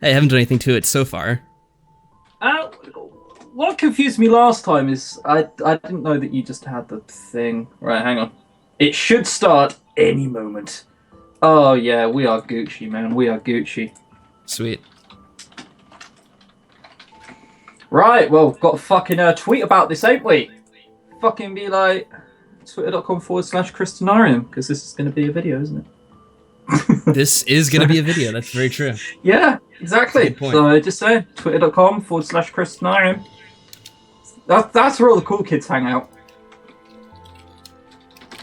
Hey, I haven't done anything to it so far. Uh, what confused me last time is I didn't know that you just had the thing. Right, hang on. It should start any moment. Oh yeah, we are Gucci, man. We are Gucci. Sweet. Right, well, got a fucking tweet about this, ain't we? Fucking be like twitter.com/Christinarium, because this is going to be a video, isn't it? This is going to be a video. That's very true. Yeah, That's a exactly. good point. So just say twitter.com/Christinarium. That's where all the cool kids hang out.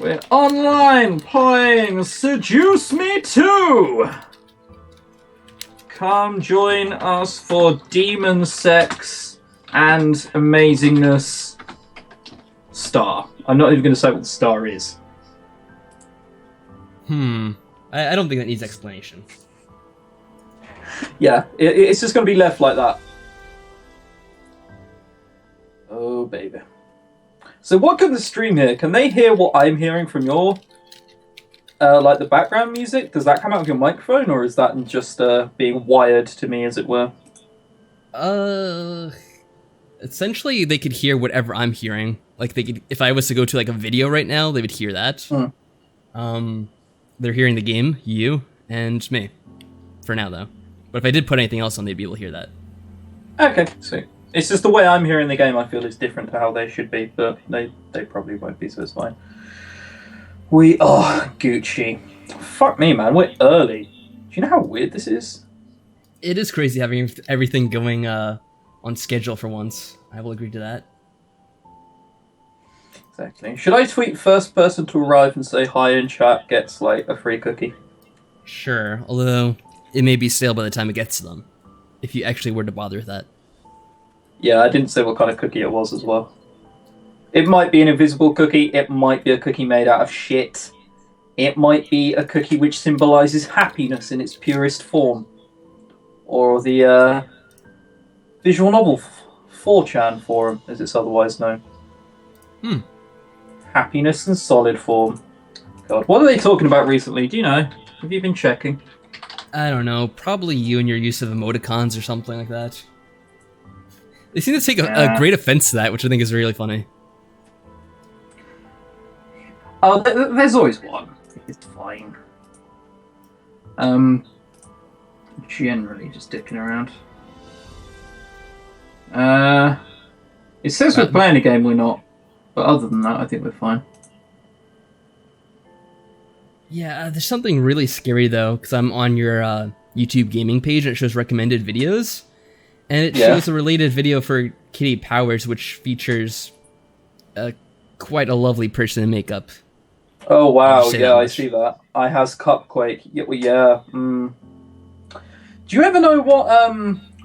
We're online playing Seduce Me Too! Come join us for demon sex and amazingness. Star. I'm not even going to say what the star is. I don't think that needs explanation. Yeah, it's just going to be left like that. Oh, baby. So what can the stream hear? Can they hear what I'm hearing from your, like the background music? Does that come out of your microphone, or is that just being wired to me, as it were? Essentially, they could hear whatever I'm hearing. Like, they could, if I was to go to like a video right now, they would hear that. They're hearing the game, you, and me. For now, though. But if I did put anything else on, they'd be able to hear that. Okay, sweet. It's just the way I'm hearing the game, I feel, is different to how they should be, but they probably won't be, so it's fine. We are Gucci. Fuck me, man, we're early. Do you know how weird this is? It is crazy having everything going on schedule for once. I will agree to that. Exactly. Should I tweet first person to arrive and say hi in chat gets, like, a free cookie? Sure, although it may be stale by the time it gets to them. If you actually were to bother with that. Yeah, I didn't say what kind of cookie it was as well. It might be an invisible cookie, it might be a cookie made out of shit. It might be a cookie which symbolizes happiness in its purest form. Or the visual novel 4chan forum, as it's otherwise known. Happiness in solid form. God, what are they talking about recently? Do you know? Have you been checking? I don't know, probably you and your use of emoticons or something like that. They seem to take a great offense to that, which I think is really funny. Oh, there's always one. It's fine. Generally just dicking around. It says we're playing a game, we're not. But other than that, I think we're fine. Yeah, there's something really scary though, because I'm on your YouTube gaming page and it shows recommended videos. And it shows a related video for Kitty Powers, which features quite a lovely person in makeup. Oh wow, yeah, I see that. I has Cupquake. Yeah. Do you ever know what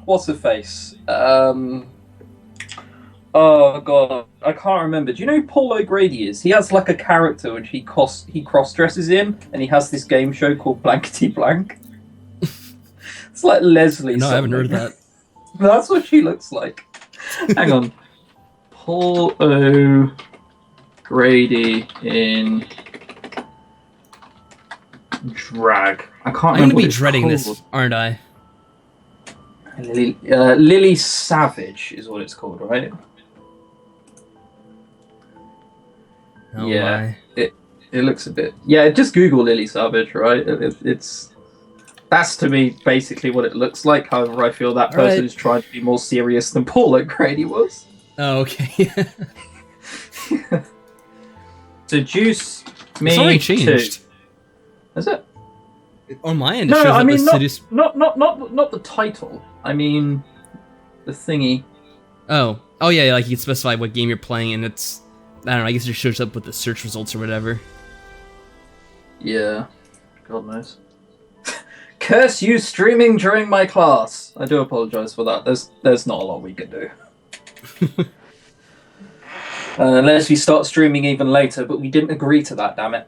what's her face? Oh god, I can't remember. Do you know who Paul O'Grady is? He has like a character which he cross dresses in, and he has this game show called Blankety Blank. It's like Leslie. No, I haven't heard of that. That's what she looks like. Hang on. Paul O'Grady in drag. I can't remember. I'm gonna be dreading this, aren't I? Lily Savage is what it's called, right? Oh yeah, my. it looks a bit. Yeah, just Google Lily Savage, right? It's that's to me basically what it looks like. However, I feel that person is trying to be more serious than Paul O'Grady was. Oh, okay. Seduce Me It's already changed. Too. Is it? On my end, it No, shows I up mean as Seduce. not the title. I mean the thingy. Oh, yeah, like you can specify what game you're playing, and it's, I don't know, I guess it just shows up with the search results or whatever. Yeah, God knows. Curse you streaming during my class. I do apologise for that. There's not a lot we can do. Unless we start streaming even later, but we didn't agree to that, damn it.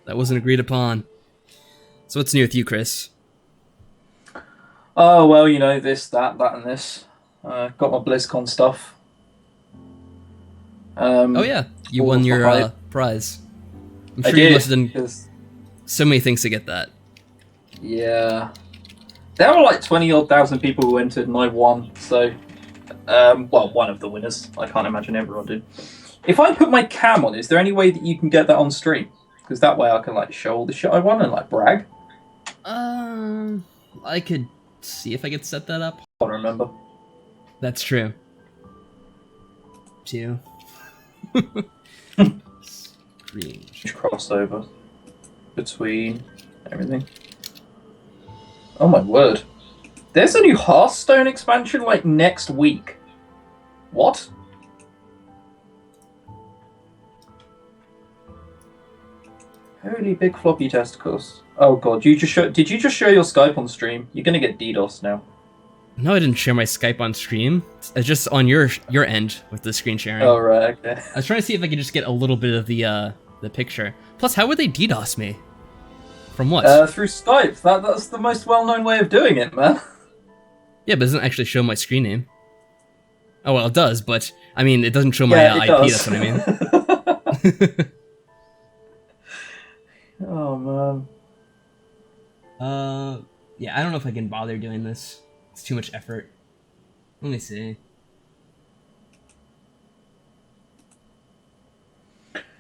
That wasn't agreed upon. So what's new with you, Chris? Oh, well, you know, this, that, and this. Got my BlizzCon stuff. Oh yeah, you won your prize. I'm sure you must have done so many things to get that. Yeah. There were like 20-odd thousand people who entered, and I won. So, well, one of the winners. I can't imagine everyone did. If I put my cam on, is there any way that you can get that on stream? Because that way I can like show all the shit I won and like brag. I could see if I could set that up. I don't remember. That's true. Two. Screen. Crossover between everything. Oh my word. There's a new Hearthstone expansion like next week. What? Holy big floppy testicles. Oh god, did you just show your Skype on stream? You're gonna get DDoS now. No, I didn't share my Skype on stream. It's just on your end with the screen sharing. Oh right, okay. I was trying to see if I could just get a little bit of the picture. Plus, how would they DDoS me? From what? Through Skype. That's the most well-known way of doing it, man. Yeah, but it doesn't actually show my screen name. Oh well, it does, but I mean, it doesn't show my IP. Does. That's what I mean. Oh man. Yeah, I don't know if I can bother doing this. It's too much effort. Let me see.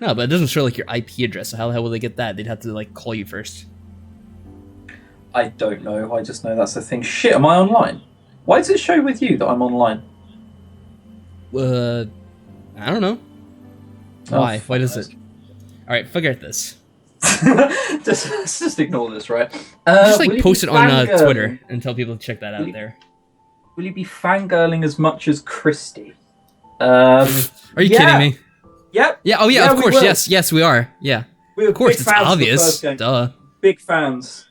No, but it doesn't show like your IP address. So how the hell will they get that? They'd have to like call you first. I don't know. I just know that's the thing. Shit, am I online? Why does it show with you that I'm online? I don't know. Why? Why does it? All right, forget this. just ignore this, right? Just like post it on Twitter and tell people to check that out there. Will you be fangirling as much as Christy? Are you kidding me? Yep. Yeah. Oh yeah. Of course. Yes, we are. Yeah. Of course, it's obvious. Duh. Big fans.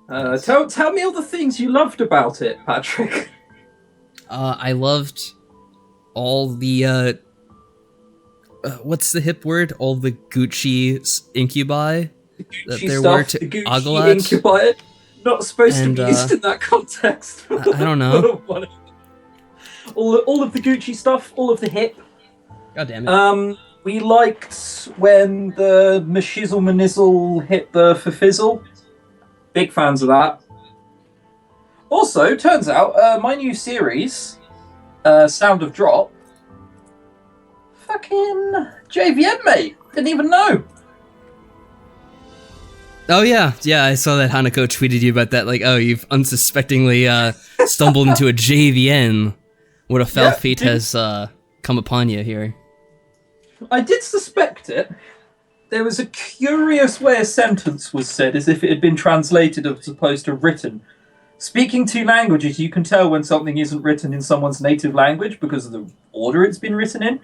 Tell me all the things you loved about it, Patrick. I loved all the what's the hip word? All the Gucci incubi that there were to the Gucci Ogalat. Incubi. Not supposed to be used in that context. I don't know. all of the Gucci stuff, all of the hip. God damn it. We liked when the Mashizzle Manizzle hit the Fizzle. Big fans of that. Also, turns out, my new series, Sound of Drop, fucking JVM, mate. Didn't even know. Oh yeah, I saw that Hanako tweeted you about that, like, oh, you've unsuspectingly stumbled into a JVN. What a foul fate has come upon you here. I did suspect it. There was a curious way a sentence was said, as if it had been translated as opposed to written. Speaking two languages, you can tell when something isn't written in someone's native language because of the order it's been written in.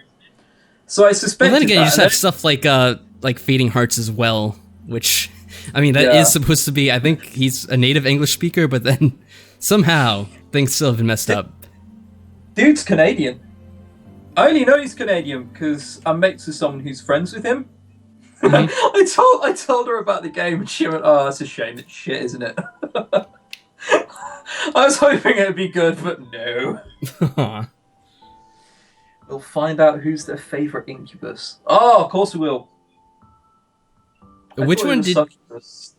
So I suspected. Well, then again, you just have stuff like Fading Hearts as well, which, I mean, that is supposed to be. I think he's a native English speaker, but then somehow things still have been messed up. Dude's Canadian. I only know he's Canadian because I'm mates with someone who's friends with him. Mm-hmm. I told her about the game and she went, "Oh, that's a shame. It's shit, isn't it?" I was hoping it'd be good, but no. We'll find out who's their favourite incubus. Oh, of course we will. Which one did... Succubus.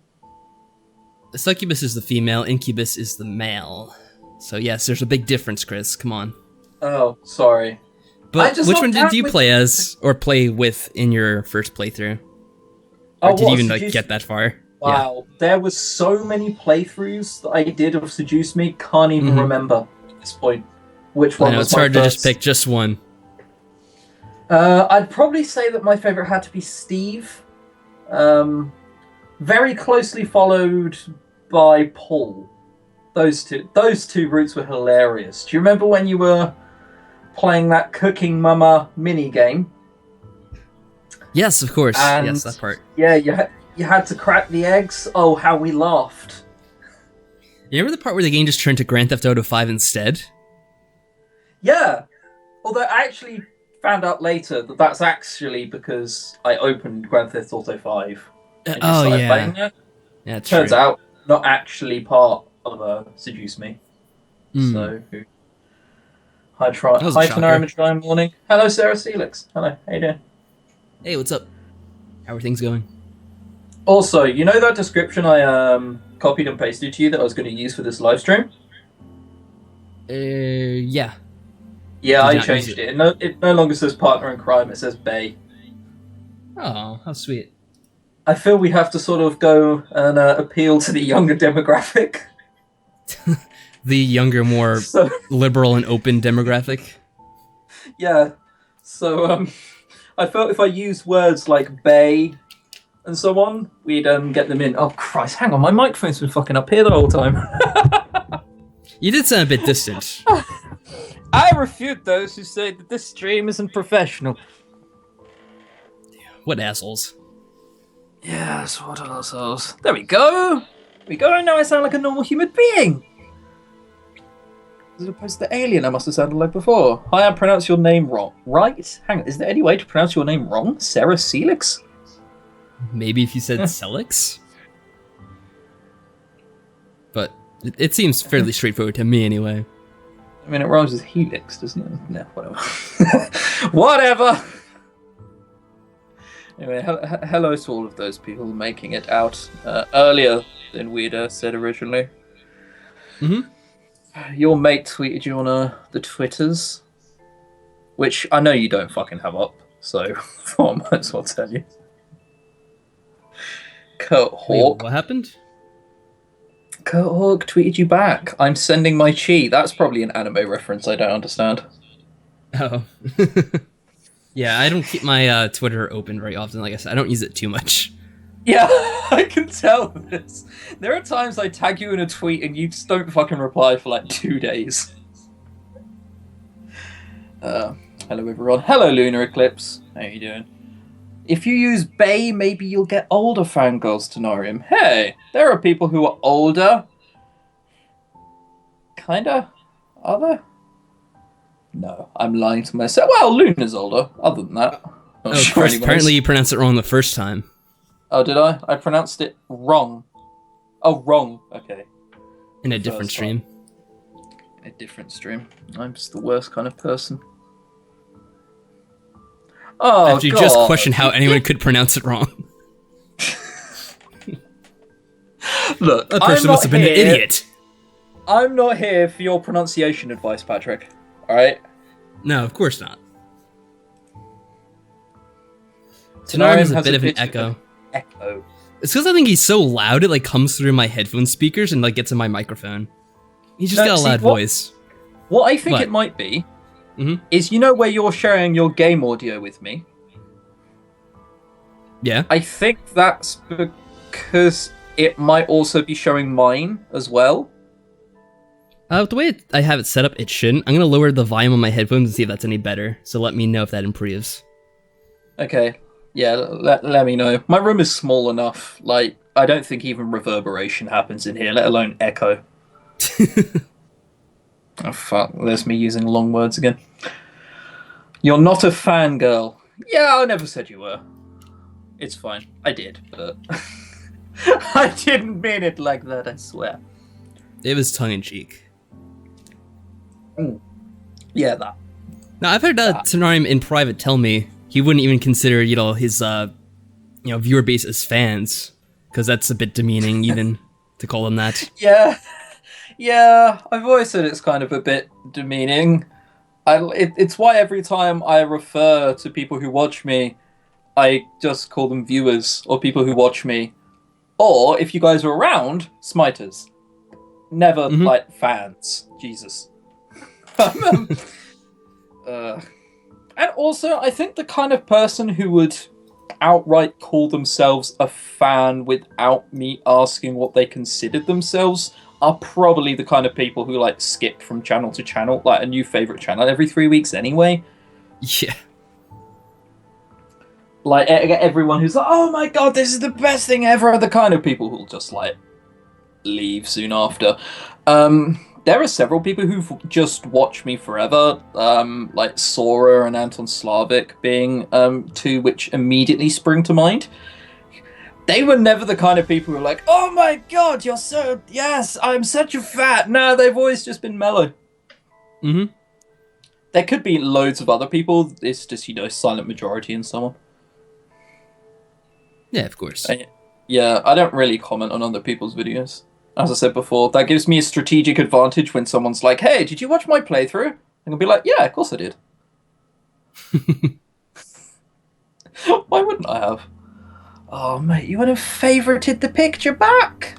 The succubus is the female, incubus is the male. So yes, there's a big difference, Chris. Come on. Oh, sorry. But which one did you play as, or play with in your first playthrough? Or did you even get that far? Wow, there was so many playthroughs that I did of Seduce Me, can't even remember at this point which one was my first. It's hard to just pick just one. I'd probably say that my favourite had to be Steve. Very closely followed by Paul. Those two routes were hilarious. Do you remember when you were playing that Cooking Mama mini game? Yes, of course. And yes, that part. Yeah, you had to crack the eggs. Oh, how we laughed. You remember the part where the game just turned to Grand Theft Auto 5 instead? Yeah. Although I actually found out later that that's actually because I opened Grand Theft Auto 5. Oh, yeah. Playing it. Yeah, it's Turns true. out, not actually part of Seduce Me. So, hi, Trinary Morning. Hello, Sarah Celix. Hello, how you doing? Hey, what's up? How are things going? Also, you know that description I copied and pasted to you that I was going to use for this live stream? Yeah. Yeah, Did I not use changed it. It no longer says partner in crime, it says bae. Oh, how sweet. I feel we have to sort of go and appeal to the younger demographic. The younger, more liberal and open demographic. Yeah. So, I felt if I use words like bae and so on, we'd get them in. Oh, Christ, hang on, my microphone's been fucking up here the whole time. You did sound a bit distant. I refute those who say that this stream isn't professional. What assholes. Yes, what assholes. There we go! Now I sound like a normal human being! As opposed to the alien I must have sounded like before. Hi, I pronounced your name wrong. Right? Hang on, is there any way to pronounce your name wrong? Sarah Celix? Maybe if you said Celix? But it seems fairly straightforward to me anyway. I mean, it rhymes with helix, doesn't it? No, whatever. Whatever! Anyway, hello to all of those people making it out earlier than we'd said originally. Mm-hmm. Your mate tweeted you on the Twitters, which I know you don't fucking have up, so I might as well tell you. Kurt Hawk. Wait, what happened? Kurt Hawk tweeted you back. I'm sending my chi. That's probably an anime reference I don't understand. Oh. Yeah, I don't keep my Twitter open very often. Like I said, I don't use it too much. Yeah, I can tell this. There are times I tag you in a tweet and you just don't fucking reply for like 2 days. Hello everyone. Hello Lunar Eclipse. How you doing? If you use bae, maybe you'll get older fangirls to know him. Hey, there are people who are older. Kinda? Are there? No, I'm lying to myself. Well, Luna's older. Other than that. Oh, sure apparently you pronounced it wrong the first time. Oh, did I? I pronounced it wrong. Oh, wrong. Okay. In a different stream. In a different stream. I'm just the worst kind of person. Oh, after you just questioned how anyone could pronounce it wrong. Look, that person must have been an idiot. I'm not here for your pronunciation advice, Patrick. Alright? No, of course not. Tenarium has a bit of an echo. It's because I think he's so loud it like comes through my headphone speakers and like gets in my microphone. He's just got a loud voice. What I think it might be is, you know where you're sharing your game audio with me? Yeah. I think that's because it might also be showing mine as well. The way I have it set up, it shouldn't. I'm going to lower the volume on my headphones and see if that's any better. So let me know if that improves. Okay. Yeah, let me know. My room is small enough. Like, I don't think even reverberation happens in here, let alone echo. Oh, fuck. There's me using long words again. You're not a fangirl. Yeah, I never said you were. It's fine. I did, but... I didn't mean it like that, I swear. It was tongue-in-cheek. Yeah, that. Now, I've heard Tenarium in private tell me he wouldn't even consider, his, viewer base as fans, because that's a bit demeaning, even, to call them that. Yeah, I've always said it's kind of a bit demeaning. It's why every time I refer to people who watch me, I just call them viewers, or people who watch me. Or, if you guys are around, smiters. Never, fans. Jesus. And also, I think the kind of person who would outright call themselves a fan without me asking what they considered themselves are probably the kind of people who, skip from channel to channel, a new favourite channel every 3 weeks anyway. Yeah. Everyone who's like, oh my god, this is the best thing ever, are the kind of people who'll just, leave soon after. There are several people who've just watched me forever, like Sora and Anton Slavic being two which immediately spring to mind. They were never the kind of people who were like, oh my god, you're so... Yes, I'm such a fan. No, they've always just been mellow. Mm-hmm. There could be loads of other people. It's just, silent majority in someone. Yeah, of course. Yeah, I don't really comment on other people's videos. As I said before, that gives me a strategic advantage when someone's like, "Hey, did you watch my playthrough?" And I'll be like, "Yeah, of course I did." Why wouldn't I have? Oh, mate, you would have favorited the picture back.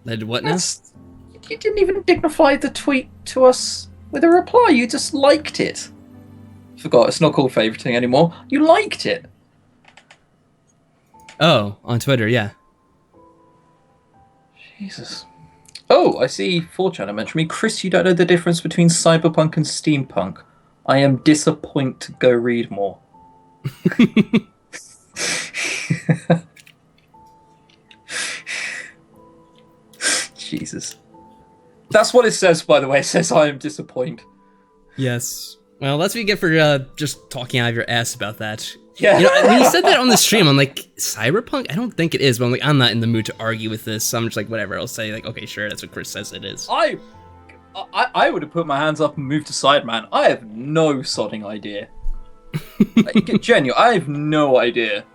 What now? You didn't even dignify the tweet to us with a reply. You just liked it. Forgot, it's not called favoriting anymore. You liked it. Oh, on Twitter, yeah. Jesus. Oh, I see 4chan mentioned me. Chris, you don't know the difference between cyberpunk and steampunk. I am disappointed to go read more. Jesus. That's what it says, by the way. It says I am disappointed. Yes. Well, that's what you get for just talking out of your ass about that. Yeah. You know, when you said that on the stream, I'm like, cyberpunk? I don't think it is, but I'm like, I'm not in the mood to argue with this, so I'm just like, whatever, I'll say, like, okay, sure, that's what Chris says it is. I would have put my hands up and moved to Sideman. I have no sodding idea. Like, genuine, I have no idea.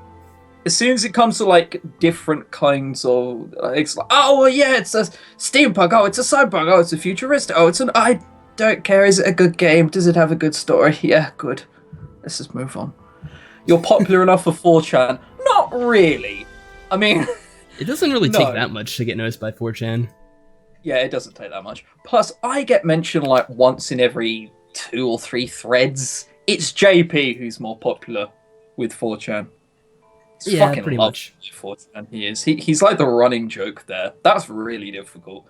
As soon as it comes to, like, different kinds of... it's like, oh, yeah, it's a steampunk, oh, it's a cyberpunk, oh, it's a futuristic, oh, it's an... I don't care, is it a good game? Does it have a good story? Yeah, good. Let's just move on. You're popular enough for 4chan? Not really. I mean... It doesn't really take that much to get noticed by 4chan. Yeah, it doesn't take that much. Plus, I get mentioned, like, once in every 2 or 3 threads. It's JP who's more popular with 4chan. He's yeah, fucking pretty much. 4chan, he is. He's like the running joke there. That's really difficult.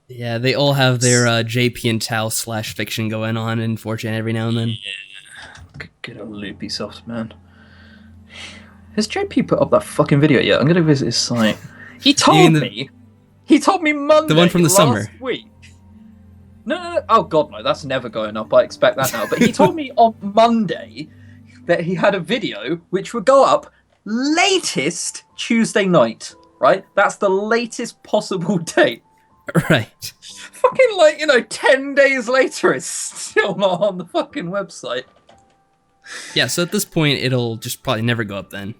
Yeah, they all have their JP and Tao / fiction going on in 4chan every now and then. Yeah. Good old Loopy Soft, man. Has JP put up that fucking video yet? I'm going to visit his site. He told me Monday. The one from the summer. Week. No. Oh, God, no. That's never going up. I expect that now. But he told me on Monday that he had a video which would go up latest Tuesday night, right? That's the latest possible date. Right. Fucking, 10 days later, it's still not on the fucking website. Yeah, so at this point, it'll just probably never go up then.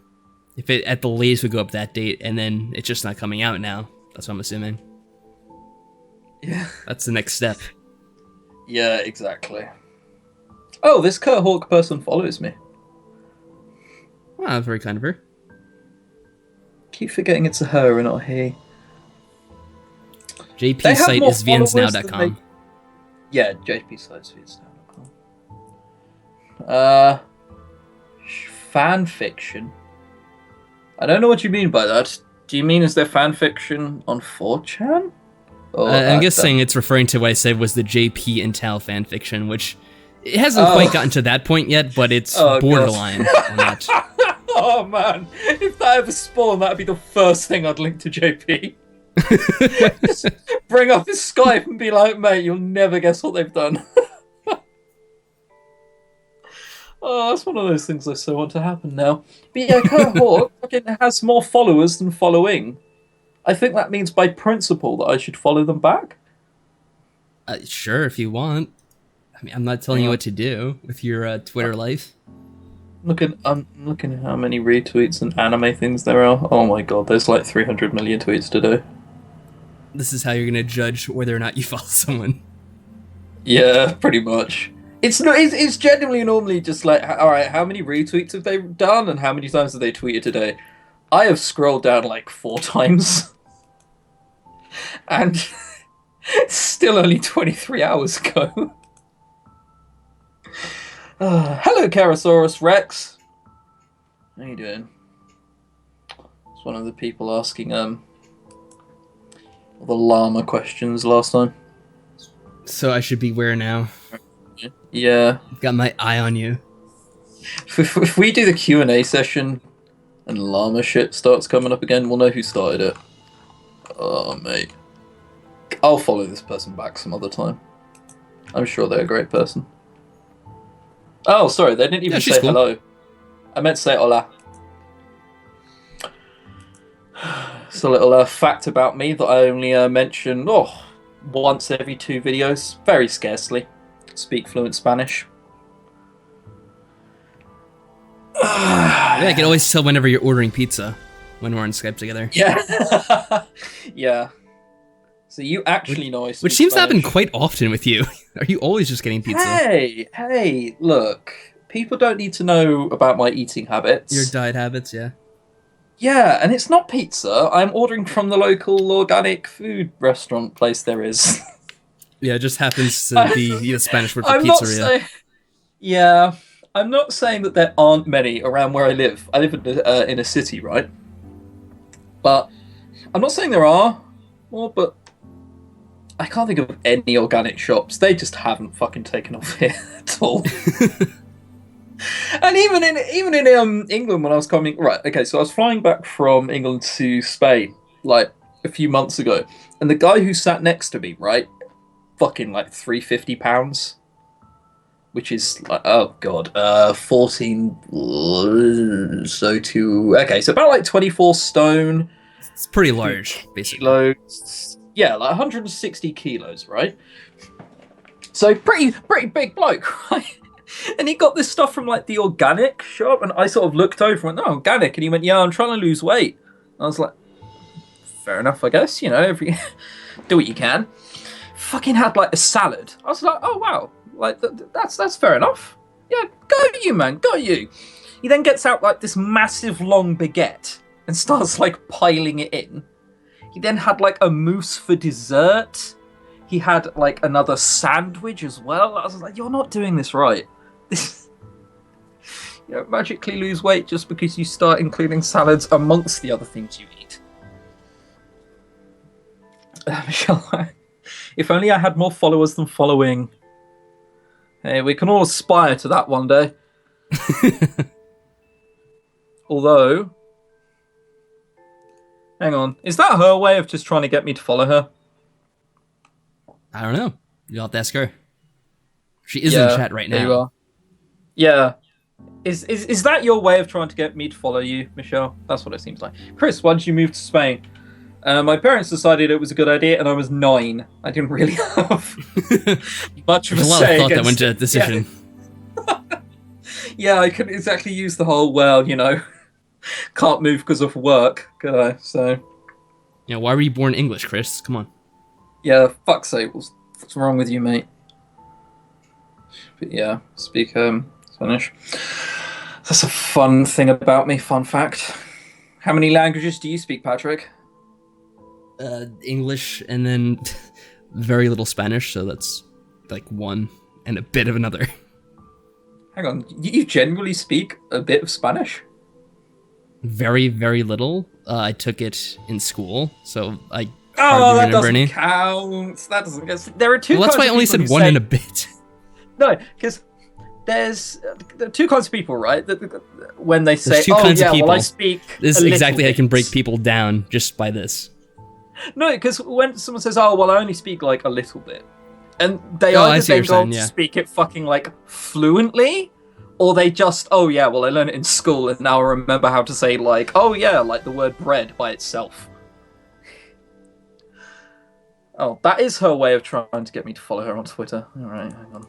If it at the latest would go up that date, and then it's just not coming out now. That's what I'm assuming. Yeah. That's the next step. Yeah, exactly. Oh, this Kurt Hawk person follows me. Wow, very kind of her. Keep forgetting it's a her and not a he. JP's site is vnsnow.com. Yeah, JP's site is vnsnow.com. Fan fiction. I don't know what you mean by that. Do you mean is there fan fiction on 4chan? I'm guessing it's referring to what I said was the JP and Tal fan fiction, which it hasn't quite gotten to that point yet, but it's borderline on that. Oh man, if that ever spawned, that'd be the first thing I'd link to JP. Just bring up his Skype and be like, mate, you'll never guess what they've done. Oh, that's one of those things I so want to happen now. But yeah, Kurt Hawk fucking has more followers than following. I think that means by principle that I should follow them back. Sure, if you want. I mean, I'm not telling you what to do with your Twitter life. I'm looking at how many retweets and anime things there are. Oh my god, there's like 300 million tweets today. This is how you're gonna judge whether or not you follow someone. Yeah, pretty much. It's genuinely normally just like, alright, how many retweets have they done and how many times have they tweeted today? I have scrolled down like 4 times. And it's still only 23 hours ago. Hello, Carosaurus Rex. How you doing? It's one of the people asking the llama questions last time. So I should beware now. Yeah. Got my eye on you. If we do the Q&A session and llama shit starts coming up again, we'll know who started it. Oh, mate. I'll follow this person back some other time. I'm sure they're a great person. Oh, sorry, they didn't even say hello. I meant to say hola. It's a little fact about me that I only mention once every 2 videos, very scarcely. Speak fluent Spanish. Yeah, I can always tell whenever you're ordering pizza when we're on Skype together. Yeah. Yeah. So you actually know I speak Which seems Spanish. to happen quite often with you. Are you always just getting pizza? Hey, look. People don't need to know about my eating habits. Your diet habits, yeah. Yeah, and it's not pizza. I'm ordering from the local organic food restaurant place there is. Yeah, it just happens to be the Spanish word for I'm pizzeria. Yeah, I'm not saying that there aren't many around where I live. I live in a city, right? But I'm not saying there are more, but I can't think of any organic shops. They just haven't fucking taken off here at all. And even in England when I was coming, right? Okay, so I was flying back from England to Spain like a few months ago, and the guy who sat next to me, right, fucking like £350, which is like, oh god, 14. So about like 24 stone. It's pretty large, basically. Kilos, yeah, like 160 kilos, right? So pretty big bloke, right? And he got this stuff from like the organic shop, and I sort of looked over and went, "Oh, organic," and he went, "Yeah, I'm trying to lose weight." And I was like, "Fair enough, I guess. You know, do what you can." Fucking had like a salad. I was like, "Oh wow, like that's fair enough. Yeah, go you, man, go you." He then gets out like this massive long baguette and starts like piling it in. He then had like a mousse for dessert. He had like another sandwich as well. I was like, "You're not doing this right." You don't magically lose weight just because you start including salads amongst the other things you eat. Michelle, if only I had more followers than following. Hey, we can all aspire to that one day. Although, hang on, is that her way of just trying to get me to follow her? I don't know. You'll have to ask her. She is in chat right now. There you are. Yeah. Is that your way of trying to get me to follow you, Michelle? That's what it seems like. Chris, why did you move to Spain? My parents decided it was a good idea, and I was 9. I didn't really have much of a say. There's a lot of thought that went to that decision. Yeah, I couldn't exactly use the whole, well, you know, can't move because of work, could I? So. Yeah, why were you born English, Chris? Come on. Yeah, fuck's sake, what's wrong with you, mate? But yeah, speak Spanish. That's a fun thing about me, fun fact. How many languages do you speak, Patrick? English and then very little Spanish, so that's like one and a bit of another. Hang on, you genuinely speak a bit of Spanish? Very, very little. I took it in school, so I that doesn't count. That doesn't count. There are two. Well, that's why I only said one and a bit. No, because there are two kinds of people, right? When they say, two kinds of people. Well, I speak. This is exactly how I can break people down just by this. No, because when someone says, "Oh, well, I only speak like a little bit," and they either then go on to speak it fucking like fluently, or they just, "Oh yeah, well, I learned it in school, and now I remember how to say like, oh yeah, like the word bread by itself." Oh, that is her way of trying to get me to follow her on Twitter. All right, hang on.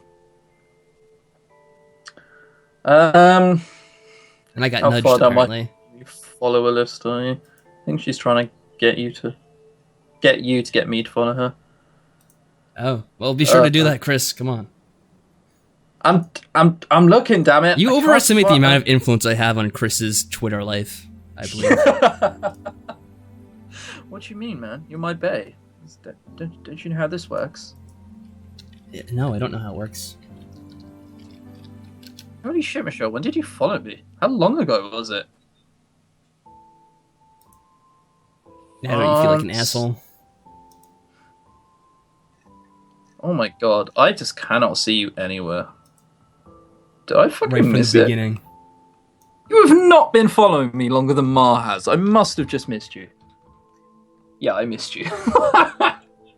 And I got nudged apparently. Follower list, are you? I think she's trying to get you to get me to follow her. Oh, well, be sure to do that, Chris. Come on. I'm looking, damn it. You overestimate the amount of influence I have on Chris's Twitter life, I believe. What do you mean, man? You're my bae. Don't you know how this works? Yeah, no, I don't know how it works. Holy shit, Michelle, when did you follow me? How long ago was it? Now don't you feel like an asshole? Oh my god, I just cannot see you anywhere. Did I fucking right from miss the it? beginning. You have not been following me longer than Ma has. I must have just missed you. Yeah, I missed you.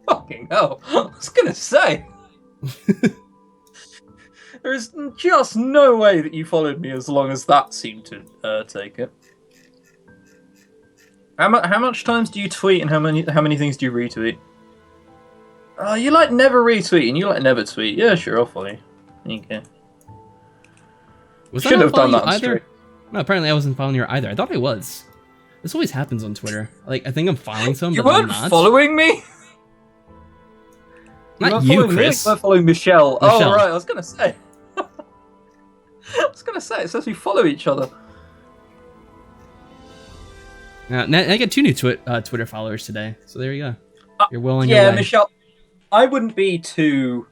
Fucking hell. I was gonna say. There is just no way that you followed me as long as that seemed to take it. How much times do you tweet and how many things do you retweet? Oh, you like never retweet and you like never tweet. Yeah, sure, I'll follow you. Okay. Was Should have done that on either? stream. No, apparently I wasn't following her either. I thought I was. This always happens on Twitter. Like, I think I'm following someone, You but I'm weren't not. following me? Not you, Chris. You weren't following Michelle. Michelle. Oh, right, I was going to say. It says we follow each other. Now I got 2 new Twitter followers today, so there you go. You're well on your way. Yeah, Michelle, I wouldn't be too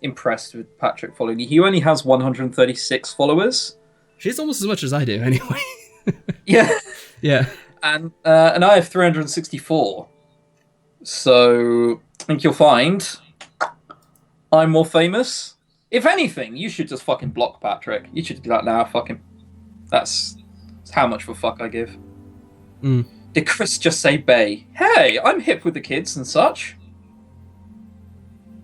impressed with Patrick following you. He only has 136 followers. She's almost as much as I do, anyway. Yeah. Yeah. And I have 364. So I think you'll find I'm more famous. If anything, you should just fucking block Patrick. You should be like, nah, fuck him. That's how much of a fuck I give. Did Chris just say Bay? Hey, I'm hip with the kids and such.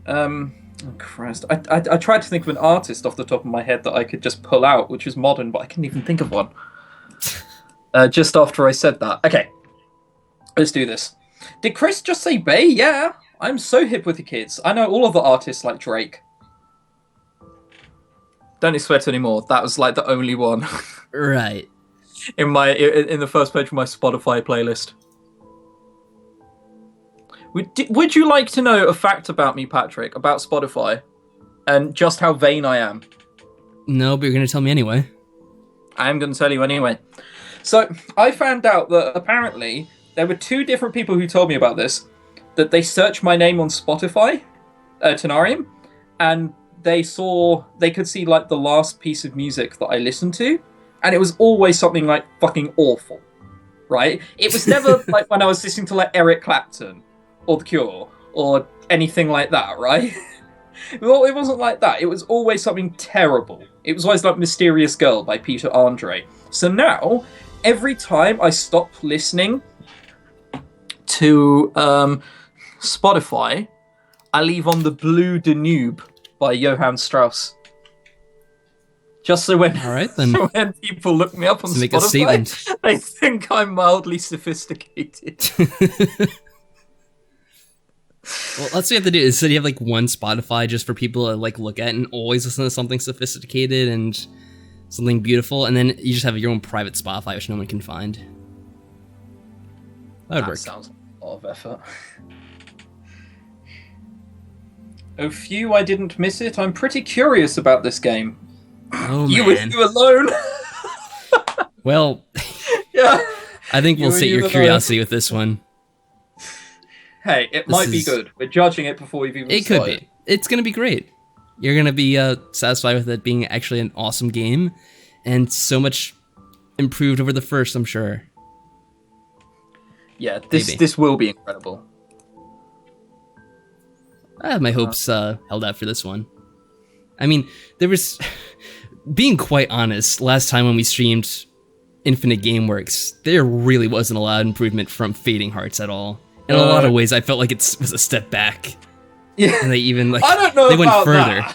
Oh Christ. I tried to think of an artist off the top of my head that I could just pull out, which is modern, but I couldn't even think of one. Just after I said that. Okay. Let's do this. Did Chris just say Bay? Yeah. I'm so hip with the kids. I know all of the artists like Drake. Don't sweat anymore. That was like the only one. Right. In the first page of my Spotify playlist. Would you like to know a fact about me, Patrick, about Spotify, and just how vain I am? No, but you're going to tell me anyway. I am going to tell you anyway. So, I found out that apparently there were 2 different people who told me about this, that they searched my name on Spotify, Tenarium, and they could see like the last piece of music that I listened to, and it was always something like fucking awful, right? It was never like when I was listening to like Eric Clapton or The Cure or anything like that, right? Well, it wasn't like that. It was always something terrible. It was always like Mysterious Girl by Peter Andre. So now, every time I stop listening to Spotify, I leave on the Blue Danube by Johann Strauss. Just so when, all right, then. so when people look me up on Spotify, they think I'm mildly sophisticated. Well, that's what you have to do. Is so you have like one Spotify just for people to like look at and always listen to something sophisticated and something beautiful, and then you just have your own private Spotify which no one can find. That would work. Sounds like a lot of effort. Oh, phew, I didn't miss it. I'm pretty curious about this game. Oh, you man. were alone. Well, yeah. I think we'll sit your curiosity with this one. Hey, it might be good. We're judging it before we've even started. It could be. It's going to be great. You're going to be satisfied with it being actually an awesome game and so much improved over the first, I'm sure. Yeah, this will be incredible. I have my hopes held out for this one. I mean, there was... Being quite honest, last time when we streamed Infinite Gameworks, there really wasn't a lot of improvement from Fading Hearts at all. In a lot of ways, I felt like it was a step back. Yeah, and they even like I don't know they about went further. That.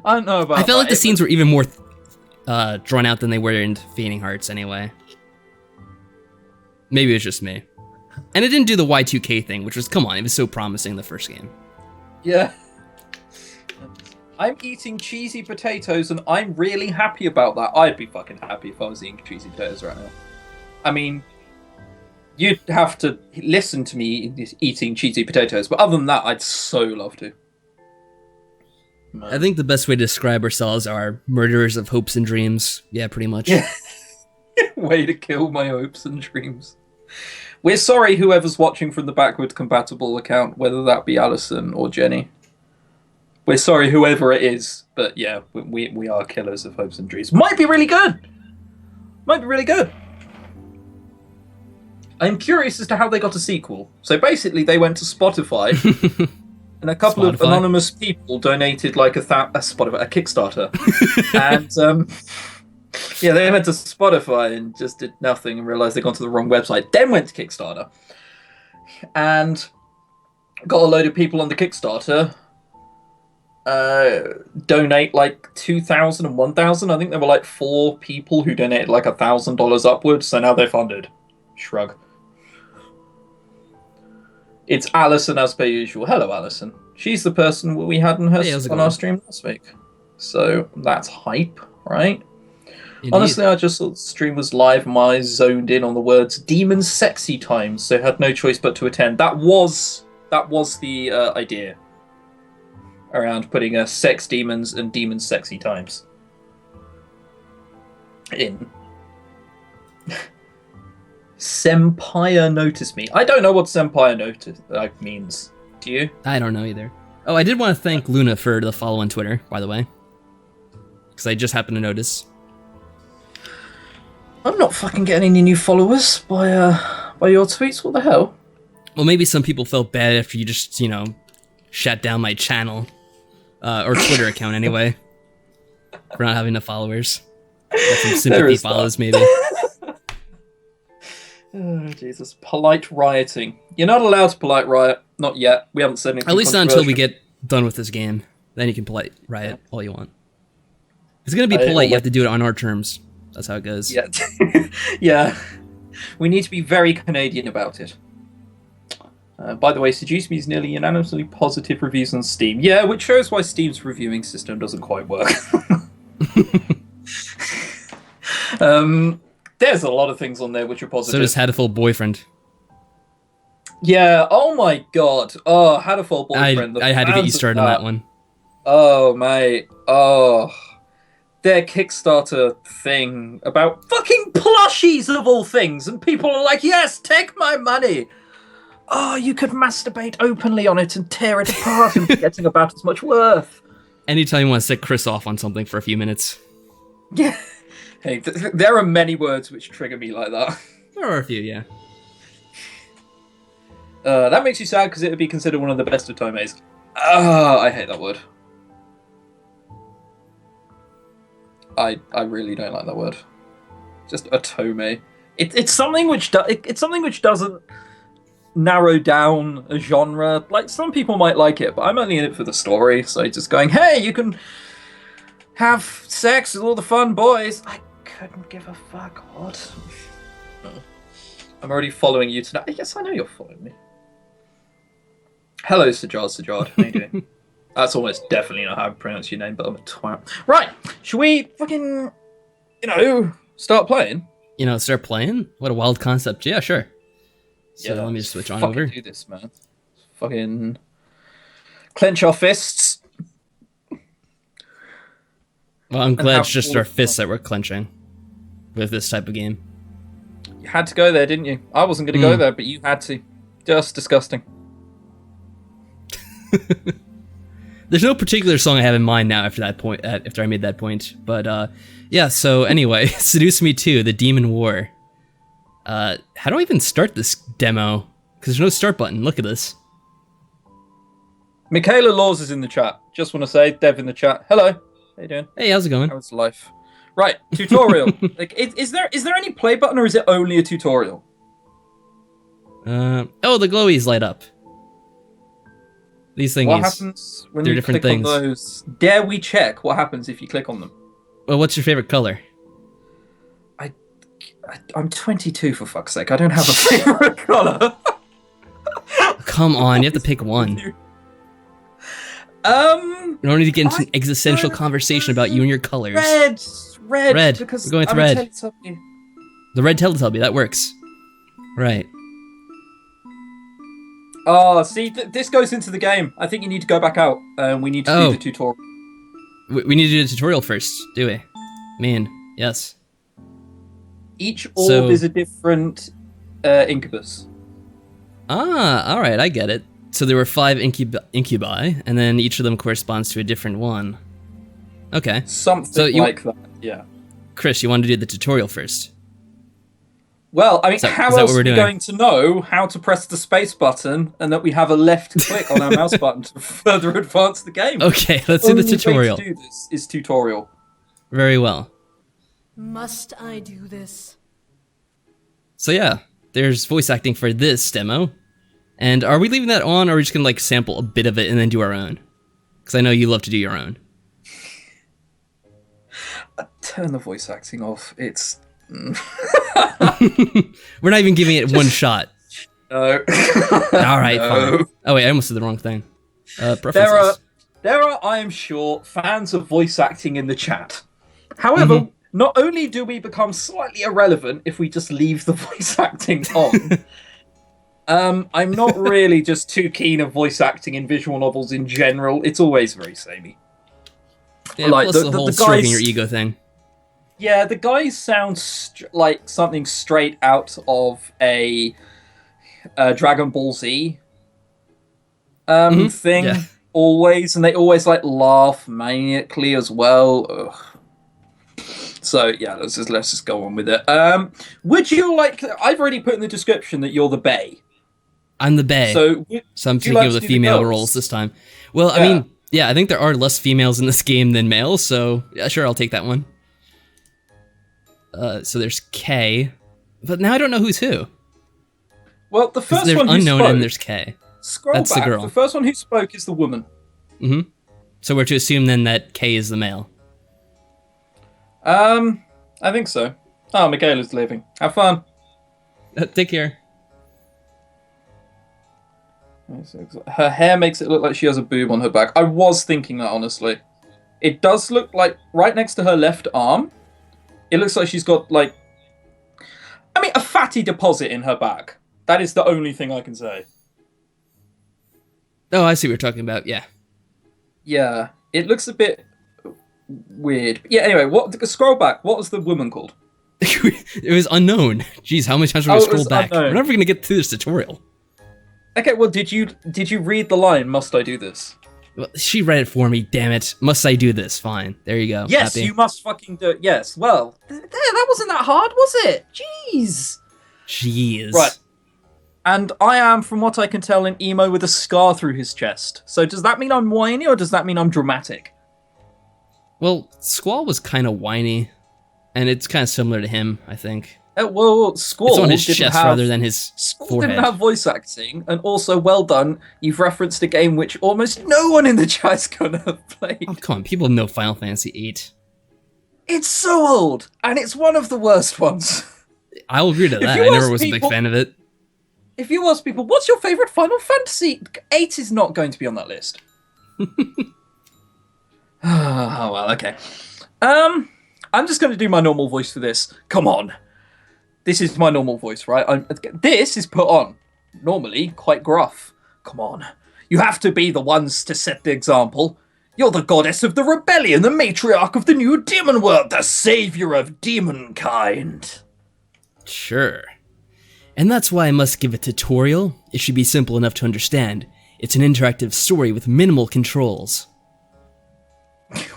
I don't know about. I felt like the scenes were even more drawn out than they were in Fading Hearts, anyway. Maybe it was just me, and it didn't do the Y2K thing, which was it was so promising in the first game. Yeah. I'm eating cheesy potatoes, and I'm really happy about that. I'd be fucking happy if I was eating cheesy potatoes right now. I mean, you'd have to listen to me eating cheesy potatoes, but other than that, I'd so love to. I think the best way to describe ourselves are murderers of hopes and dreams. Yeah, pretty much. Yeah. Way to kill my hopes and dreams. We're sorry whoever's watching from the backward compatible account, whether that be Alison or Jenny. We're sorry whoever it is, but yeah, we are killers of hopes and dreams. Might be really good! Might be really good. I'm curious as to how they got a sequel. So basically, they went to Spotify, and a couple of anonymous people donated like a Kickstarter. And yeah, they went to Spotify and just did nothing and realized they'd gone to the wrong website. Then went to Kickstarter. And got a load of people on the Kickstarter donate like 2,000 and 1,000. I think there were like 4 people who donated like $1,000 upwards, so now they're funded. Shrug. It's Alison as per usual. Hello, Alison. She's the person we had on our stream last week. So that's hype, right? Indeed. Honestly, I just thought the stream was live and my eyes zoned in on the words "demon sexy times," so had no choice but to attend. That was the idea around putting sex demons and demon sexy times in. Senpai notice me. I don't know what senpai notice means. Do you? I don't know either. Oh, I did want to thank Luna for the follow on Twitter, by the way, because I just happened to notice. I'm not fucking getting any new followers by your tweets. What the hell? Well, maybe some people felt bad after you just, shut down my channel, or Twitter account anyway, for not having enough followers. Got some sympathy follows, maybe. Oh, Jesus. Polite rioting. You're not allowed to polite riot. Not yet. We haven't said anything. At least not until we get done with this game. Then you can polite riot all you want. If it's going to be polite, you have to do it on our terms. That's how it goes. Yeah. Yeah. We need to be very Canadian about it. By the way, Seduce Me is nearly unanimously positive reviews on Steam. Yeah, which shows why Steam's reviewing system doesn't quite work. There's a lot of things on there which are positive. So does Had a Full Boyfriend. Yeah, oh my god. Oh, Had a Full Boyfriend. I had to get you started on that one. Oh, mate. Oh. Their Kickstarter thing about fucking plushies of all things, and people are like, yes, take my money. Oh, you could masturbate openly on it and tear it apart and be getting about as much worth. Anytime you want to set Chris off on something for a few minutes. Yeah. Hey, there are many words which trigger me like that. There are a few, yeah. That makes you sad because it would be considered one of the best of Tome's. I hate that word. I really don't like that word. Just a Tome. It's something which doesn't narrow down a genre. Like, some people might like it, but I'm only in it for the story. So just going, hey, you can have sex with all the fun boys. I couldn't give a fuck. What? I'm already following you tonight. Yes, I know you're following me. Hello, Sajad. How you doing? That's almost definitely not how I pronounce your name, but I'm a twat. Right, should we fucking, start playing? Start playing? What a wild concept. Yeah, sure. So let me just switch on over. Do this, man. Fucking clench our fists. Well, I'm glad it's just our fists that we're clenching with this type of game. You had to go there, didn't you? I wasn't going to go there, but you had to. Just disgusting. There's no particular song I have in mind now after that point. After I made that point, but yeah. So anyway, Seduce Me 2, The Demon War. How do I even start this demo? Because there's no start button. Look at this. Michaela Laws is in the chat. Just want to say, Dev in the chat. Hello. How you doing? Hey, how's it going? How's life? Right, tutorial. Is there any play button, or is it only a tutorial? Oh, the glowies light up. These things. What happens when you click on those? Dare we check what happens if you click on them? Well, what's your favorite color? I'm 22, for fuck's sake. I don't have a favorite color. Come on, you have to pick one. You don't need to get into an existential conversation about you and your colors. Red. Because we're going with red. The red Teletubby, that works. Right. Oh, see, this goes into the game. I think you need to go back out. We need to do the tutorial. We need to do the tutorial first, do we? Man, yes. Each orb is a different incubus. Ah, alright, I get it. So there were 5 incubi, and then each of them corresponds to a different one. Okay. Something like that, yeah. Chris, you want to do the tutorial first? Well, I mean, how else are we going to know how to press the space button and that we have a left click on our mouse button to further advance the game? Okay, let's do the tutorial. The only way to do this is tutorial. Very well. Must I do this? So yeah, there's voice acting for this demo. And are we leaving that on, or are we just gonna sample a bit of it and then do our own? Because I know you love to do your own. Turn the voice acting off. It's... We're not even giving it one shot. No. Alright, fine. Oh wait, I almost did the wrong thing. Preferences. There are, I am sure, fans of voice acting in the chat. However, not only do we become slightly irrelevant if we just leave the voice acting on, I'm not really just too keen of voice acting in visual novels in general. It's always very samey. Yeah, like plus the whole stroking your ego thing. Yeah, the guys sound like something straight out of a Dragon Ball Z thing. Yeah. Always, and they always like laugh maniacally as well. Ugh. So yeah, let's just go on with it. Would you like? I've already put in the description that you're the Bae. I'm the Bae. So I'm taking over the female roles this time. Well, I mean, yeah, I think there are less females in this game than males, so yeah, sure, I'll take that one. So there's K, but now I don't know who's who. Well, the first there's one who unknown spoke, and there's K. Scroll That's back. The girl. The first one who spoke is the woman. Mm-hmm. So we're to assume then that K is the male. I think so. Oh, Michaela's leaving. Have fun. Take care. Her hair makes it look like she has a boob on her back. I was thinking that, honestly. It does look like right next to her left arm, it looks like she's got, like, I mean, a fatty deposit in her back. That is the only thing I can say. Oh, I see what you're talking about, yeah. Yeah, it looks a bit weird. Yeah, anyway, scroll back. What was the woman called? It was unknown. Jeez, how many times are we going to scroll back? Unknown. We're never going to get through this tutorial. Okay, well, did you read the line, must I do this? Well, she read it for me, damn it. Must I do this? Fine. There you go. Yes, Happy. You must fucking do it. Yes, well, that wasn't that hard, was it? Jeez. Right. And I am, from what I can tell, an emo with a scar through his chest. So does that mean I'm whiny, or does that mean I'm dramatic? Well, Squall was kind of whiny, and it's kind of similar to him, I think. Well, Squall it's on his chest rather than his forehead. Didn't have voice acting, and also, well done, you've referenced a game which almost no one in the chat's gonna have played. Oh, come on, people know Final Fantasy VIII. It's so old, and it's one of the worst ones. I'll agree to that. I never was a big fan of it. If you ask people, what's your favourite Final Fantasy? 8 is not going to be on that list. Oh, well, okay. I'm just going to do my normal voice for this. Come on. This is my normal voice, right? This is put on. Normally, quite gruff. Come on. You have to be the ones to set the example. You're the goddess of the rebellion, the matriarch of the new demon world, the savior of demonkind. Sure. And that's why I must give a tutorial. It should be simple enough to understand. It's an interactive story with minimal controls.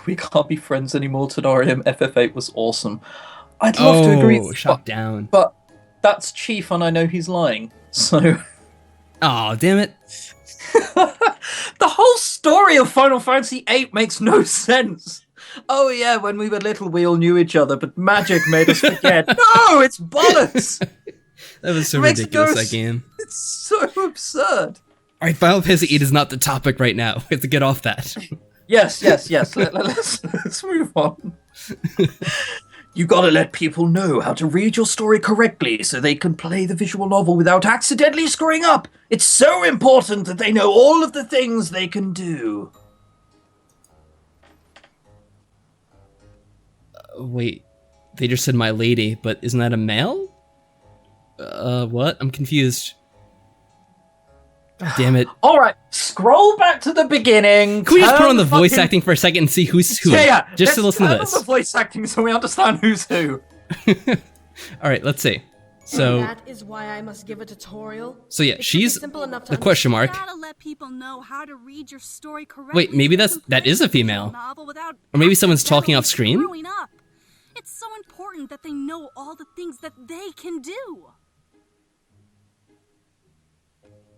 We can't be friends anymore, Tadarium. FF8 was awesome. I'd love to agree. Shut down. But that's Chief, and I know he's lying. So. Oh, damn it. The whole story of Final Fantasy VIII makes no sense. Oh yeah, when we were little, we all knew each other, but magic made us forget. No, it's bollocks. That was so ridiculous, that game. It's so absurd. Alright, Final Fantasy VIII is not the topic right now. We have to get off that. Yes. Let's move on. You gotta let people know how to read your story correctly so they can play the visual novel without accidentally screwing up. It's so important that they know all of the things they can do. Wait, they just said my lady, but isn't that a male? What? I'm confused. Damn it. Alright, scroll back to the beginning. Can we just put on the voice acting for a second and see who's who? Yeah. Just to listen to this. On the voice acting so we understand who's who. Alright, let's see. So that is why I must give a tutorial. So yeah, she's the question mark. You gotta let people know how to read your story correctly. Wait, maybe that is a female. Or maybe someone's talking off screen? It's so important that they know all the things that they can do.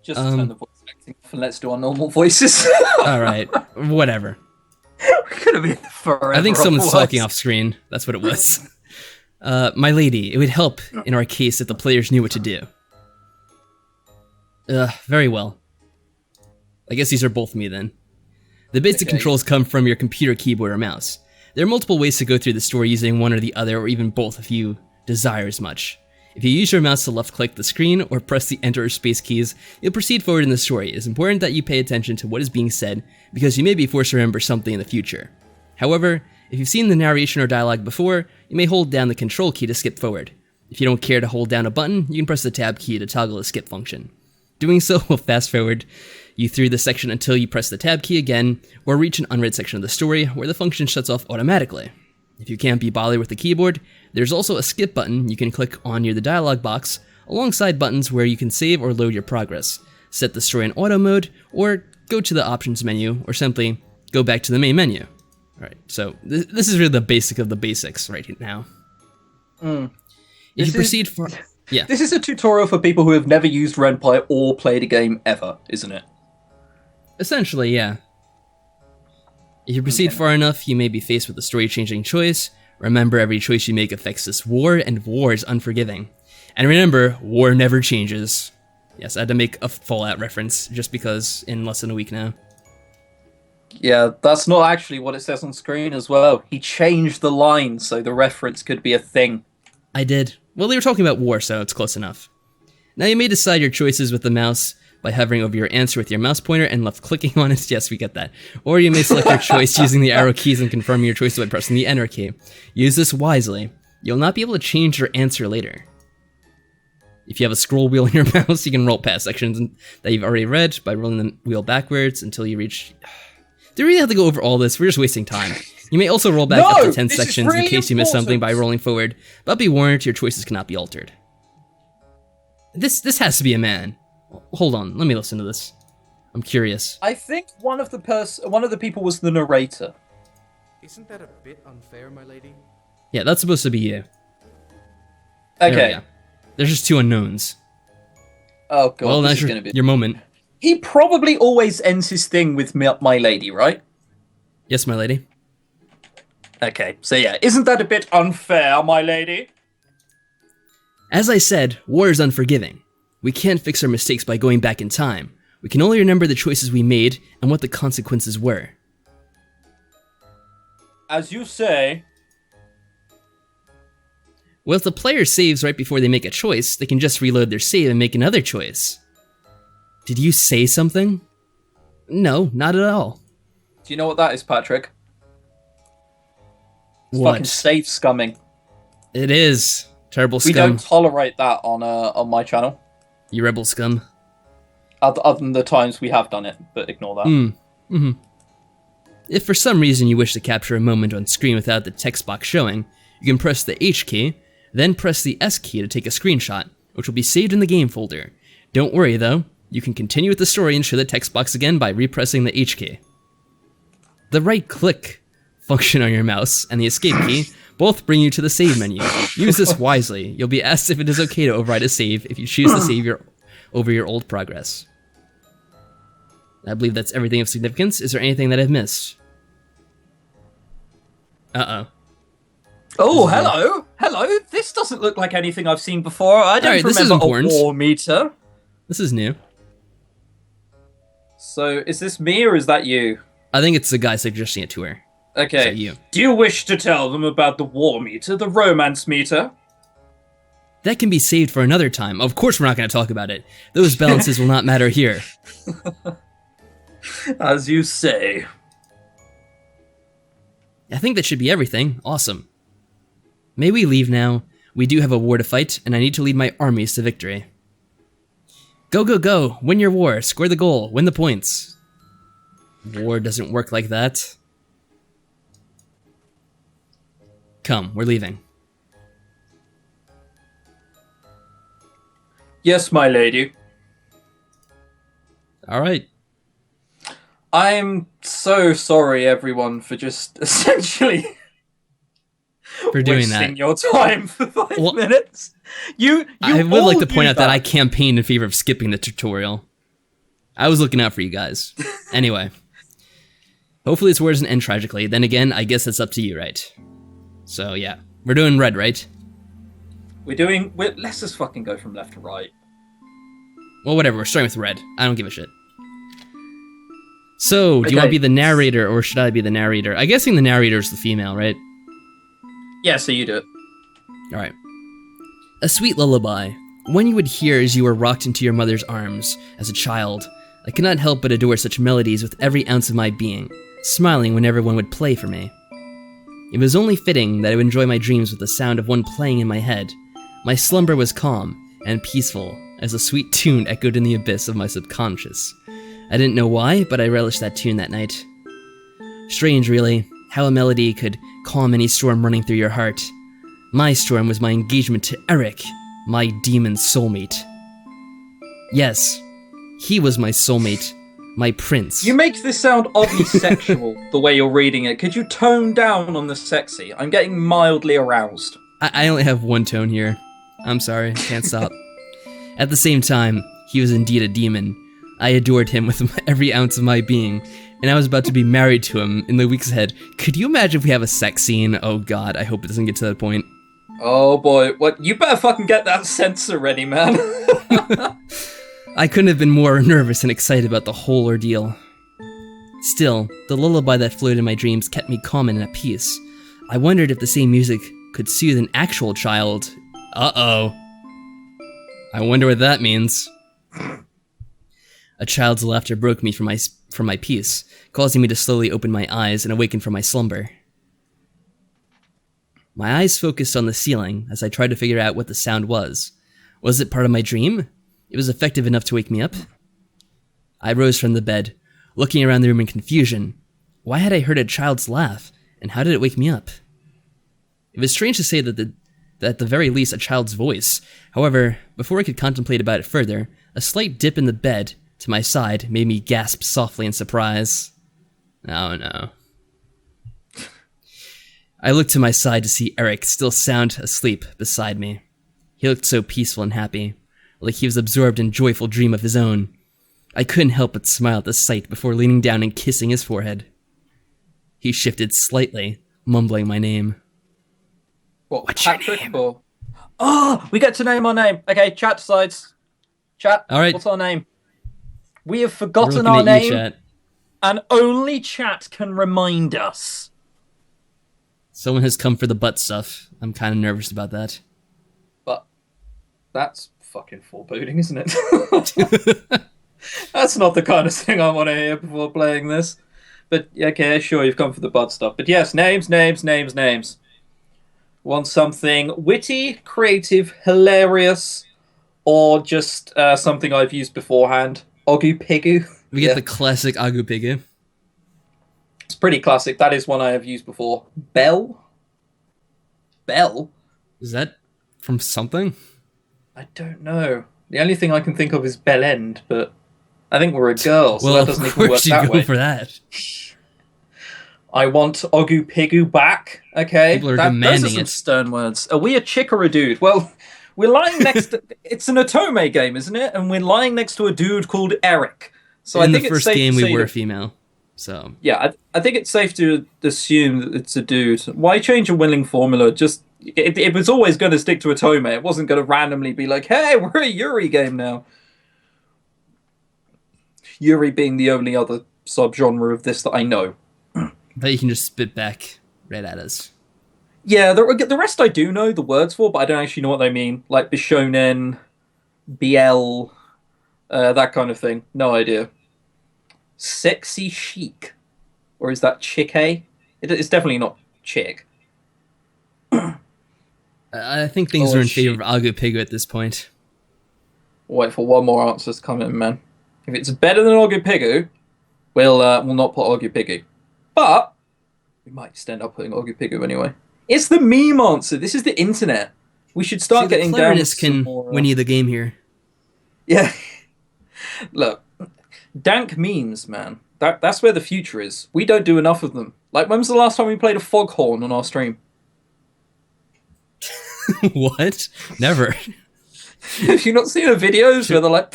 Just turn the voice acting off and let's do our normal voices. Alright, whatever. We're gonna be forever. I think someone's talking off screen. That's what it was. My lady, it would help in our case if the players knew what to do. Very well. I guess these are both me then. The basic controls come from your computer keyboard or mouse. There are multiple ways to go through the story using one or the other, or even both if you desire as much. If you use your mouse to left-click the screen or press the Enter or Space keys, you'll proceed forward in the story. It is important that you pay attention to what is being said, because you may be forced to remember something in the future. However, If you've seen the narration or dialogue before, you may hold down the control key to skip forward. If you don't care to hold down a button, you can press the tab key to toggle the skip function. Doing so will fast forward you through the section until you press the tab key again, or reach an unread section of the story where the function shuts off automatically. If you can't be bothered with the keyboard, there's also a skip button you can click on near the dialog box, alongside buttons where you can save or load your progress, set the story in auto mode, or go to the options menu, or simply go back to the main menu. Alright, so this is really the basic of the basics right now. If you proceed for... Yeah. This is a tutorial for people who have never used roleplay or played a game ever, isn't it? Essentially, yeah. If you proceed far enough, you may be faced with a story-changing choice. Remember, every choice you make affects this war, and war is unforgiving. And remember, war never changes. Yes, I had to make a Fallout reference, just because in less than a week now. Yeah, that's not actually what it says on screen as well. He changed the line so the reference could be a thing. I did. Well, they were talking about war, so it's close enough. Now you may decide your choices with the mouse by hovering over your answer with your mouse pointer and left-clicking on it. Yes, we get that. Or you may select your choice using the arrow keys and confirming your choice by pressing the enter key. Use this wisely. You'll not be able to change your answer later. If you have a scroll wheel in your mouse, you can roll past sections that you've already read by rolling the wheel backwards until you reach... Do we really have to go over all this? We're just wasting time. You may also roll back up to 10 sections in case you miss something by rolling forward, but be warned, your choices cannot be altered. This has to be a man. Hold on, let me listen to this. I'm curious. I think one of the people was the narrator. Isn't that a bit unfair, my lady? Yeah, that's supposed to be you. Okay. There's just two unknowns. Oh god, well, that's gonna be your moment. He probably always ends his thing with my lady, right? Yes, my lady. Okay, so yeah, isn't that a bit unfair, my lady? As I said, war is unforgiving. We can't fix our mistakes by going back in time. We can only remember the choices we made and what the consequences were. As you say. Well, if the player saves right before they make a choice, they can just reload their save and make another choice. Did you say something? No, not at all. Do you know what that is, Patrick? It's What? fucking save scumming. It is. Terrible scum. We don't tolerate that on my channel. You rebel scum. Other than the times we have done it, but ignore that. If for some reason you wish to capture a moment on screen without the text box showing, you can press the H key, then press the S key to take a screenshot, which will be saved in the game folder. Don't worry though, you can continue with the story and show the text box again by repressing the H key. The right-click function on your mouse and the escape key both bring you to the save menu. Use this wisely. You'll be asked if it is okay to override a save if you choose to save over your old progress. I believe that's everything of significance. Is there anything that I've missed? Uh-oh. Oh, hello! Hello! This doesn't look like anything I've seen before. I don't remember a war meter. This is new. So, is this me or is that you? I think it's the guy suggesting it to her. Okay. So you. Do you wish to tell them about the war meter, the romance meter? That can be saved for another time. Of course we're not going to talk about it. Those balances will not matter here. As you say. I think that should be everything. Awesome. May we leave now? We do have a war to fight, and I need to lead my armies to victory. Go, go, go! Win your war, score the goal, win the points. War doesn't work like that. Come, we're leaving. Yes, my lady. Alright. I'm so sorry, everyone, for just essentially for doing wasting that. your time for 5 minutes. I would like to point out that I campaigned in favor of skipping the tutorial. I was looking out for you guys. Anyway. Hopefully this war doesn't end tragically. Then again, I guess it's up to you, right? So yeah. We're doing red, right? Let's just fucking go from left to right. Well, whatever. We're starting with red. I don't give a shit. So, do you want to be the narrator, or should I be the narrator? I'm guessing the narrator is the female, right? Yeah, so you do it. Alright. A sweet lullaby. One you would hear as you were rocked into your mother's arms as a child. I could not help but adore such melodies with every ounce of my being, smiling when everyone would play for me. It was only fitting that I would enjoy my dreams with the sound of one playing in my head. My slumber was calm and peaceful, as a sweet tune echoed in the abyss of my subconscious. I didn't know why, but I relished that tune that night. Strange, really, how a melody could calm any storm running through your heart. My storm was my engagement to Eric, my demon soulmate. Yes, he was my soulmate, my prince. You make this sound oddly sexual, the way you're reading it. Could you tone down on the sexy? I'm getting mildly aroused. I only have one tone here. I'm sorry, can't stop. At the same time, he was indeed a demon. I adored him with every ounce of my being, and I was about to be married to him in the weeks ahead. Could you imagine if we have a sex scene? Oh god, I hope it doesn't get to that point. Oh boy, what? You better fucking get that censor ready, man. I couldn't have been more nervous and excited about the whole ordeal. Still, the lullaby that floated in my dreams kept me calm and at peace. I wondered if the same music could soothe an actual child. Uh-oh. I wonder what that means. A child's laughter broke me from my peace, causing me to slowly open my eyes and awaken from my slumber. My eyes focused on the ceiling as I tried to figure out what the sound was. Was it part of my dream? It was effective enough to wake me up. I rose from the bed, looking around the room in confusion. Why had I heard a child's laugh, and how did it wake me up? It was strange to say that at the very least a child's voice. However, before I could contemplate about it further, a slight dip in the bed to my side made me gasp softly in surprise. Oh no. I looked to my side to see Eric still sound asleep beside me. He looked so peaceful and happy, like he was absorbed in a joyful dream of his own. I couldn't help but smile at the sight before leaning down and kissing his forehead. He shifted slightly, mumbling my name. What's Patrick, your name? Or... Oh, we get to name our name. Okay, chat decides. Chat, all right. What's our name? We have forgotten our name, chat. And only chat can remind us. Someone has come for the butt stuff. I'm kind of nervous about that. But that's fucking foreboding, isn't it? That's not the kind of thing I want to hear before playing this. But, okay, sure, you've come for the butt stuff. But yes, names. Want something witty, creative, hilarious, or just something I've used beforehand? Ogu Pigu. We get the classic Ogu Pigu. It's pretty classic. That is one I have used before. Bell? Is that from something? I don't know. The only thing I can think of is Bell End, but I think we're a girl, so well, that doesn't even work that way. Of course you go for that. I want Ogu Pigu back. Okay, people are demanding those are some stern words. Are we a chick or a dude? Well, we're lying next to... It's an Otome game, isn't it? And we're lying next to a dude called Eric. So in I think the first it's safe game, to we were that... female. So yeah, I think it's safe to assume that it's a dude. Why change a winning formula? Just it was always going to stick to Otome. It wasn't going to randomly be like, hey, we're a Yuri game now. Yuri being the only other subgenre of this that I know. That you can just spit back right at us. Yeah, the rest I do know the words for, but I don't actually know what they mean. Like Bishonen, BL, that kind of thing. No idea. Sexy chic. Or is that chick-a? It's definitely not chick. I think things are in favor of Ogu Pigu at this point. Wait for one more answer to come in, man. If it's better than Ogu Pigu, we'll not put Ogu Pigu. But we might just end up putting Ogu Pigu anyway. It's the meme answer. This is the internet. We should start getting down with some more... win you the game here. Yeah. Look, dank memes, man. That's where the future is. We don't do enough of them. Like, when was the last time we played a foghorn on our stream? What? Never. Have you not seen the videos where they're like,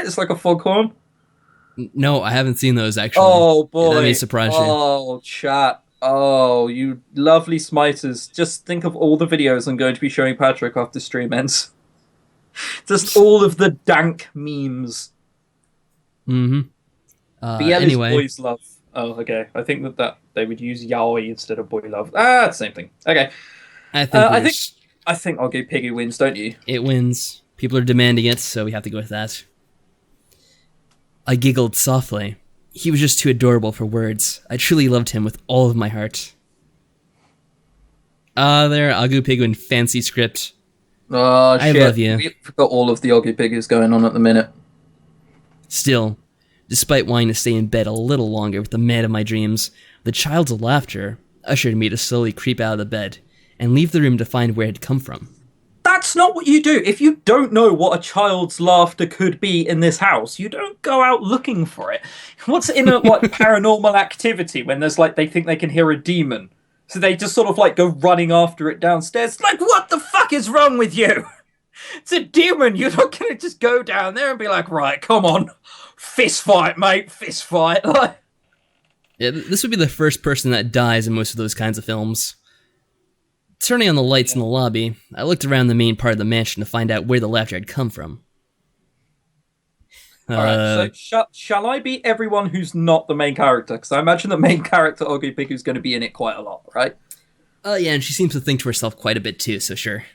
it's like a foghorn? No, I haven't seen those, actually. Oh, boy. That may surprise you. Oh, chat. Oh, you lovely smiters. Just think of all the videos I'm going to be showing Patrick after stream ends. Just all of the dank memes. Mm-hmm. BL anyway. is boys love. Oh, okay. I think that they would use yaoi instead of boy love. Ah, the same thing. Okay. I think Ogu Pigu wins, don't you? It wins. People are demanding it, so we have to go with that. I giggled softly. He was just too adorable for words. I truly loved him with all of my heart. There, Ogu Pigu in fancy script. Oh, shit. I love you. We forgot all of the Ogu Pigus going on at the minute. Still, despite wanting to stay in bed a little longer with the man of my dreams, the child's laughter ushered me to slowly creep out of the bed and leave the room to find where it had come from. That's not what you do. If you don't know what a child's laughter could be in this house, you don't go out looking for it. What's in a paranormal activity when there's they think they can hear a demon? So they just sort of go running after it downstairs. What the fuck is wrong with you? It's a demon. You're not going to just go down there and be like, right, come on. Fist fight, mate. Fist fight. Yeah, this would be the first person that dies in most of those kinds of films. Turning on the lights in the lobby, I looked around the main part of the mansion to find out where the laughter had come from. Alright, so shall I be everyone who's not the main character? Because I imagine the main character, Ogu Pigu, is going to be in it quite a lot, right? Yeah, and she seems to think to herself quite a bit too, so sure.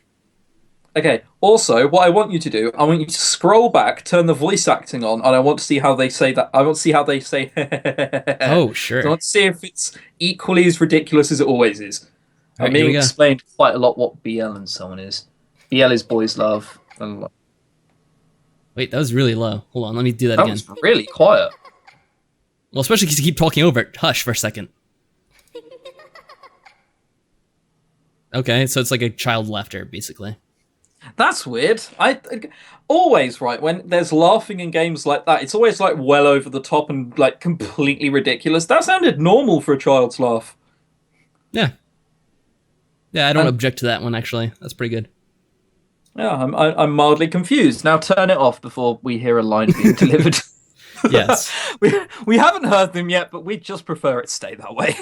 Okay, also, what I want you to do, I want you to scroll back, turn the voice acting on, and I want to see how they say that. I want to see how they say Oh, sure. So I want to see if it's equally as ridiculous as it always is. Right, being explained quite a lot what BL and so on is. BL is boys love. Wait, that was really low. Hold on, let me do that again. That was really quiet. Well, especially because you keep talking over it. Hush for a second. Okay, so it's like a child laughter, basically. That's weird. I always, right, when there's laughing in games like that, it's always well over the top and completely ridiculous. That sounded normal for a child's laugh. Yeah. Yeah, I don't object to that one, actually. That's pretty good. Yeah, I'm mildly confused. Now turn it off before we hear a line being delivered. Yes. we haven't heard them yet, but we'd just prefer it stay that way.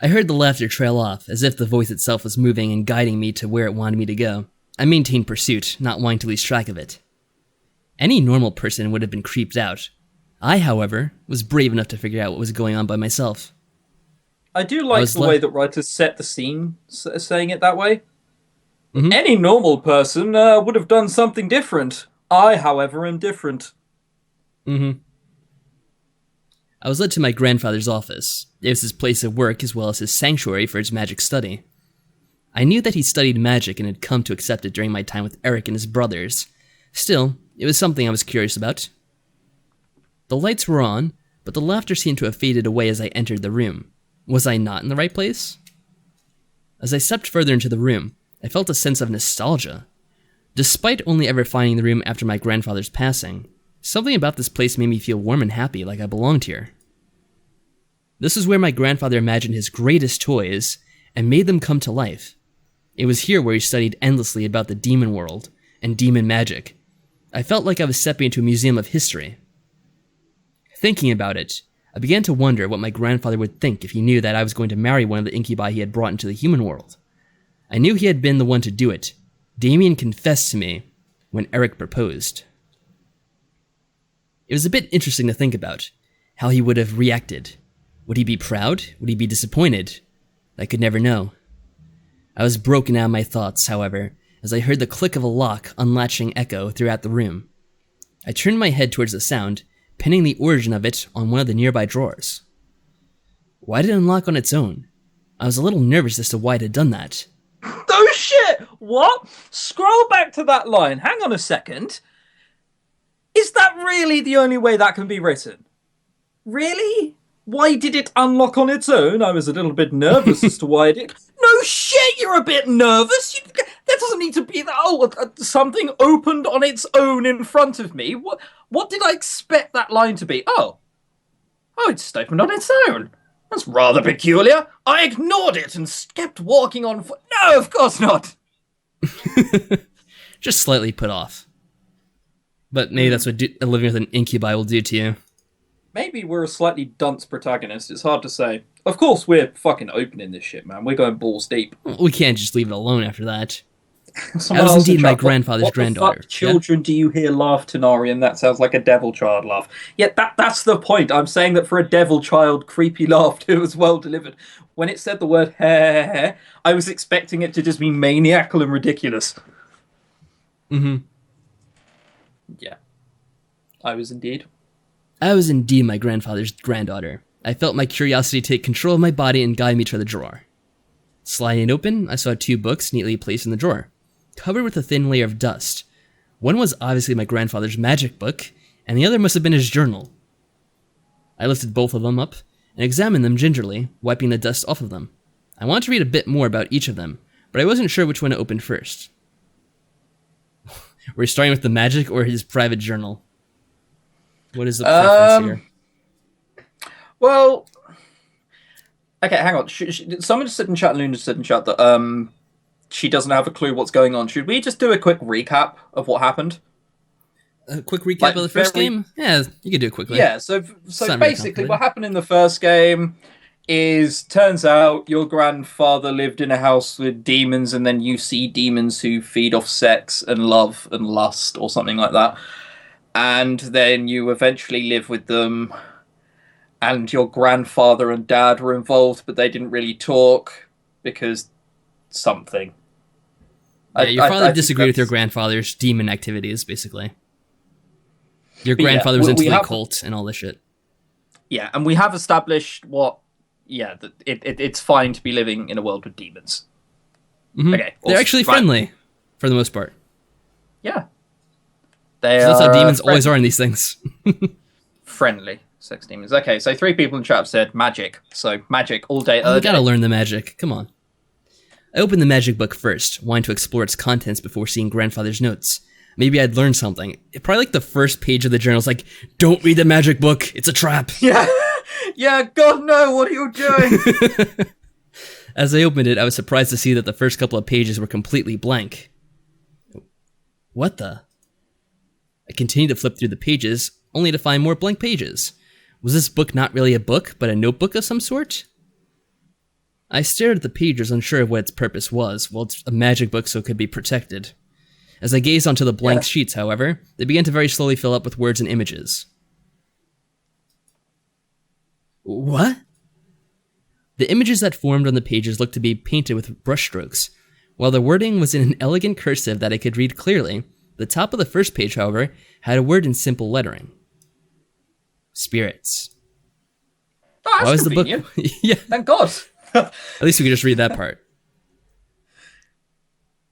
I heard the laughter trail off, as if the voice itself was moving and guiding me to where it wanted me to go. I maintained pursuit, not wanting to lose track of it. Any normal person would have been creeped out. I, however, was brave enough to figure out what was going on by myself. I do like the way that writers set the scene, saying it that way. Mm-hmm. Any normal person would have done something different. I, however, am different. Mm-hmm. I was led to my grandfather's office. It was his place of work as well as his sanctuary for his magic study. I knew that he studied magic and had come to accept it during my time with Eric and his brothers. Still, it was something I was curious about. The lights were on, but the laughter seemed to have faded away as I entered the room. Was I not in the right place? As I stepped further into the room, I felt a sense of nostalgia. Despite only ever finding the room after my grandfather's passing, something about this place made me feel warm and happy, like I belonged here. This is where my grandfather imagined his greatest toys and made them come to life. It was here where he studied endlessly about the demon world and demon magic. I felt like I was stepping into a museum of history. Thinking about it, I began to wonder what my grandfather would think if he knew that I was going to marry one of the incubi he had brought into the human world. I knew he had been the one to do it. Damien confessed to me when Eric proposed. It was a bit interesting to think about, how he would have reacted. Would he be proud? Would he be disappointed? I could never know. I was broken out of my thoughts, however, as I heard the click of a lock unlatching echo throughout the room. I turned my head towards the sound, pinning the origin of it on one of the nearby drawers. Why did it unlock on its own? I was a little nervous as to why it had done that. Oh shit! What? Scroll back to that line. Hang on a second. Is that really the only way that can be written? Really? Why did it unlock on its own? I was a little bit nervous as to why it did. No shit, you're a bit nervous. That doesn't need to be that. Oh, something opened on its own in front of me. What did I expect that line to be? Oh, it just opened on its own. That's rather peculiar. I ignored it and kept walking on foot. No, of course not. Just slightly put off. But maybe that's what living with an incubi will do to you. Maybe we're a slightly dunce protagonist. It's hard to say. Of course, we're fucking opening this shit, man. We're going balls deep. We can't just leave it alone after that. That was indeed my grandfather's granddaughter. What the fuck children do you hear laugh, Tenarian? That sounds like a devil child laugh. Yeah, that's the point. I'm saying that for a devil child creepy laugh, it was well delivered. When it said the word heh, I was expecting it to just be maniacal and ridiculous. Mm-hmm. Yeah. I was indeed my grandfather's granddaughter. I felt my curiosity take control of my body and guide me to the drawer. Sliding it open, I saw 2 books neatly placed in the drawer, covered with a thin layer of dust. One was obviously my grandfather's magic book, and the other must have been his journal. I lifted both of them up and examined them gingerly, wiping the dust off of them. I wanted to read a bit more about each of them, but I wasn't sure which one to open first. We're starting with the magic or his private journal? What is the preference here? Well, okay, hang on. Someone just said in chat, Luna said in chat that she doesn't have a clue what's going on. Should we just do a quick recap of what happened? A quick recap of the first game? Yeah, you can do it quickly. Yeah, so basically what happened in the first game is, turns out your grandfather lived in a house with demons, and then you see demons who feed off sex and love and lust or something like that. And then you eventually live with them, and your grandfather and dad were involved, but they didn't really talk because something. Yeah, your father disagreed with your grandfather's demon activities, basically. Your grandfather was into the cult and all this shit. Yeah, and we have established that it's fine to be living in a world with demons. Mm-hmm. Okay, awesome. They're actually friendly, for the most part. Yeah. That's how demons always are in these things. Friendly sex demons. Okay, so 3 people in chat have said magic. So magic all day. You gotta learn the magic. Come on. I opened the magic book first, wanting to explore its contents before seeing grandfather's notes. Maybe I'd learn something. Probably like the first page of the journal is like, don't read the magic book, it's a trap. Yeah, yeah, God no, what are you doing? As I opened it, I was surprised to see that the first couple of pages were completely blank. What the? I continued to flip through the pages, only to find more blank pages. Was this book not really a book, but a notebook of some sort? I stared at the pages, unsure of what its purpose was. Well, it's a magic book, so it could be protected. As I gazed onto the blank sheets, however, they began to very slowly fill up with words and images. What? The images that formed on the pages looked to be painted with brushstrokes. While the wording was in an elegant cursive that I could read clearly, the top of the first page, however, had a word in simple lettering. Spirits. Oh, that's why was convenient. The book? Yeah. Thank God. At least we could just read that part.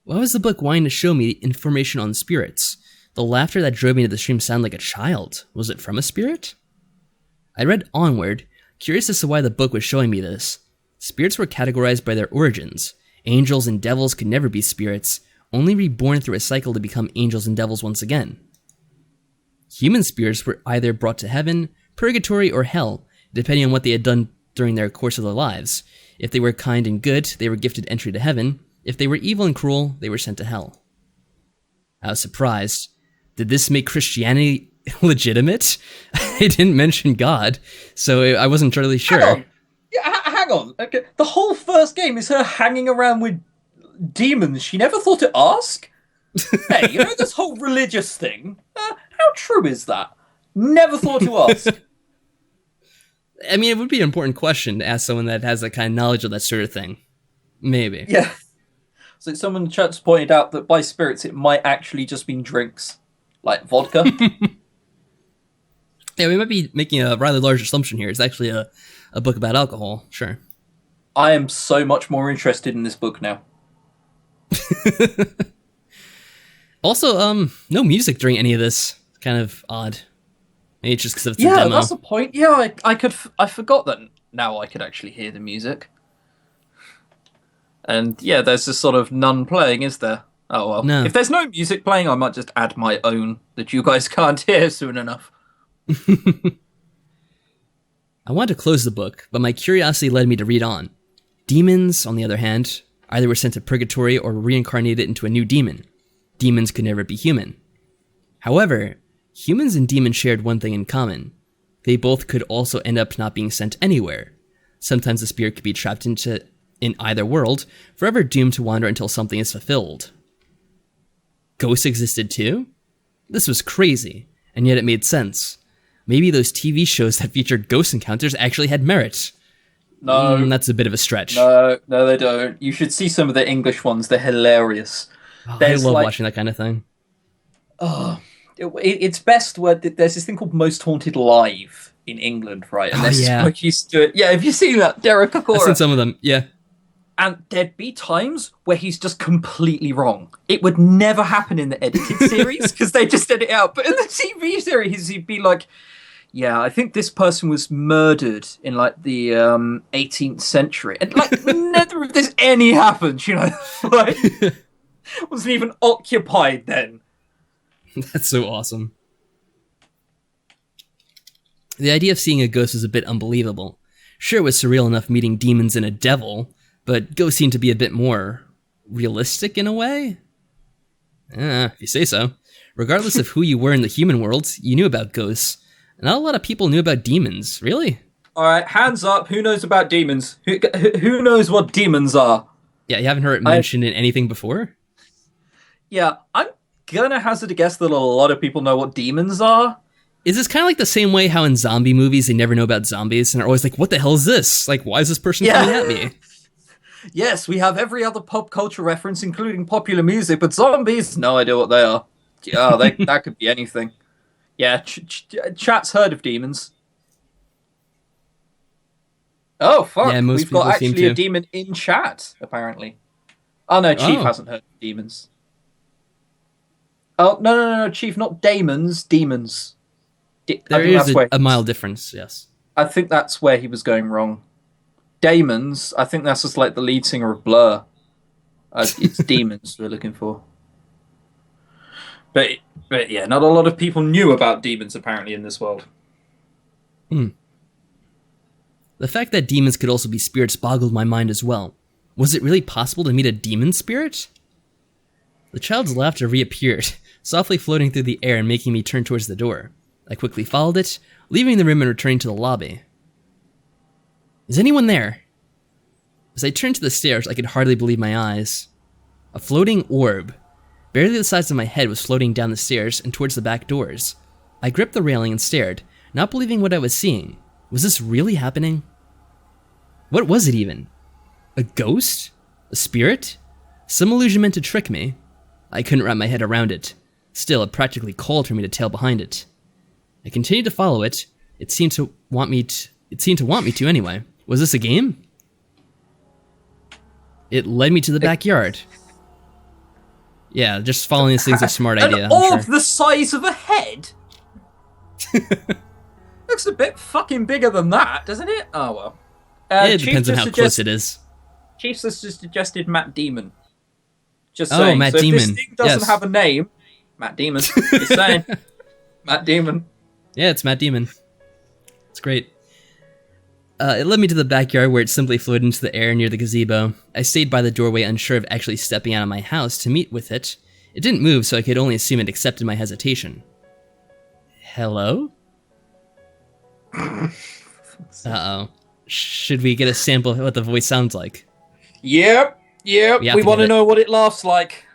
Why was the book wanting to show me information on spirits? The laughter that drove me to the stream sounded like a child. Was it from a spirit? I read onward, curious as to why the book was showing me this. Spirits were categorized by their origins. Angels and devils could never be spirits, only reborn through a cycle to become angels and devils once again. Human spirits were either brought to heaven, purgatory, or hell, depending on what they had done during their course of their lives. If they were kind and good, they were gifted entry to heaven. If they were evil and cruel, they were sent to hell. I was surprised. Did this make Christianity legitimate? I didn't mention God, so I wasn't really sure. Hang on. Yeah, hang on. Okay. The whole first game is her hanging around with demons she never thought to ask? Hey, you know this whole religious thing? How true is that? Never thought to ask. I mean, it would be an important question to ask someone that has that kind of knowledge of that sort of thing. Maybe. Yeah. So someone in the chat's pointed out that by spirits it might actually just mean drinks. Like vodka. Yeah, we might be making a rather large assumption here. It's actually a book about alcohol, sure. I am so much more interested in this book now. Also, no music during any of this. Kind of odd. Maybe it's just because it's a demo. Yeah, that's the point. Yeah, I forgot that now I could actually hear the music. And yeah, there's this sort of none playing, is there? Oh well. No. If there's no music playing, I might just add my own that you guys can't hear soon enough. I wanted to close the book, but my curiosity led me to read on. Demons, on the other hand, either were sent to purgatory or reincarnated into a new demon. Demons could never be human. However, humans and demons shared one thing in common. They both could also end up not being sent anywhere. Sometimes the spirit could be trapped in either world, forever doomed to wander until something is fulfilled. Ghosts existed too? This was crazy, and yet it made sense. Maybe those TV shows that featured ghost encounters actually had merit. No. That's a bit of a stretch. No, they don't. You should see some of the English ones. They're hilarious. Oh, I love watching that kind of thing. Oh, it's best where there's this thing called Most Haunted Live in England, right? And they're so used to it. Yeah, have you seen that? Derek Okora. I've seen some of them, yeah. And there'd be times where he's just completely wrong. It would never happen in the edited series because they just edit it out. But in the TV series, he'd be like, yeah, I think this person was murdered in like the 18th century. And like neither of this any happened, you know? Like, wasn't even occupied then. That's so awesome. The idea of seeing a ghost was a bit unbelievable. Sure, it was surreal enough meeting demons and a devil, but ghosts seem to be a bit more realistic in a way? If you say so. Regardless of who you were in the human world, you knew about ghosts. Not a lot of people knew about demons, really? Alright, hands up, who knows about demons? Who knows what demons are? Yeah, you haven't heard it mentioned in anything before? Yeah, I'm gonna hazard a guess that a lot of people know what demons are. Is this kind of like the same way how in zombie movies they never know about zombies and are always like, what the hell is this? Like, why is this person coming at me? Yes, we have every other pop culture reference, including popular music, but zombies, no idea what they are. Yeah, that could be anything. Yeah, chat's heard of demons. Oh, fuck. Yeah, most We've got people seem actually a to. demon in chat, apparently. Oh, no, Chief hasn't heard of demons. Oh, no, Chief, not daemons, demons. There is a mild difference, yes. I think that's where he was going wrong. Daemons, I think that's just like the lead singer of Blur. It's demons we're looking for. But yeah, not a lot of people knew about demons apparently in this world. The fact that demons could also be spirits boggled my mind as well. Was it really possible to meet a demon spirit? The child's laughter reappeared, softly floating through the air and making me turn towards the door. I quickly followed it, leaving the room and returning to the lobby. Is anyone there? As I turned to the stairs, I could hardly believe my eyes. A floating orb, barely the size of my head, was floating down the stairs and towards the back doors. I gripped the railing and stared, not believing what I was seeing. Was this really happening? What was it even? A ghost? A spirit? Some illusion meant to trick me. I couldn't wrap my head around it. Still, it practically called for me to tail behind it. I continued to follow it. It seemed to want me to anyway. Was this a game? It led me to the backyard. Yeah, just following this thing's a smart idea. An orb the size of a head? Looks a bit fucking bigger than that, doesn't it? Oh well. It depends on how close it is. Chief just suggested Matt Damon. Just Oh, saying. Matt so Damon. If this thing doesn't Yes. have a name, Matt Damon. Just saying. Matt Damon. Yeah, it's Matt Damon. It's great. It led me to the backyard where it simply floated into the air near the gazebo. I stayed by the doorway, unsure of actually stepping out of my house to meet with it. It didn't move, so I could only assume it accepted my hesitation. Hello? Uh-oh. Should we get a sample of what the voice sounds like? Yep. We have We to want give to it- know what it laughs like.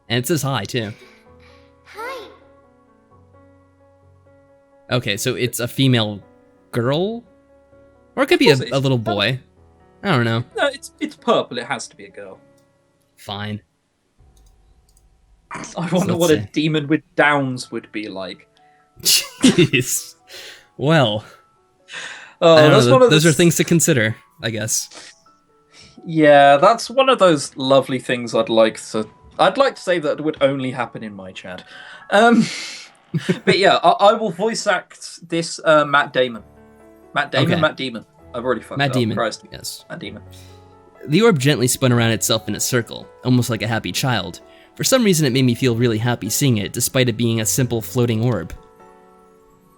And it says hi, too. Hi. Okay, so it's a female girl? Or it could be a little boy. I don't know. No, it's purple. It has to be a girl. Fine. I wonder let's what a see. demon with downs would be like. Jeez. Well, Oh, I don't that's know. one of Those the- are things to consider, I guess. Yeah, that's one of those lovely things I'd like to say that would only happen in my chat. But yeah, I will voice act this Matt Damon. Matt Damon, Okay. Matt Damon. I've already fucked Matt up. Damon. Christ. Yes. Matt Damon. The orb gently spun around itself in a circle, almost like a happy child. For some reason, it made me feel really happy seeing it, despite it being a simple floating orb.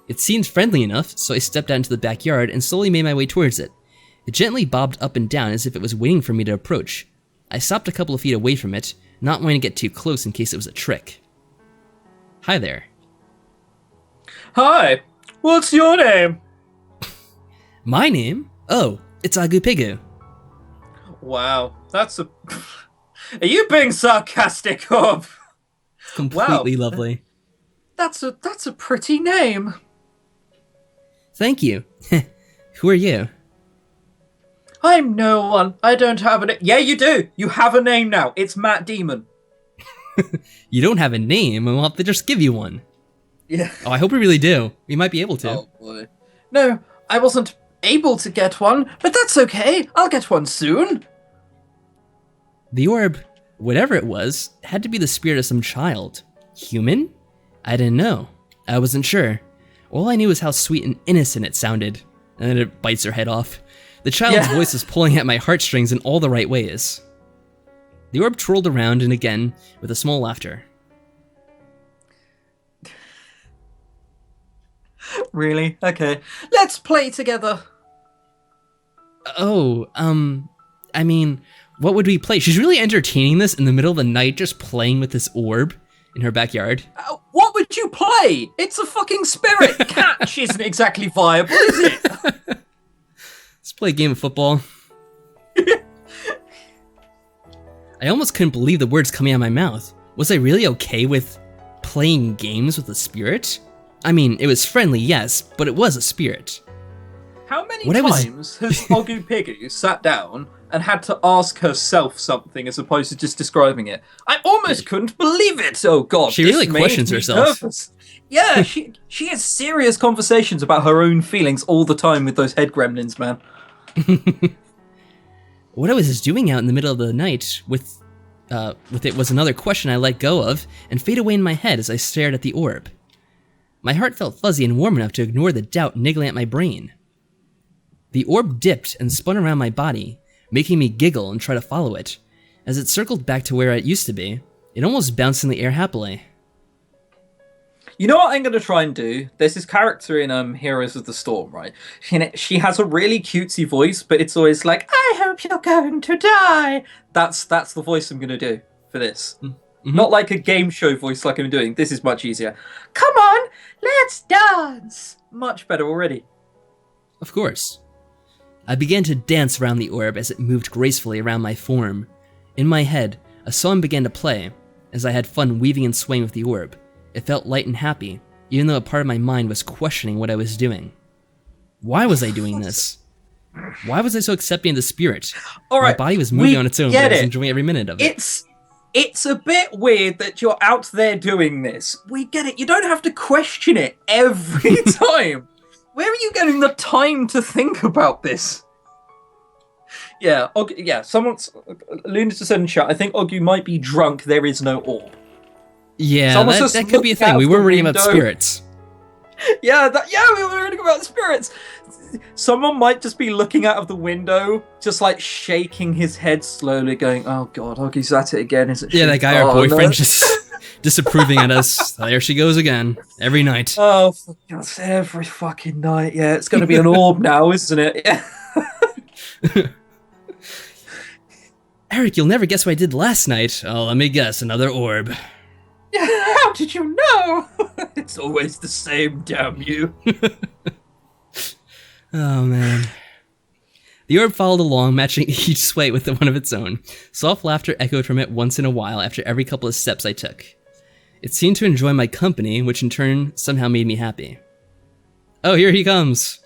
It seemed friendly enough, so I stepped out into the backyard and slowly made my way towards it. It gently bobbed up and down as if it was waiting for me to approach. I stopped a couple of feet away from it, not wanting to get too close in case it was a trick. Hi there. Hi, what's your name? My name? Oh, it's Ogu Pigu. Wow, that's a... Are you being sarcastic, Orb? Completely lovely. That's a pretty name. Thank you. Who are you? I'm no one. I don't have a name. Yeah, you do. You have a name now. It's Matt Damon. You don't have a name, and we'll have to just give you one. Yeah. Oh, I hope we really do. We might be able to. Oh boy. No, I wasn't able to get one, but that's okay. I'll get one soon. The orb, whatever it was, had to be the spirit of some child. Human? I didn't know. I wasn't sure. All I knew was how sweet and innocent it sounded. And then it bites her head off. The child's voice was pulling at my heartstrings in all the right ways. The orb twirled around and again, with a small laughter. Really? Okay. Let's play together. Oh, I mean, what would we play? She's really entertaining this in the middle of the night, just playing with this orb in her backyard. What would you play? It's a fucking spirit. Catch isn't exactly viable, is it? Let's play a game of football. I almost couldn't believe the words coming out of my mouth. Was I really okay with playing games with a spirit? I mean, it was friendly, yes, but it was a spirit. How many times has Ogu Pigu sat down and had to ask herself something as opposed to just describing it? I almost couldn't believe it. Oh God, she really questions herself. Nervous. Yeah, she has serious conversations about her own feelings all the time with those head gremlins, man. What I was doing out in the middle of the night with it was another question I let go of and fade away in my head as I stared at the orb. My heart felt fuzzy and warm enough to ignore the doubt niggling at my brain. The orb dipped and spun around my body, making me giggle and try to follow it. As it circled back to where it used to be, it almost bounced in the air happily. You know what I'm going to try and do? There's this character in Heroes of the Storm, right? She has a really cutesy voice, but it's always like, I hope you're going to die. That's the voice I'm going to do for this. Mm-hmm. Not like a game show voice like I'm doing. This is much easier. Come on, let's dance. Much better already. Of course. I began to dance around the orb as it moved gracefully around my form. In my head, a song began to play, as I had fun weaving and swaying with the orb. It felt light and happy, even though a part of my mind was questioning what I was doing. Why was I doing this? Why was I so accepting of the spirit? All right, my body was moving on its own, but I was enjoying every minute of it. It's a bit weird that you're out there doing this. We get it. You don't have to question it every time. Where are you getting the time to think about this? Yeah, someone's alluded to said in chat, I think Ogu might be drunk, there is no orb. Yeah, that could be a thing. We were reading about spirits. Yeah, we were reading about spirits. Someone might just be looking out of the window, just like shaking his head slowly, going, oh God, Ogu's at it again, isn't she? Yeah, that guy, our boyfriend, just disapproving at us. There she goes again, every night. Oh, for God's sake, every fucking night. Yeah, it's going to be an orb now, isn't it? Yeah. Eric, you'll never guess what I did last night. Oh, let me guess, another orb. How did you know? It's always the same, damn you. Oh, man. The orb followed along, matching each sway with one of its own. Soft laughter echoed from it once in a while after every couple of steps I took. It seemed to enjoy my company, which in turn somehow made me happy. Oh, here he comes.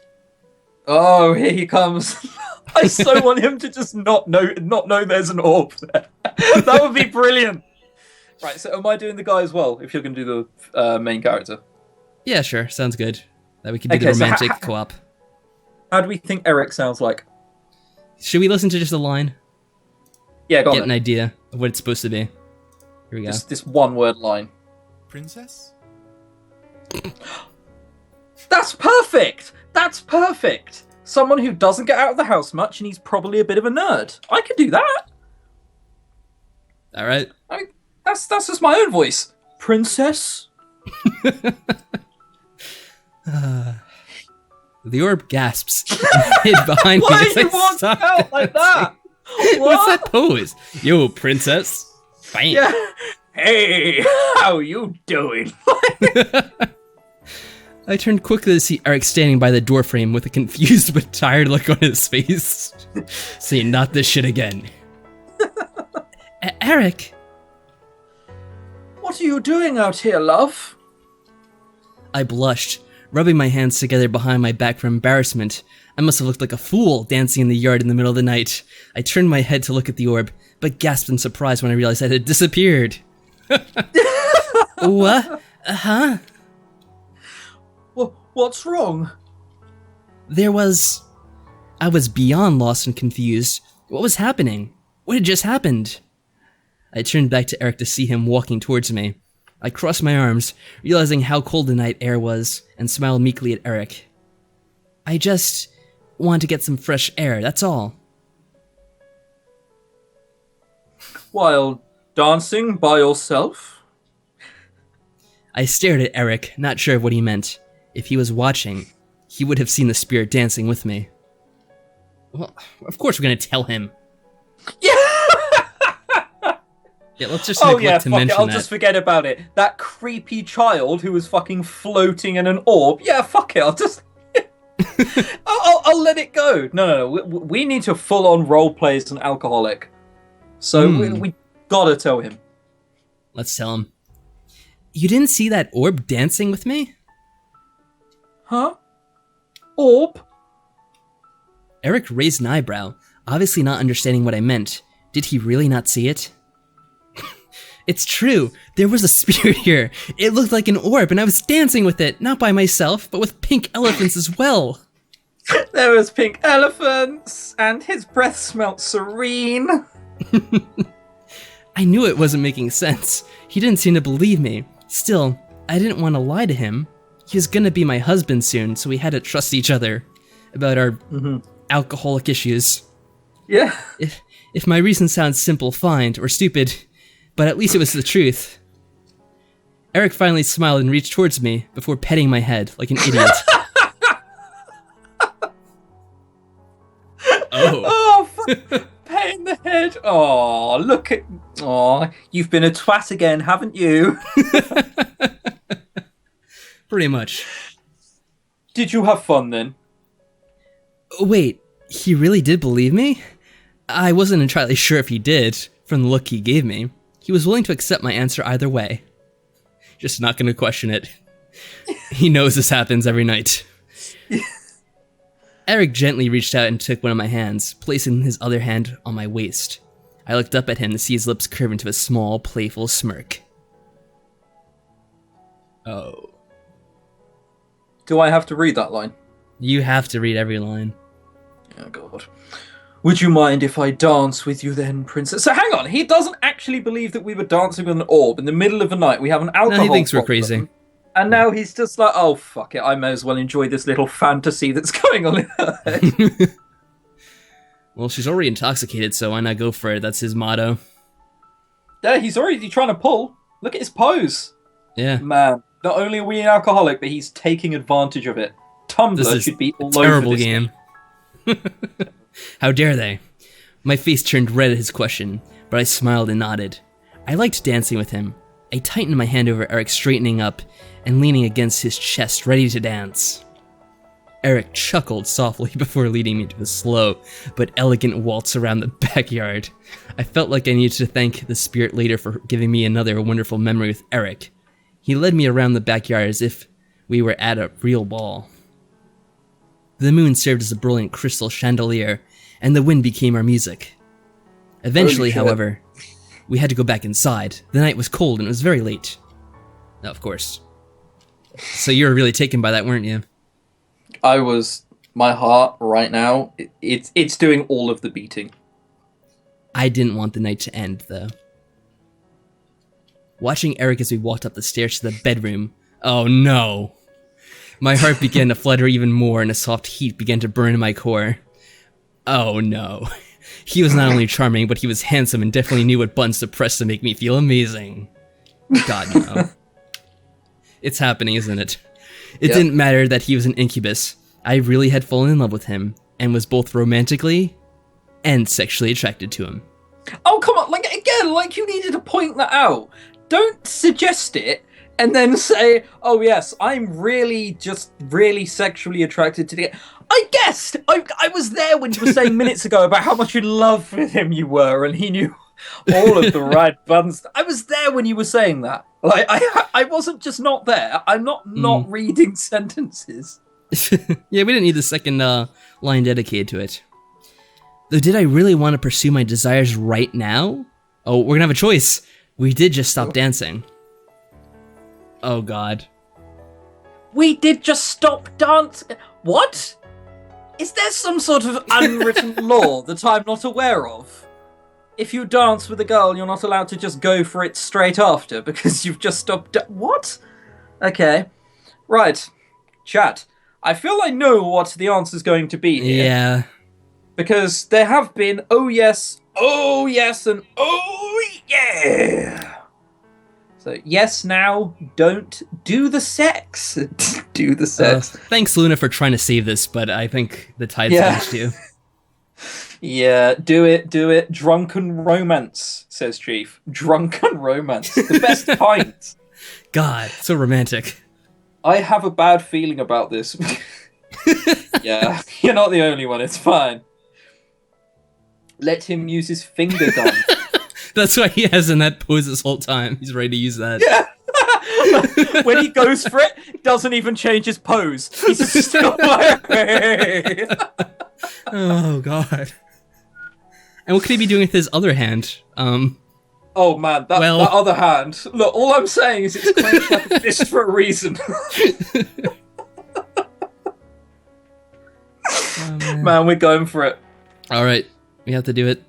Oh, here he comes. I so want him to just not know there's an orb there. That would be brilliant. Right, so am I doing the guy as well, if you're going to do the main character? Yeah, sure. Sounds good. That we can do the romantic co-op. How do we think Eric sounds like? Should we listen to just a line? Yeah, go on. Get an idea of what it's supposed to be. Here we go. This one-word line. Princess? That's perfect! That's perfect! Someone who doesn't get out of the house much, and he's probably a bit of a nerd. I could do that. All right. I mean, that's just my own voice. Princess? The orb gasps and hid behind me. Why do you walk out like that? What's that pose? Yo, princess. Bam. Yeah. Hey, how you doing? I turned quickly to see Eric standing by the doorframe with a confused but tired look on his face. Saying, not this shit again. Eric! What are you doing out here, love? I blushed, rubbing my hands together behind my back for embarrassment. I must have looked like a fool dancing in the yard in the middle of the night. I turned my head to look at the orb, but gasped in surprise when I realized it had disappeared. What? Huh? What's wrong? I was beyond lost and confused. What was happening? What had just happened? I turned back to Eric to see him walking towards me. I crossed my arms, realizing how cold the night air was, and smiled meekly at Eric. I just want to get some fresh air, that's all. While dancing by yourself? I stared at Eric, not sure of what he meant. If he was watching, he would have seen the spirit dancing with me. Well, of course we're gonna tell him. Yeah! Yeah, let's just neglect to mention that. I'll just forget about it. That creepy child who was fucking floating in an orb. Yeah, fuck it. I'll just... I'll let it go. No. We need to full-on roleplay as an alcoholic. So we gotta tell him. Let's tell him. You didn't see that orb dancing with me? Huh? Orb? Eric raised an eyebrow, obviously not understanding what I meant. Did he really not see it? It's true. There was a spirit here. It looked like an orb, and I was dancing with it, not by myself, but with pink elephants as well. There was pink elephants, and his breath smelt serene. I knew it wasn't making sense. He didn't seem to believe me. Still, I didn't want to lie to him. He was gonna be my husband soon, so we had to trust each other about our alcoholic issues. Yeah. If my reason sounds simple, fine, or stupid, but at least it was the truth. Eric finally smiled and reached towards me before petting my head like an idiot. Oh, fuck. Petting the head. Oh, look at... Oh, you've been a twat again, haven't you? Pretty much. Did you have fun then? Wait, he really did believe me? I wasn't entirely sure if he did, from the look he gave me. He was willing to accept my answer either way. Just not gonna question it. He knows this happens every night. Eric gently reached out and took one of my hands, placing his other hand on my waist. I looked up at him to see his lips curve into a small, playful smirk. Oh. Do I have to read that line? You have to read every line. Oh, God. Would you mind if I dance with you then, princess? So hang on, he doesn't actually believe that we were dancing with an orb in the middle of the night. We have an alcohol No, he thinks we're problem, crazy. And now he's just like, oh, fuck it, I may as well enjoy this little fantasy that's going on in her head. Well, she's already intoxicated, so why not go for it? That's his motto. Yeah, he's already trying to pull. Look at his pose. Yeah. Man, not only are we an alcoholic, but he's taking advantage of it. Tumblr should be all over this. Terrible game. How dare they? My face turned red at his question, but I smiled and nodded. I liked dancing with him. I tightened my hand over Eric, straightening up and leaning against his chest, ready to dance. Eric chuckled softly before leading me to a slow but elegant waltz around the backyard. I felt like I needed to thank the spirit later for giving me another wonderful memory with Eric. He led me around the backyard as if we were at a real ball. The moon served as a brilliant crystal chandelier, and the wind became our music. Eventually, however, we had to go back inside. The night was cold and it was very late. No, of course. So you were really taken by that, weren't you? I was. My heart right now, it's doing all of the beating. I didn't want the night to end, though. Watching Eric as we walked up the stairs to the bedroom. Oh no! My heart began to flutter even more and a soft heat began to burn in my core. Oh no. He was not only charming, but he was handsome and definitely knew what buttons to press to make me feel amazing. God, no. It's happening, isn't it? It didn't matter that he was an incubus. I really had fallen in love with him, and was both romantically and sexually attracted to him. Oh, come on, like, again, like, you needed to point that out. Don't suggest it, and then say, oh yes, I'm really sexually attracted to the... I guessed! I was there when you were saying minutes ago about how much in love with him you were, and he knew all of the right buttons. I was there when you were saying that. Like, I wasn't just not there. I'm not reading sentences. Yeah, we didn't need the second line dedicated to it. Though, did I really want to pursue my desires right now? Oh, we're gonna have a choice. We did just stop dancing. Oh god. We did just stop dancing? What? Is there some sort of unwritten law that I'm not aware of? if you dance with a girl, you're not allowed to just go for it straight after because you've just stopped. What? Okay. Right. Chat. I feel I know what the answer's going to be here. Yeah. Because there have been oh yes, and oh yeah. So yes now, don't do the sex. Do the sex. Thanks, Luna, for trying to save this, but I think the tide's against you. Yeah, do it. Drunken romance, says Chief. Drunken romance. The best kind. God, so romantic. I have a bad feeling about this. Yeah, you're not the only one, it's fine. Let him use his finger gun. That's why he has in that pose this whole time. He's ready to use that. Yeah. When he goes for it, he doesn't even change his pose. He's still like... Oh, God. And what could he be doing with his other hand? Oh, man, that other hand. Look, all I'm saying is it's clenched like a fist for a reason. Oh, man, we're going for it. All right, we have to do it.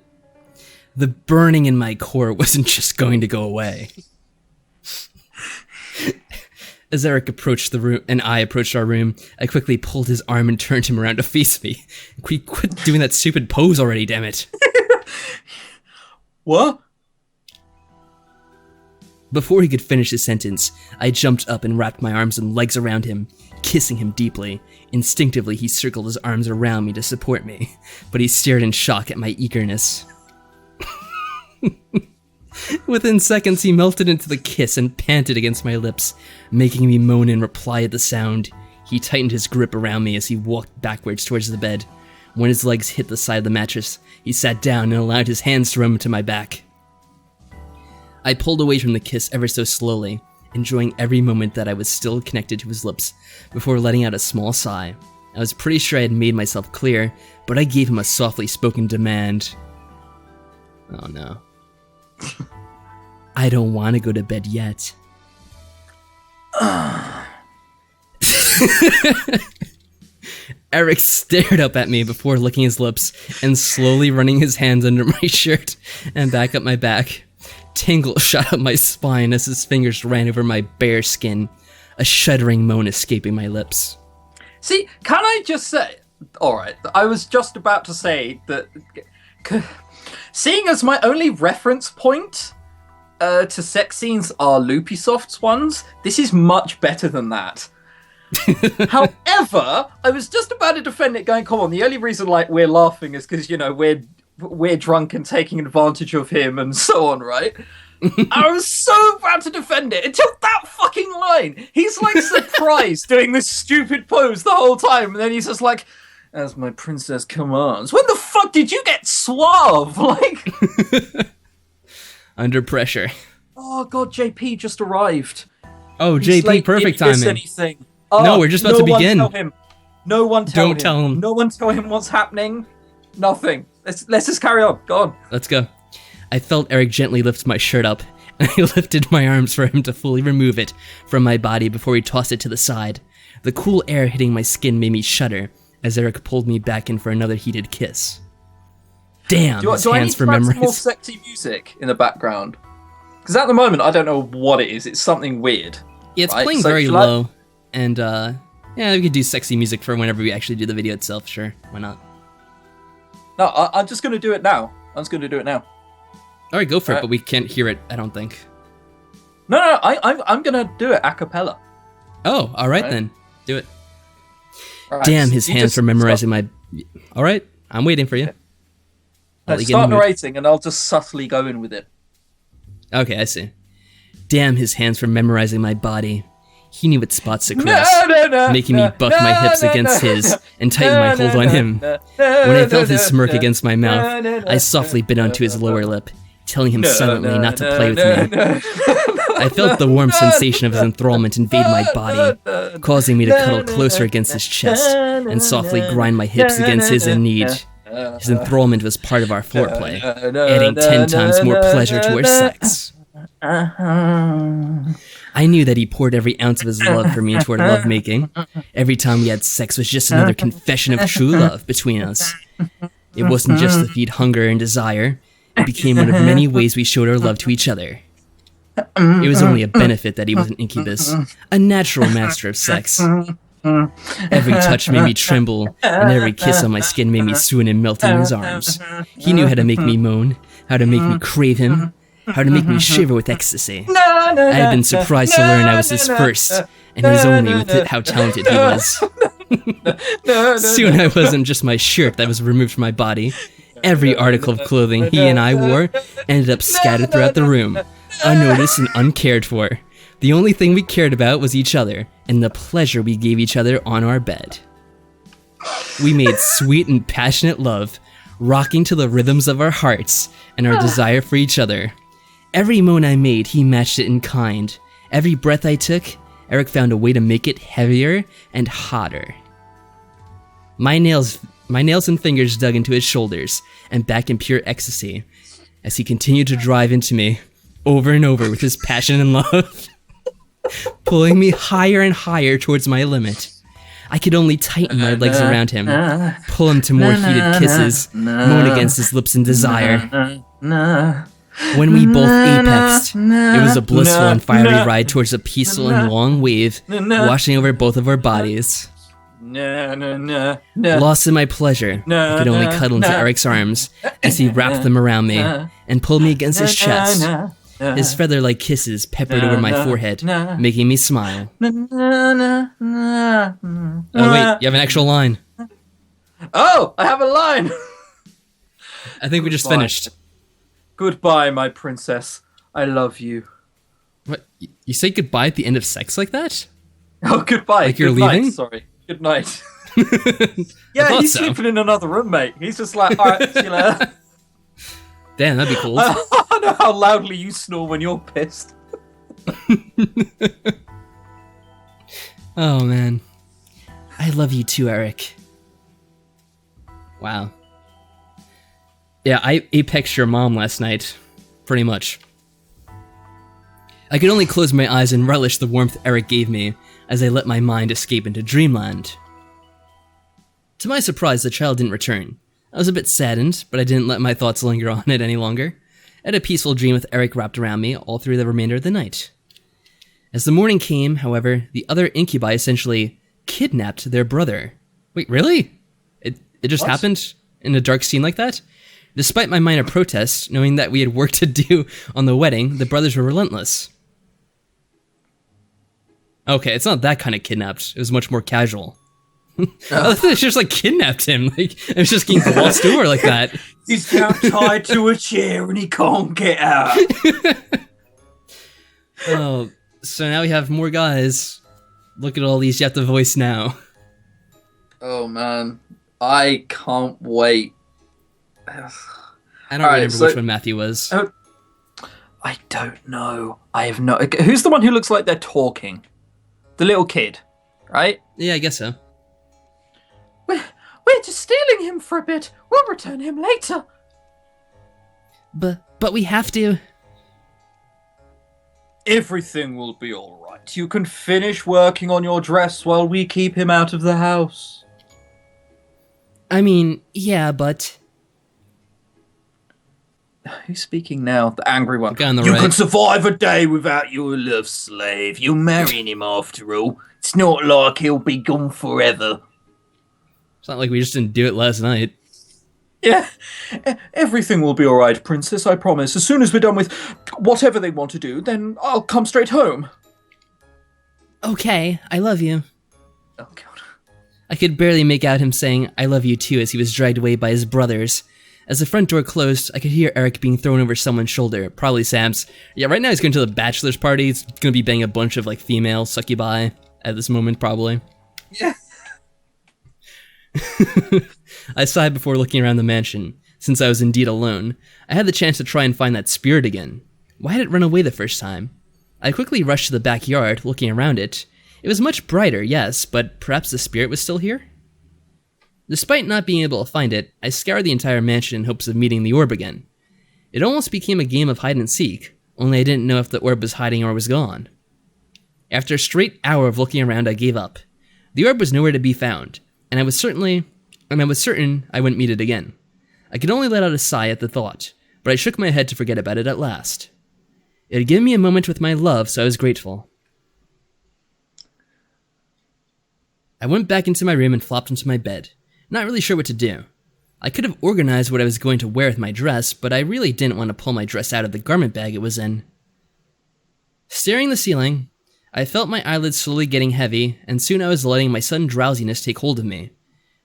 The burning in my core wasn't just going to go away. As Eric approached the room and I approached our room, I quickly pulled his arm and turned him around to face me. Quit doing that stupid pose already, damn it. What? Before he could finish his sentence, I jumped up and wrapped my arms and legs around him, kissing him deeply. Instinctively, he circled his arms around me to support me, but he stared in shock at my eagerness. Within seconds, he melted into the kiss and panted against my lips, making me moan in reply at the sound. He tightened his grip around me as he walked backwards towards the bed. When his legs hit the side of the mattress, he sat down and allowed his hands to roam to my back. I pulled away from the kiss ever so slowly, enjoying every moment that I was still connected to his lips, before letting out a small sigh. I was pretty sure I had made myself clear, but I gave him a softly spoken demand. Oh no. I don't want to go to bed yet. Eric stared up at me before licking his lips and slowly running his hands under my shirt and back up my back. Tingle shot up my spine as his fingers ran over my bare skin, a shuddering moan escaping my lips. See, can I just say... Alright, I was just about to say that... Seeing as my only reference point to sex scenes are Loopysoft's ones, this is much better than that. However, I was just about to defend it going, come on, the only reason like we're laughing is because, you know, we're drunk and taking advantage of him and so on, right? I was so about to defend it until that fucking line. He's like surprised doing this stupid pose the whole time, and then he's just like, as my princess commands. When the fuck did you get suave? Like, under pressure. Oh god, JP just arrived. Oh, He's JP, like, perfect did he miss timing. anything? No, we're just about to begin. No one tell him. Don't tell him. No one tell him what's happening. Nothing. Let's just carry on. Go on. Let's go. I felt Eric gently lift my shirt up, and I lifted my arms for him to fully remove it from my body before he tossed it to the side. The cool air hitting my skin made me shudder as Eric pulled me back in for another heated kiss. Damn, do I need to have some more sexy music in the background? Because at the moment, I don't know what it is. It's something weird. Yeah, it's playing very low, and yeah, we could do sexy music for whenever we actually do the video itself. Sure, why not? No, I'm just going to do it now. I'm just going to do it now. All right, go for it, but we can't hear it, I don't think. No, I'm going to do it a cappella. Oh, all right then. Do it. Right, damn, his hands were memorizing my... All right, I'm waiting for you. Start narrating, and I'll just subtly go in with it. Okay, I see. Damn, his hands were memorizing my body. He knew what spots to caress, making me buck my hips against his and tighten my hold on him. When I felt his smirk against my mouth, I softly bit onto his lower lip, telling him silently not to play with me. I felt the warm sensation of his enthrallment invade my body, causing me to cuddle closer against his chest and softly grind my hips against his in need. His enthrallment was part of our foreplay, adding 10 times more pleasure to our sex. I knew that he poured every ounce of his love for me into our lovemaking. Every time we had sex was just another confession of true love between us. It wasn't just to feed hunger and desire. It became one of many ways we showed our love to each other. It was only a benefit that he was an incubus, a natural master of sex. Every touch made me tremble, and every kiss on my skin made me swoon and melt in his arms. He knew how to make me moan, how to make me crave him, how to make me shiver with ecstasy. I had been surprised to learn I was his first, and his only with how talented he was. Soon I wasn't just my shirt that was removed from my body. Every article of clothing he and I wore ended up scattered throughout the room, unnoticed and uncared for. The only thing we cared about was each other, and the pleasure we gave each other on our bed. We made sweet and passionate love, rocking to the rhythms of our hearts and our desire for each other. Every moan I made, he matched it in kind. Every breath I took, Eric found a way to make it heavier and hotter. My nails and fingers dug into his shoulders and back in pure ecstasy as he continued to drive into me over and over with his passion and love, pulling me higher and higher towards my limit. I could only tighten my legs around him, pull him to more heated kisses, moan against his lips in desire. When we both apexed, it was a blissful and fiery ride towards a peaceful and long wave, washing over both of our bodies. Lost in my pleasure, I could only cuddle into Eric's arms as he wrapped them around me and pulled me against his chest. His feather-like kisses peppered over my forehead, making me smile. Oh wait, you have an actual line. Oh, I have a line! I think we just finished. Goodbye, my princess. I love you. What? You say goodbye at the end of sex like that? Oh, goodbye. Like you're Good leaving? Night, sorry. Good night. Yeah, he's sleeping in another room, mate. He's just like, alright, see you later. Damn, that'd be cool. I know how loudly you snore when you're pissed. Oh, man. I love you too, Eric. Wow. Yeah, I apexed your mom last night. Pretty much. I could only close my eyes and relish the warmth Eric gave me as I let my mind escape into dreamland. To my surprise, the child didn't return. I was a bit saddened, but I didn't let my thoughts linger on it any longer. I had a peaceful dream with Eric wrapped around me all through the remainder of the night. As the morning came, however, the other incubi essentially kidnapped their brother. Wait, really? It just happened in a dark scene like that? Despite my minor protest, knowing that we had work to do on the wedding, the brothers were relentless. Okay, it's not that kind of kidnapped. It was much more casual. It's just like kidnapped him. Like it was just getting glossed over like that. He's now tied to a chair and he can't get out. Oh, so now we have more guys. Look at all these you have to voice now. Oh man, I can't wait. I don't remember which one Matthew was. I don't know. I have no. Who's the one who looks like they're talking? The little kid, right? Yeah, I guess so. We're just stealing him for a bit. We'll return him later. But we have to. Everything will be all right. You can finish working on your dress while we keep him out of the house. I mean, yeah, but... Who's speaking now? The angry one. The guy on the you right. can survive a day without your love slave. You're marrying him after all. It's not like he'll be gone forever. It's not like we just didn't do it last night. Yeah. Everything will be all right, princess, I promise. As soon as we're done with whatever they want to do, then I'll come straight home. Okay, I love you. Oh, God. I could barely make out him saying, I love you too, as he was dragged away by his brothers. As the front door closed, I could hear Eric being thrown over someone's shoulder, probably Sam's. Yeah, right now he's going to the bachelor's party. He's going to be banging a bunch of, like, female succubi at this moment, probably. Yeah. I sighed before looking around the mansion. Since I was indeed alone, I had the chance to try and find that spirit again. Why had it run away the first time? I quickly rushed to the backyard, looking around it. It was much brighter, yes, but perhaps the spirit was still here? Despite not being able to find it, I scoured the entire mansion in hopes of meeting the orb again. It almost became a game of hide and seek, only I didn't know if the orb was hiding or was gone. After a straight hour of looking around, I gave up. The orb was nowhere to be found, and I was certain I wouldn't meet it again. I could only let out a sigh at the thought, but I shook my head to forget about it at last. It had given me a moment with my love, so I was grateful. I went back into my room and flopped into my bed, not really sure what to do. I could have organized what I was going to wear with my dress, but I really didn't want to pull my dress out of the garment bag it was in. Staring at the ceiling, I felt my eyelids slowly getting heavy, and soon I was letting my sudden drowsiness take hold of me.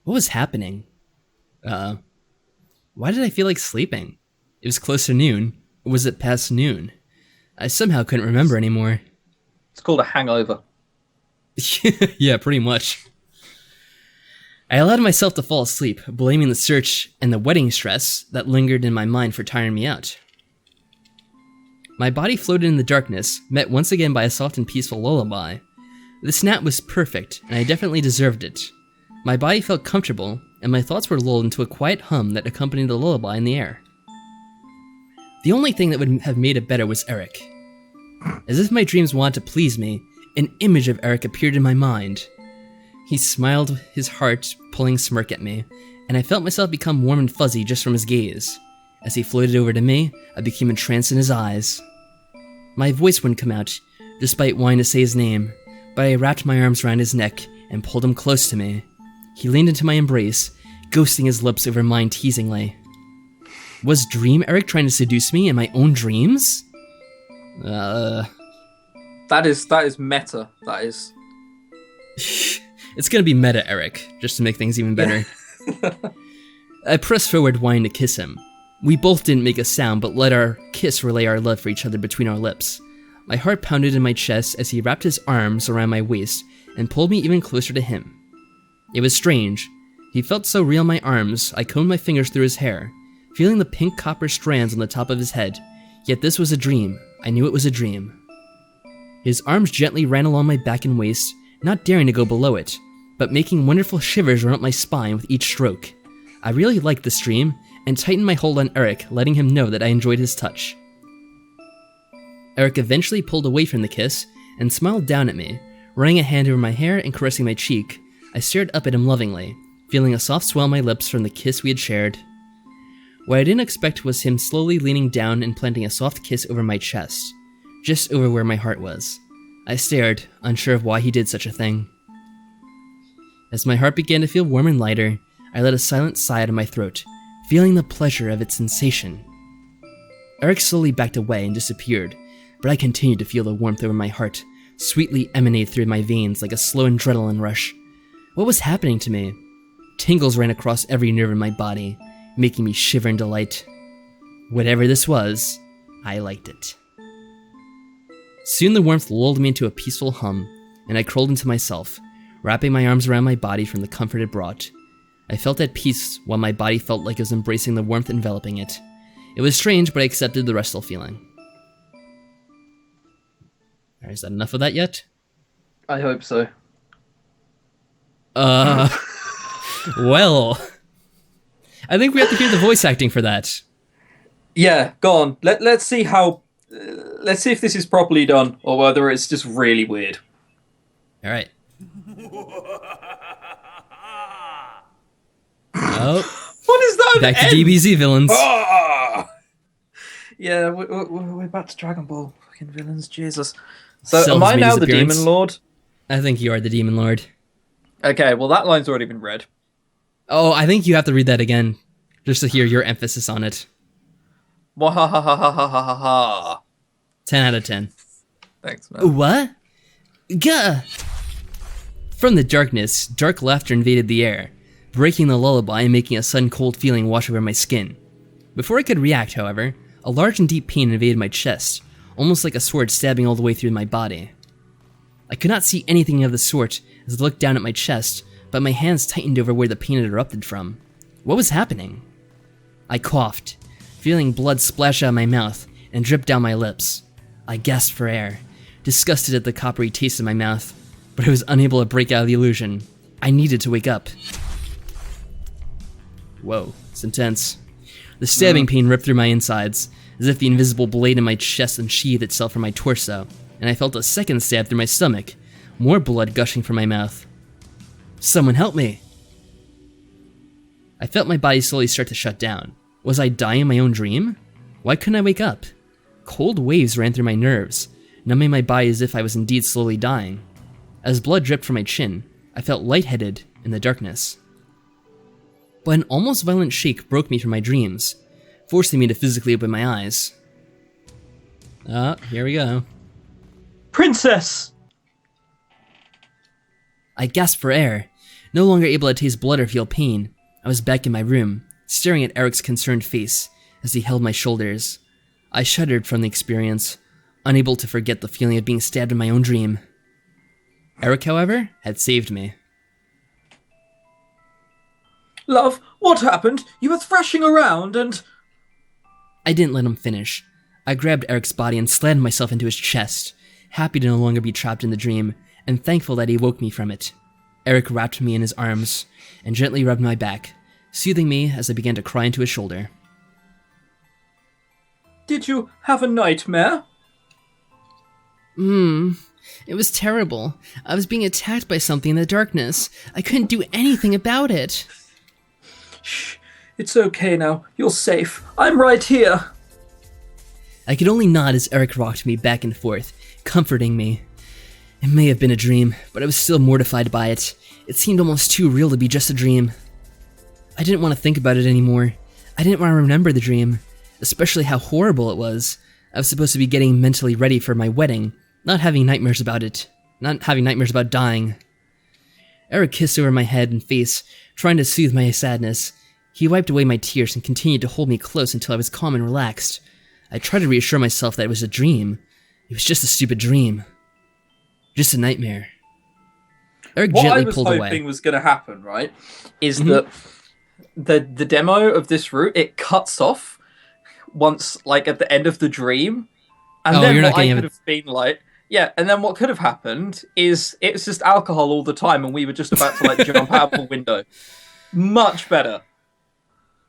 What was happening? Why did I feel like sleeping? It was close to noon, or was it past noon? I somehow couldn't remember anymore. It's called a hangover. Yeah, pretty much. I allowed myself to fall asleep, blaming the search and the wedding stress that lingered in my mind for tiring me out. My body floated in the darkness, met once again by a soft and peaceful lullaby. This nap was perfect, and I definitely deserved it. My body felt comfortable, and my thoughts were lulled into a quiet hum that accompanied the lullaby in the air. The only thing that would have made it better was Eric. As if my dreams wanted to please me, an image of Eric appeared in my mind. He smiled, his heart pulling smirk at me, and I felt myself become warm and fuzzy just from his gaze. As he floated over to me, I became entranced in his eyes. My voice wouldn't come out, despite wanting to say his name, but I wrapped my arms around his neck and pulled him close to me. He leaned into my embrace, ghosting his lips over mine teasingly. Was Dream Eric trying to seduce me in my own dreams? That is meta. That is. It's gonna be meta Eric, just to make things even better. I pressed forward, wanting to kiss him. We both didn't make a sound, but let our kiss relay our love for each other between our lips. My heart pounded in my chest as he wrapped his arms around my waist and pulled me even closer to him. It was strange. He felt so real in my arms, I combed my fingers through his hair, feeling the pink copper strands on the top of his head. Yet this was a dream. I knew it was a dream. His arms gently ran along my back and waist, not daring to go below it, but making wonderful shivers run up my spine with each stroke. I really liked this dream, and tightened my hold on Eric, letting him know that I enjoyed his touch. Eric eventually pulled away from the kiss, and smiled down at me, running a hand over my hair and caressing my cheek. I stared up at him lovingly, feeling a soft swell on my lips from the kiss we had shared. What I didn't expect was him slowly leaning down and planting a soft kiss over my chest, just over where my heart was. I stared, unsure of why he did such a thing. As my heart began to feel warm and lighter, I let a silent sigh out of my throat, feeling the pleasure of its sensation. Eric slowly backed away and disappeared, but I continued to feel the warmth over my heart, sweetly emanate through my veins like a slow adrenaline rush. What was happening to me? Tingles ran across every nerve in my body, making me shiver in delight. Whatever this was, I liked it. Soon the warmth lulled me into a peaceful hum, and I crawled into myself, wrapping my arms around my body from the comfort it brought. I felt at peace while my body felt like it was embracing the warmth enveloping it. It was strange, but I accepted the restful feeling. Alright, is that enough of that yet? I hope so. Well, I think we have to hear the voice acting for that. Yeah, go on. Let's see how. Let's see if this is properly done or whether it's just really weird. All right. Oh, what is that? Back to DBZ villains. Oh! Yeah, we're back to Dragon Ball fucking villains. Jesus. So am I now the Demon Lord? I think you are the Demon Lord. Okay, well that line's already been read. Oh, I think you have to read that again, just to hear your emphasis on it. 10 out of 10. Thanks, man. What? Gah! From the darkness, dark laughter invaded the air, breaking the lullaby and making a sudden cold feeling wash over my skin. Before I could react, however, a large and deep pain invaded my chest, almost like a sword stabbing all the way through my body. I could not see anything of the sort as I looked down at my chest, but my hands tightened over where the pain had erupted from. What was happening? I coughed, feeling blood splash out of my mouth and drip down my lips. I gasped for air, disgusted at the coppery taste in my mouth, but I was unable to break out of the illusion. I needed to wake up. Whoa, it's intense. The stabbing pain ripped through my insides, as if the invisible blade in my chest unsheathed itself from my torso, and I felt a second stab through my stomach, more blood gushing from my mouth. Someone help me! I felt my body slowly start to shut down. Was I dying in my own dream? Why couldn't I wake up? Cold waves ran through my nerves, numbing my body as if I was indeed slowly dying. As blood dripped from my chin, I felt lightheaded in the darkness. But an almost violent shake broke me from my dreams, forcing me to physically open my eyes. Here we go. Princess! I gasped for air, no longer able to taste blood or feel pain. I was back in my room, staring at Eric's concerned face as he held my shoulders. I shuddered from the experience, unable to forget the feeling of being stabbed in my own dream. Eric, however, had saved me. Love, what happened? You were thrashing around and... I didn't let him finish. I grabbed Eric's body and slammed myself into his chest, happy to no longer be trapped in the dream, and thankful that he woke me from it. Eric wrapped me in his arms and gently rubbed my back, soothing me as I began to cry into his shoulder. Did you have a nightmare? It was terrible. I was being attacked by something in the darkness. I couldn't do anything about it. Shh, it's okay now. You're safe. I'm right here. I could only nod as Eric rocked me back and forth, comforting me. It may have been a dream, but I was still mortified by it. It seemed almost too real to be just a dream. I didn't want to think about it anymore. I didn't want to remember the dream, especially how horrible it was. I was supposed to be getting mentally ready for my wedding, not having nightmares about it, not having nightmares about dying. Eric kissed over my head and face, trying to soothe my sadness. He wiped away my tears and continued to hold me close until I was calm and relaxed. I tried to reassure myself that it was a dream. It was just a stupid dream. Just a nightmare. Eric gently pulled away. What I was hoping was going to happen, right, is that the demo of this route, it cuts off once, like, at the end of the dream. And then you're what not getting I could have been like... Yeah, and then what could have happened is it was just alcohol all the time and we were just about to, like, jump out of a window. Much better.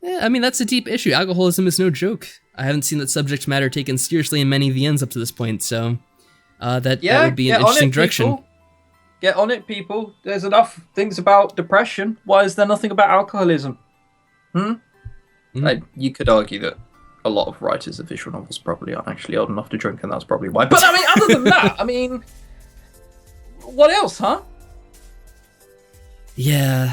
Yeah, I mean, that's a deep issue. Alcoholism is no joke. I haven't seen that subject matter taken seriously in many VNs up to this point, so that would be an interesting direction. People. Get on it, people. There's enough things about depression. Why is there nothing about alcoholism? You could argue that a lot of writers of visual novels probably aren't actually old enough to drink, and that's probably why. But, I mean, other than that, I mean... What else, huh? Yeah...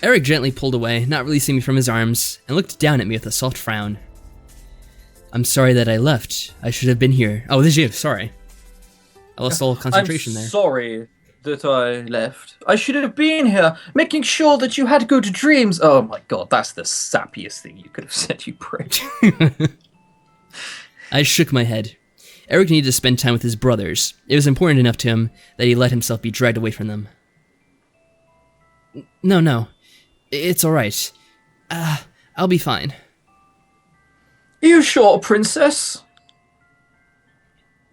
Eric gently pulled away, not releasing me from his arms, and looked down at me with a soft frown. I'm sorry that I left. I should have been here. Oh, this is you. Sorry. I lost all concentration there. I'm sorry that I left. I should have been here, making sure that you had good dreams. Oh my god, that's the sappiest thing you could have said, you prick. I shook my head. Eric needed to spend time with his brothers. It was important enough to him that he let himself be dragged away from them. No. It's alright. I'll be fine. Are you sure, Princess?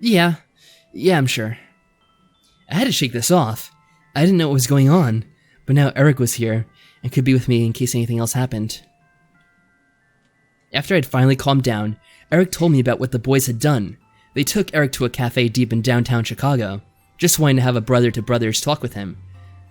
Yeah, I'm sure. I had to shake this off. I didn't know what was going on, but now Eric was here and could be with me in case anything else happened. After I'd finally calmed down, Eric told me about what the boys had done. They took Eric to a cafe deep in downtown Chicago, just wanting to have a brother-to-brothers talk with him.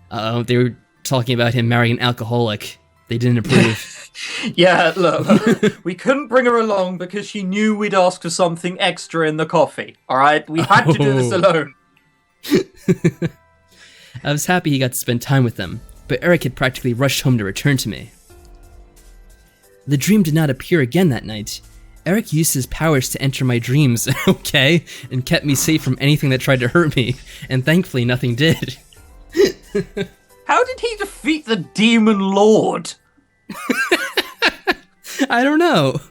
They were talking about him marrying an alcoholic. They didn't approve. Yeah, look, we couldn't bring her along because she knew we'd ask for something extra in the coffee, alright? We had to do this alone. I was happy he got to spend time with them, but Eric had practically rushed home to return to me. The dream did not appear again that night. Eric used his powers to enter my dreams, okay, and kept me safe from anything that tried to hurt me, and thankfully nothing did. How did he defeat the Demon Lord? I don't know.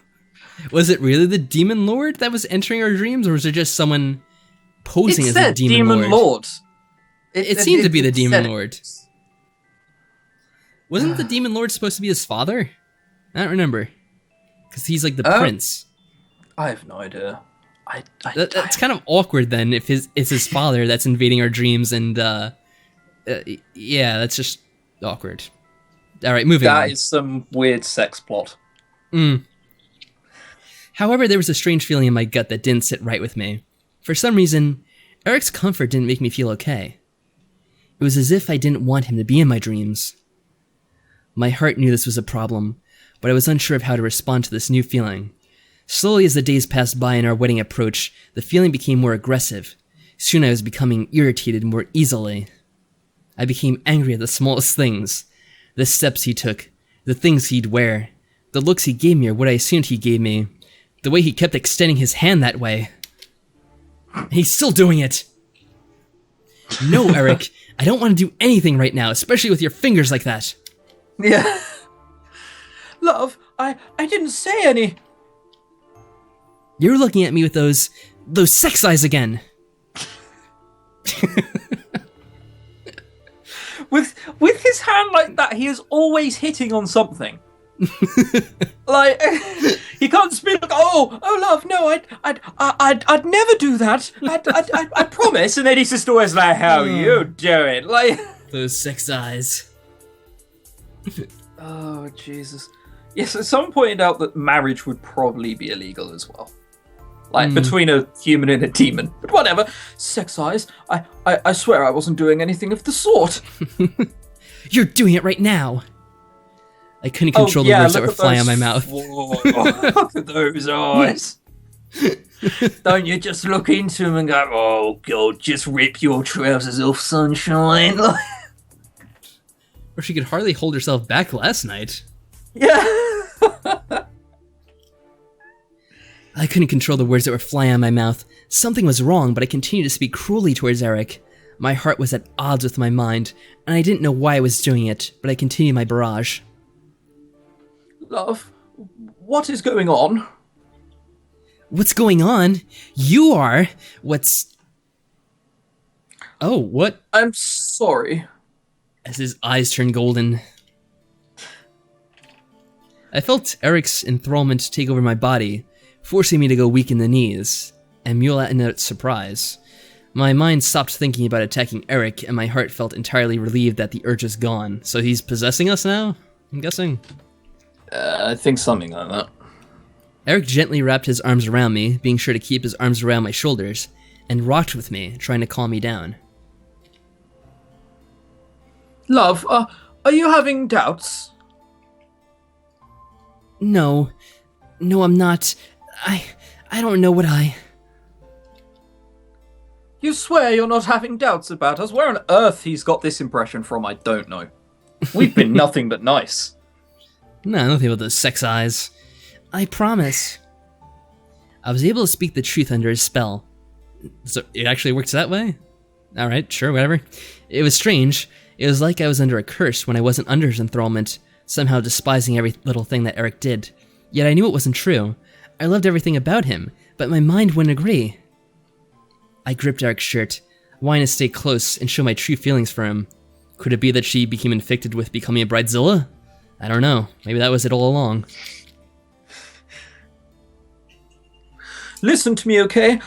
Was it really the Demon Lord that was entering our dreams, or was it just someone posing as the Demon Lord? It seemed to be the Demon Lord. Wasn't the Demon Lord supposed to be his father? I don't remember. Because he's like the prince. I have no idea. That's kind of awkward then, if it's his father that's invading our dreams, and yeah, that's just awkward. Alright, moving on. That is some weird sex plot. However, there was a strange feeling in my gut that didn't sit right with me. For some reason, Eric's comfort didn't make me feel okay. It was as if I didn't want him to be in my dreams. My heart knew this was a problem, but I was unsure of how to respond to this new feeling. Slowly as the days passed by and our wedding approached, the feeling became more aggressive. Soon I was becoming irritated more easily. I became angry at the smallest things. The steps he took, the things he'd wear, the looks he gave me or what I assumed he gave me, the way he kept extending his hand that way. And he's still doing it! No, Eric, I don't want to do anything right now, especially with your fingers like that. Yeah. Love, I didn't say any. You're looking at me with those sex eyes again. With his hand like that, he is always hitting on something. Like, he can't just be like, oh, love, no, I'd never do that. I promise. And then he's just always like, how you doing? Like, those sex eyes. Oh, Jesus. Yes, someone pointed out that marriage would probably be illegal as well. Like, between a human and a demon. But whatever. Sex eyes. I swear I wasn't doing anything of the sort. You're doing it right now. I couldn't control the words that were flying out of my mouth. Whoa, look at those eyes. Don't you just look into them and go, oh, God, just rip your trousers off, sunshine. Or she could hardly hold herself back last night. Yeah. I couldn't control the words that were flying out of my mouth. Something was wrong, but I continued to speak cruelly towards Eric. My heart was at odds with my mind, and I didn't know why I was doing it, but I continued my barrage. Love, what is going on? What's going on? You are. What's... Oh, what? I'm sorry. As his eyes turned golden. I felt Eric's enthrallment take over my body, forcing me to go weak in the knees, and mule out in a surprise. My mind stopped thinking about attacking Eric, and my heart felt entirely relieved that the urge is gone. So he's possessing us now? I'm guessing. I think something like that. Eric gently wrapped his arms around me, being sure to keep his arms around my shoulders, and rocked with me, trying to calm me down. Love, are you having doubts? No, I'm not. I don't know what I... You swear you're not having doubts about us? Where on earth he's got this impression from, I don't know. We've been nothing but nice. No, nothing about those sex eyes. I promise. I was able to speak the truth under his spell. So it actually works that way? Alright, sure, whatever. It was strange. It was like I was under a curse when I wasn't under his enthrallment, somehow despising every little thing that Eric did. Yet I knew it wasn't true. I loved everything about him, but my mind wouldn't agree. I gripped Eric's shirt, wanting to stay close and show my true feelings for him. Could it be that she became infected with becoming a bridezilla? I don't know. Maybe that was it all along. Listen to me, okay?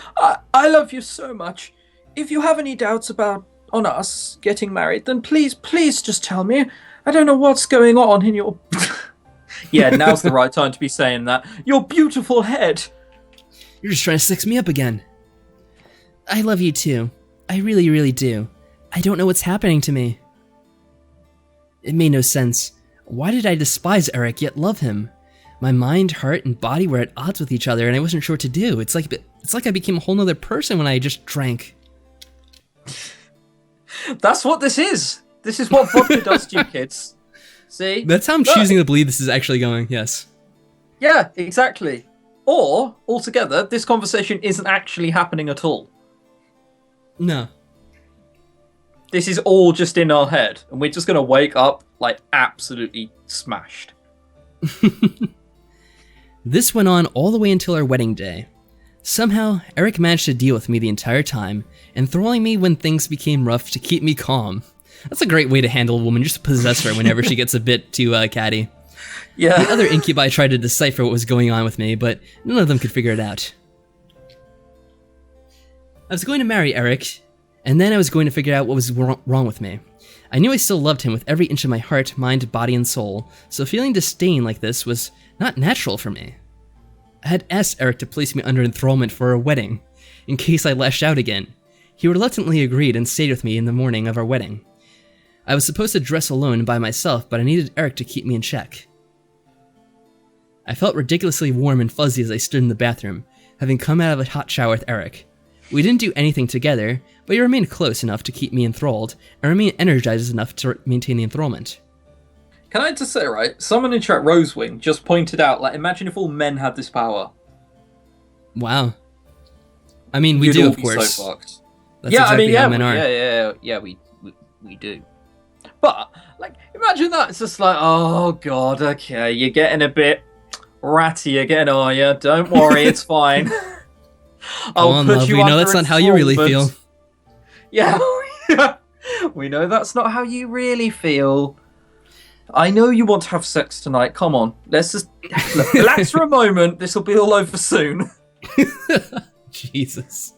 I love you so much. If you have any doubts on us getting married, then please just tell me. I don't know what's going on in your... Yeah, now's the right time to be saying that. Your beautiful head. You're just trying to sex me up again. I love you too. I really, really do. I don't know what's happening to me. It made no sense. Why did I despise Eric yet love him? My mind, heart, and body were at odds with each other, and I wasn't sure what to do. It's like I became a whole nother person when I just drank. That's what this is. This is what vodka does to you, kids. See? That's how I'm choosing to believe this is actually going, yes. Yeah, exactly. Or, altogether, this conversation isn't actually happening at all. No. This is all just in our head, and we're just going to wake up, like, absolutely smashed. This went on all the way until our wedding day. Somehow, Eric managed to deal with me the entire time, enthralling me when things became rough to keep me calm. That's a great way to handle a woman, just possess her whenever she gets a bit too catty. Yeah. The other incubi tried to decipher what was going on with me, but none of them could figure it out. I was going to marry Eric, and then I was going to figure out what was wrong with me. I knew I still loved him with every inch of my heart, mind, body, and soul, so feeling disdain like this was not natural for me. I had asked Eric to place me under enthrallment for our wedding, in case I lashed out again. He reluctantly agreed and stayed with me in the morning of our wedding. I was supposed to dress alone by myself, but I needed Eric to keep me in check. I felt ridiculously warm and fuzzy as I stood in the bathroom, having come out of a hot shower with Eric. We didn't do anything together, but he remained close enough to keep me enthralled, and remained energized enough to maintain the enthrallment. Can I just say, right, someone in chat, Rosewing, just pointed out, like, imagine if all men had this power. Wow. I mean, we do, of course. So fucked. That's exactly how men are. Yeah, we do. But, like, imagine that. It's just like, oh, God, okay, you're getting a bit ratty again, are you? Don't worry, it's fine. I'll put love. You we know that's not how you really feel. Yeah, we know that's not how you really feel. I know you want to have sex tonight. Come on, let's just relax for a moment. This will be all over soon. Jesus.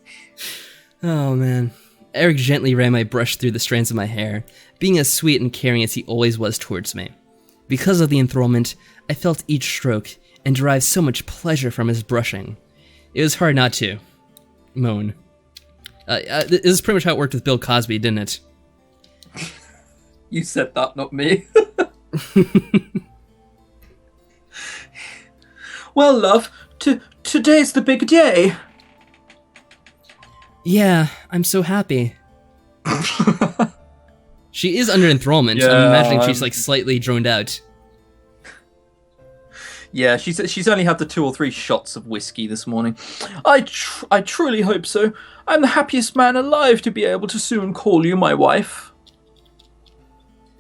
Oh, man. Eric gently ran my brush through the strands of my hair, being as sweet and caring as he always was towards me. Because of the enthrallment, I felt each stroke and derived so much pleasure from his brushing. It was hard not to moan. This is pretty much how it worked with Bill Cosby, didn't it? You said that, not me. Well, love, today's the big day. Yeah, I'm so happy. She is under enthrallment. Yeah, I'm imagining she's like slightly droned out. Yeah, she's only had the 2 or 3 shots of whiskey this morning. I truly hope so. I'm the happiest man alive to be able to soon call you my wife.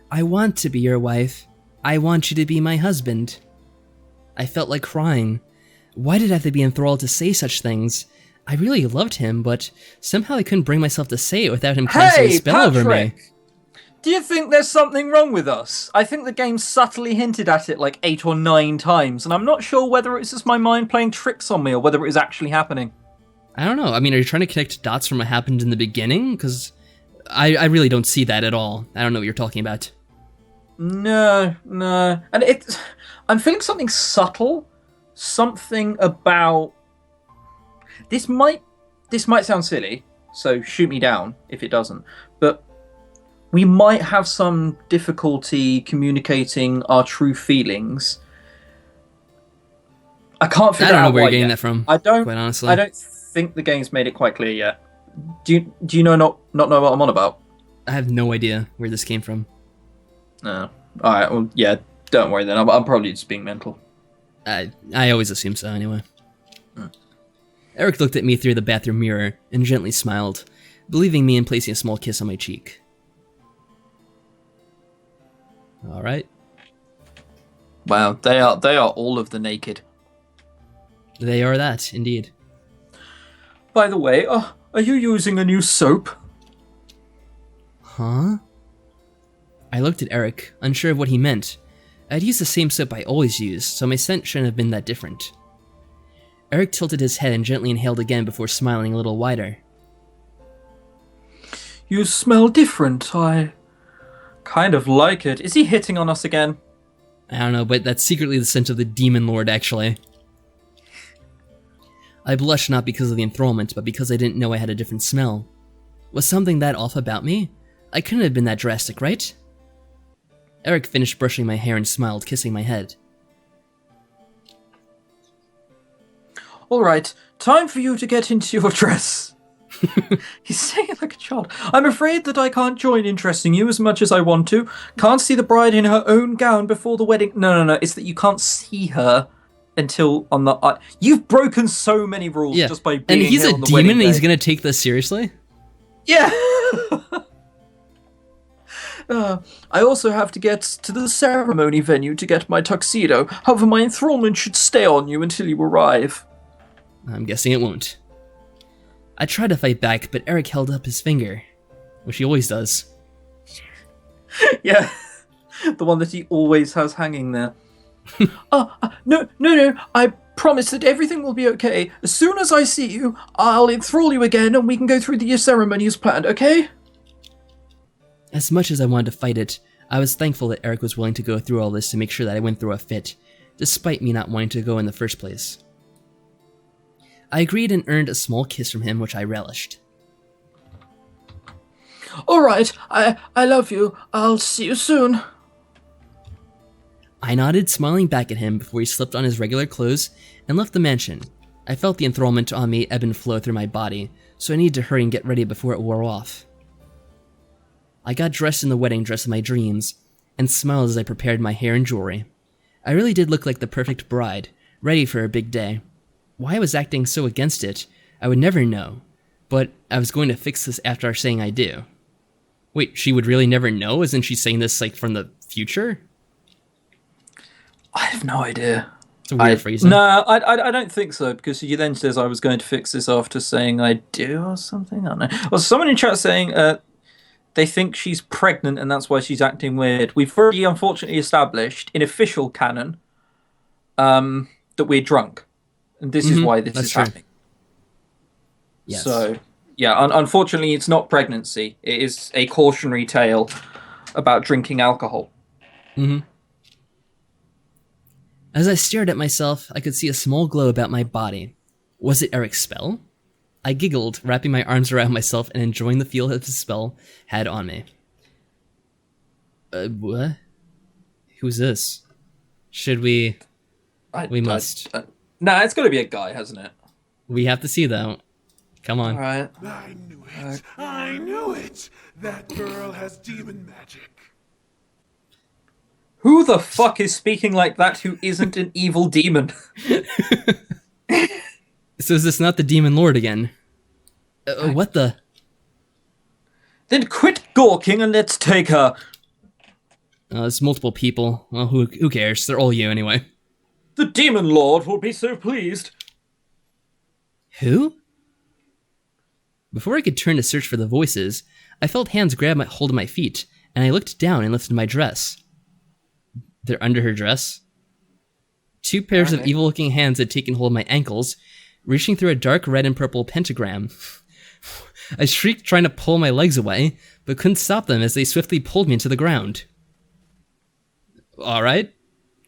I want to be your wife. I want you to be my husband. I felt like crying. Why did I have to be enthralled to say such things? I really loved him, but somehow I couldn't bring myself to say it without him casting a spell over me. Do you think there's something wrong with us? I think the game subtly hinted at it like 8 or 9 times, and I'm not sure whether it's just my mind playing tricks on me or whether it is actually happening. I don't know. I mean, are you trying to connect dots from what happened in the beginning? Because I really don't see that at all. I don't know what you're talking about. No. And I'm feeling something subtle. Something about... This might sound silly, so shoot me down if it doesn't. But we might have some difficulty communicating our true feelings. I can't figure out I don't know where you're getting yet. That from. I don't. Quite honestly, I don't think the game's made it quite clear yet. Do you not know what I'm on about? I have no idea where this came from. No. All right. Well, yeah. Don't worry then. I'm probably just being mental. I always assume so anyway. Eric looked at me through the bathroom mirror and gently smiled, believing me and placing a small kiss on my cheek. All right. Wow, they are all of the naked. They are that, indeed. By the way, are you using a new soap? Huh? I looked at Eric, unsure of what he meant. I'd used the same soap I always use, so my scent shouldn't have been that different. Eric tilted his head and gently inhaled again before smiling a little wider. You smell different. I kind of like it. Is he hitting on us again? I don't know, but that's secretly the scent of the Demon Lord, actually. I blushed not because of the enthrallment, but because I didn't know I had a different smell. Was something that off about me? I couldn't have been that drastic, right? Eric finished brushing my hair and smiled, kissing my head. All right, time for you to get into your dress. He's saying it like a child. I'm afraid that I can't join in dressing you as much as I want to. Can't see the bride in her own gown before the wedding. No. It's that you can't see her until on the... You've broken so many rules just by being and he's here a on the demon and day. He's going to take this seriously? Yeah. I also have to get to the ceremony venue to get my tuxedo. However, my enthrallment should stay on you until you arrive. I'm guessing it won't. I tried to fight back, but Eric held up his finger, which he always does. Yeah, the one that he always has hanging there. No, I promise that everything will be okay. As soon as I see you, I'll enthrall you again and we can go through the ceremony as planned, okay? As much as I wanted to fight it, I was thankful that Eric was willing to go through all this to make sure that I went through a fit, despite me not wanting to go in the first place. I agreed and earned a small kiss from him, which I relished. All right, I love you. I'll see you soon. I nodded, smiling back at him before he slipped on his regular clothes and left the mansion. I felt the enthrallment on me ebb and flow through my body, so I needed to hurry and get ready before it wore off. I got dressed in the wedding dress of my dreams, and smiled as I prepared my hair and jewelry. I really did look like the perfect bride, ready for a big day. Why I was acting so against it, I would never know, but I was going to fix this after saying I do. Wait, she would really never know? Isn't she saying this, like, from the future? I have no idea. It's a weird phrasing. No, I don't think so, because he then says I was going to fix this after saying I do or something. I don't know. Well, someone in chat saying they think she's pregnant and that's why she's acting weird. We've already unfortunately established in official canon that we're drunk. And this is why this is happening. Yes. So, yeah, unfortunately it's not pregnancy. It is a cautionary tale about drinking alcohol. Mm-hmm. As I stared at myself, I could see a small glow about my body. Was it Eric's spell? I giggled, wrapping my arms around myself and enjoying the feel that his spell had on me. What? Who's this? Should we... We must. Nah, it's got to be a guy, hasn't it? We have to see, though. Come on. All right. I knew it. I knew it. That girl has demon magic. Who the fuck is speaking like that who isn't an evil demon? So is this not the Demon Lord again? What the? Then quit gawking and let's take her. There's multiple people. Well, who cares? They're all you anyway. The Demon Lord will be so pleased. Who? Before I could turn to search for the voices, I felt hands grab hold of my feet, and I looked down and lifted my dress. They're under her dress. Two pairs of evil-looking hands had taken hold of my ankles, reaching through a dark red and purple pentagram. I shrieked, trying to pull my legs away, but couldn't stop them as they swiftly pulled me into the ground. Alright.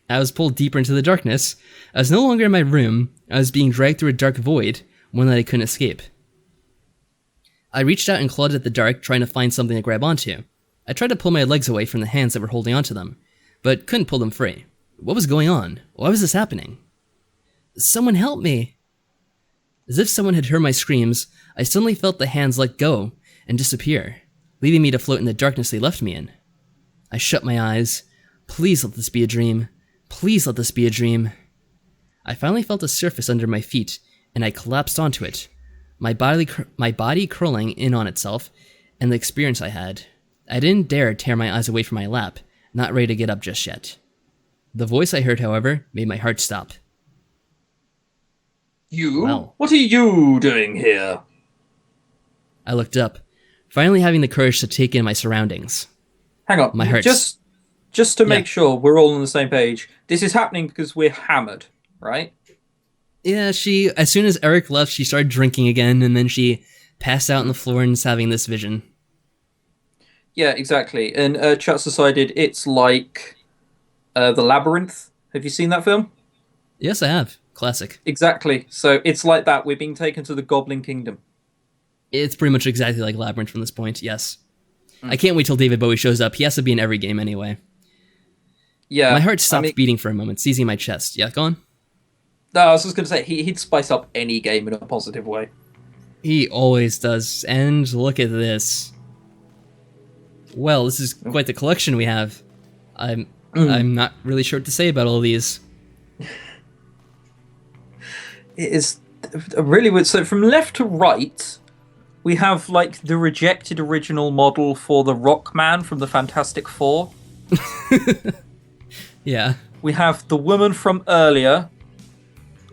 I was pulled deeper into the darkness. I was no longer in my room. I was being dragged through a dark void, one that I couldn't escape. I reached out and clawed at the dark, trying to find something to grab onto. I tried to pull my legs away from the hands that were holding onto them, but couldn't pull them free. What was going on? Why was this happening? Someone help me! As if someone had heard my screams, I suddenly felt the hands let go and disappear, leaving me to float in the darkness they left me in. I shut my eyes. Please let this be a dream. Please let this be a dream. I finally felt a surface under my feet, and I collapsed onto it, my body curling in on itself, and the experience I had. I didn't dare tear my eyes away from my lap, not ready to get up just yet. The voice I heard, however, made my heart stop. You? Well, what are you doing here? I looked up, finally having the courage to take in my surroundings. Hang on, My heart. Just to make sure we're all on the same page. This is happening because we're hammered, right? Yeah, as soon as Eric left, she started drinking again, and then she passed out on the floor and was having this vision. Yeah, exactly. And chat's decided it's like The Labyrinth. Have you seen that film? Yes, I have. Classic. Exactly. So it's like that. We're being taken to the Goblin Kingdom. It's pretty much exactly like Labyrinth from this point, yes. I can't wait till David Bowie shows up. He has to be in every game anyway. Yeah. My heart stopped beating for a moment, seizing my chest. Yeah, go on? No, I was just going to say, he'd spice up any game in a positive way. He always does. And look at this. Well, this is quite the collection we have. I'm not really sure what to say about all these. It is really weird. So from left to right, we have like the rejected original model for the Rockman from the Fantastic Four. Yeah. We have the woman from earlier.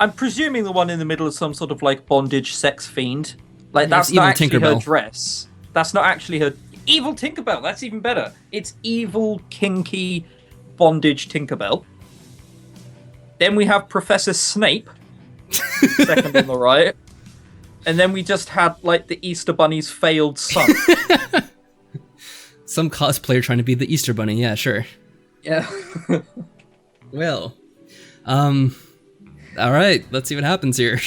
I'm presuming the one in the middle is some sort of like bondage sex fiend. Like that's not actually her dress. That's not actually her. Evil Tinkerbell. That's even better. It's evil, kinky, bondage Tinkerbell. Then we have Professor Snape. Second on the right. And then we just had like the Easter Bunny's failed son. Some cosplayer trying to be the Easter Bunny. Yeah, sure. Yeah. Well, all right, let's see what happens here.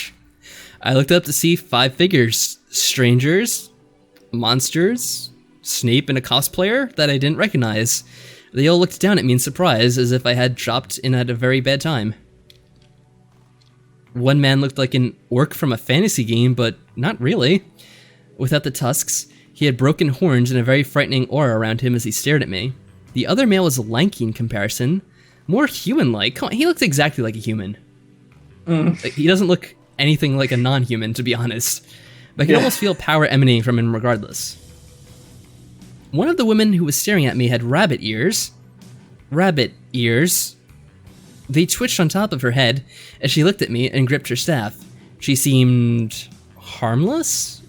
I looked up to see 5 figures. Strangers, monsters, Snape and a cosplayer that I didn't recognize. They all looked down at me in surprise, as if I had dropped in at a very bad time. One man looked like an orc from a fantasy game, but not really. Without the tusks, he had broken horns and a very frightening aura around him as he stared at me. The other male was lanky in comparison, more human-like. Come on, he looks exactly like a human. Like, he doesn't look anything like a non-human, to be honest. But I could almost feel power emanating from him regardless. One of the women who was staring at me had rabbit ears. Rabbit ears. They twitched on top of her head as she looked at me and gripped her staff. She seemed harmless,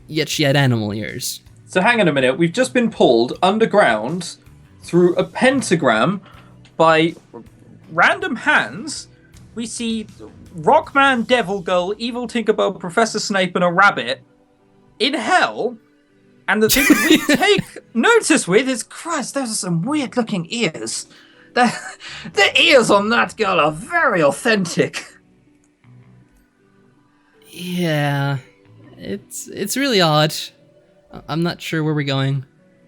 yet she had animal ears. So hang on a minute, we've just been pulled underground through a pentagram by random hands. We see Rockman, Devil Girl, Evil Tinkerbell, Professor Snape, and a rabbit in hell. And the thing that we take notice with is, Christ, those are some weird-looking ears. The ears on that girl are very authentic. Yeah, it's really odd. I'm not sure where we're going.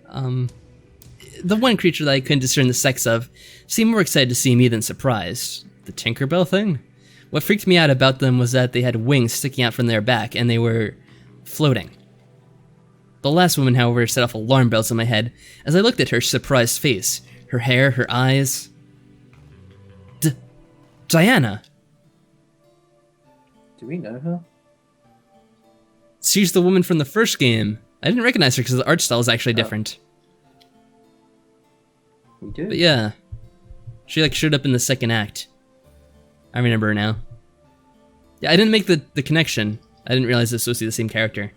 The one creature that I couldn't discern the sex of seemed more excited to see me than surprised. The Tinkerbell thing? What freaked me out about them was that they had wings sticking out from their back, and they were floating. The last woman, however, set off alarm bells in my head as I looked at her surprised face, her hair, her eyes. Diana! Do we know her? She's the woman from the first game. I didn't recognize her because the art style is actually different. We do. But yeah, she showed up in the second act. I remember her now. Yeah, I didn't make the connection. I didn't realize this was supposed to be the same character.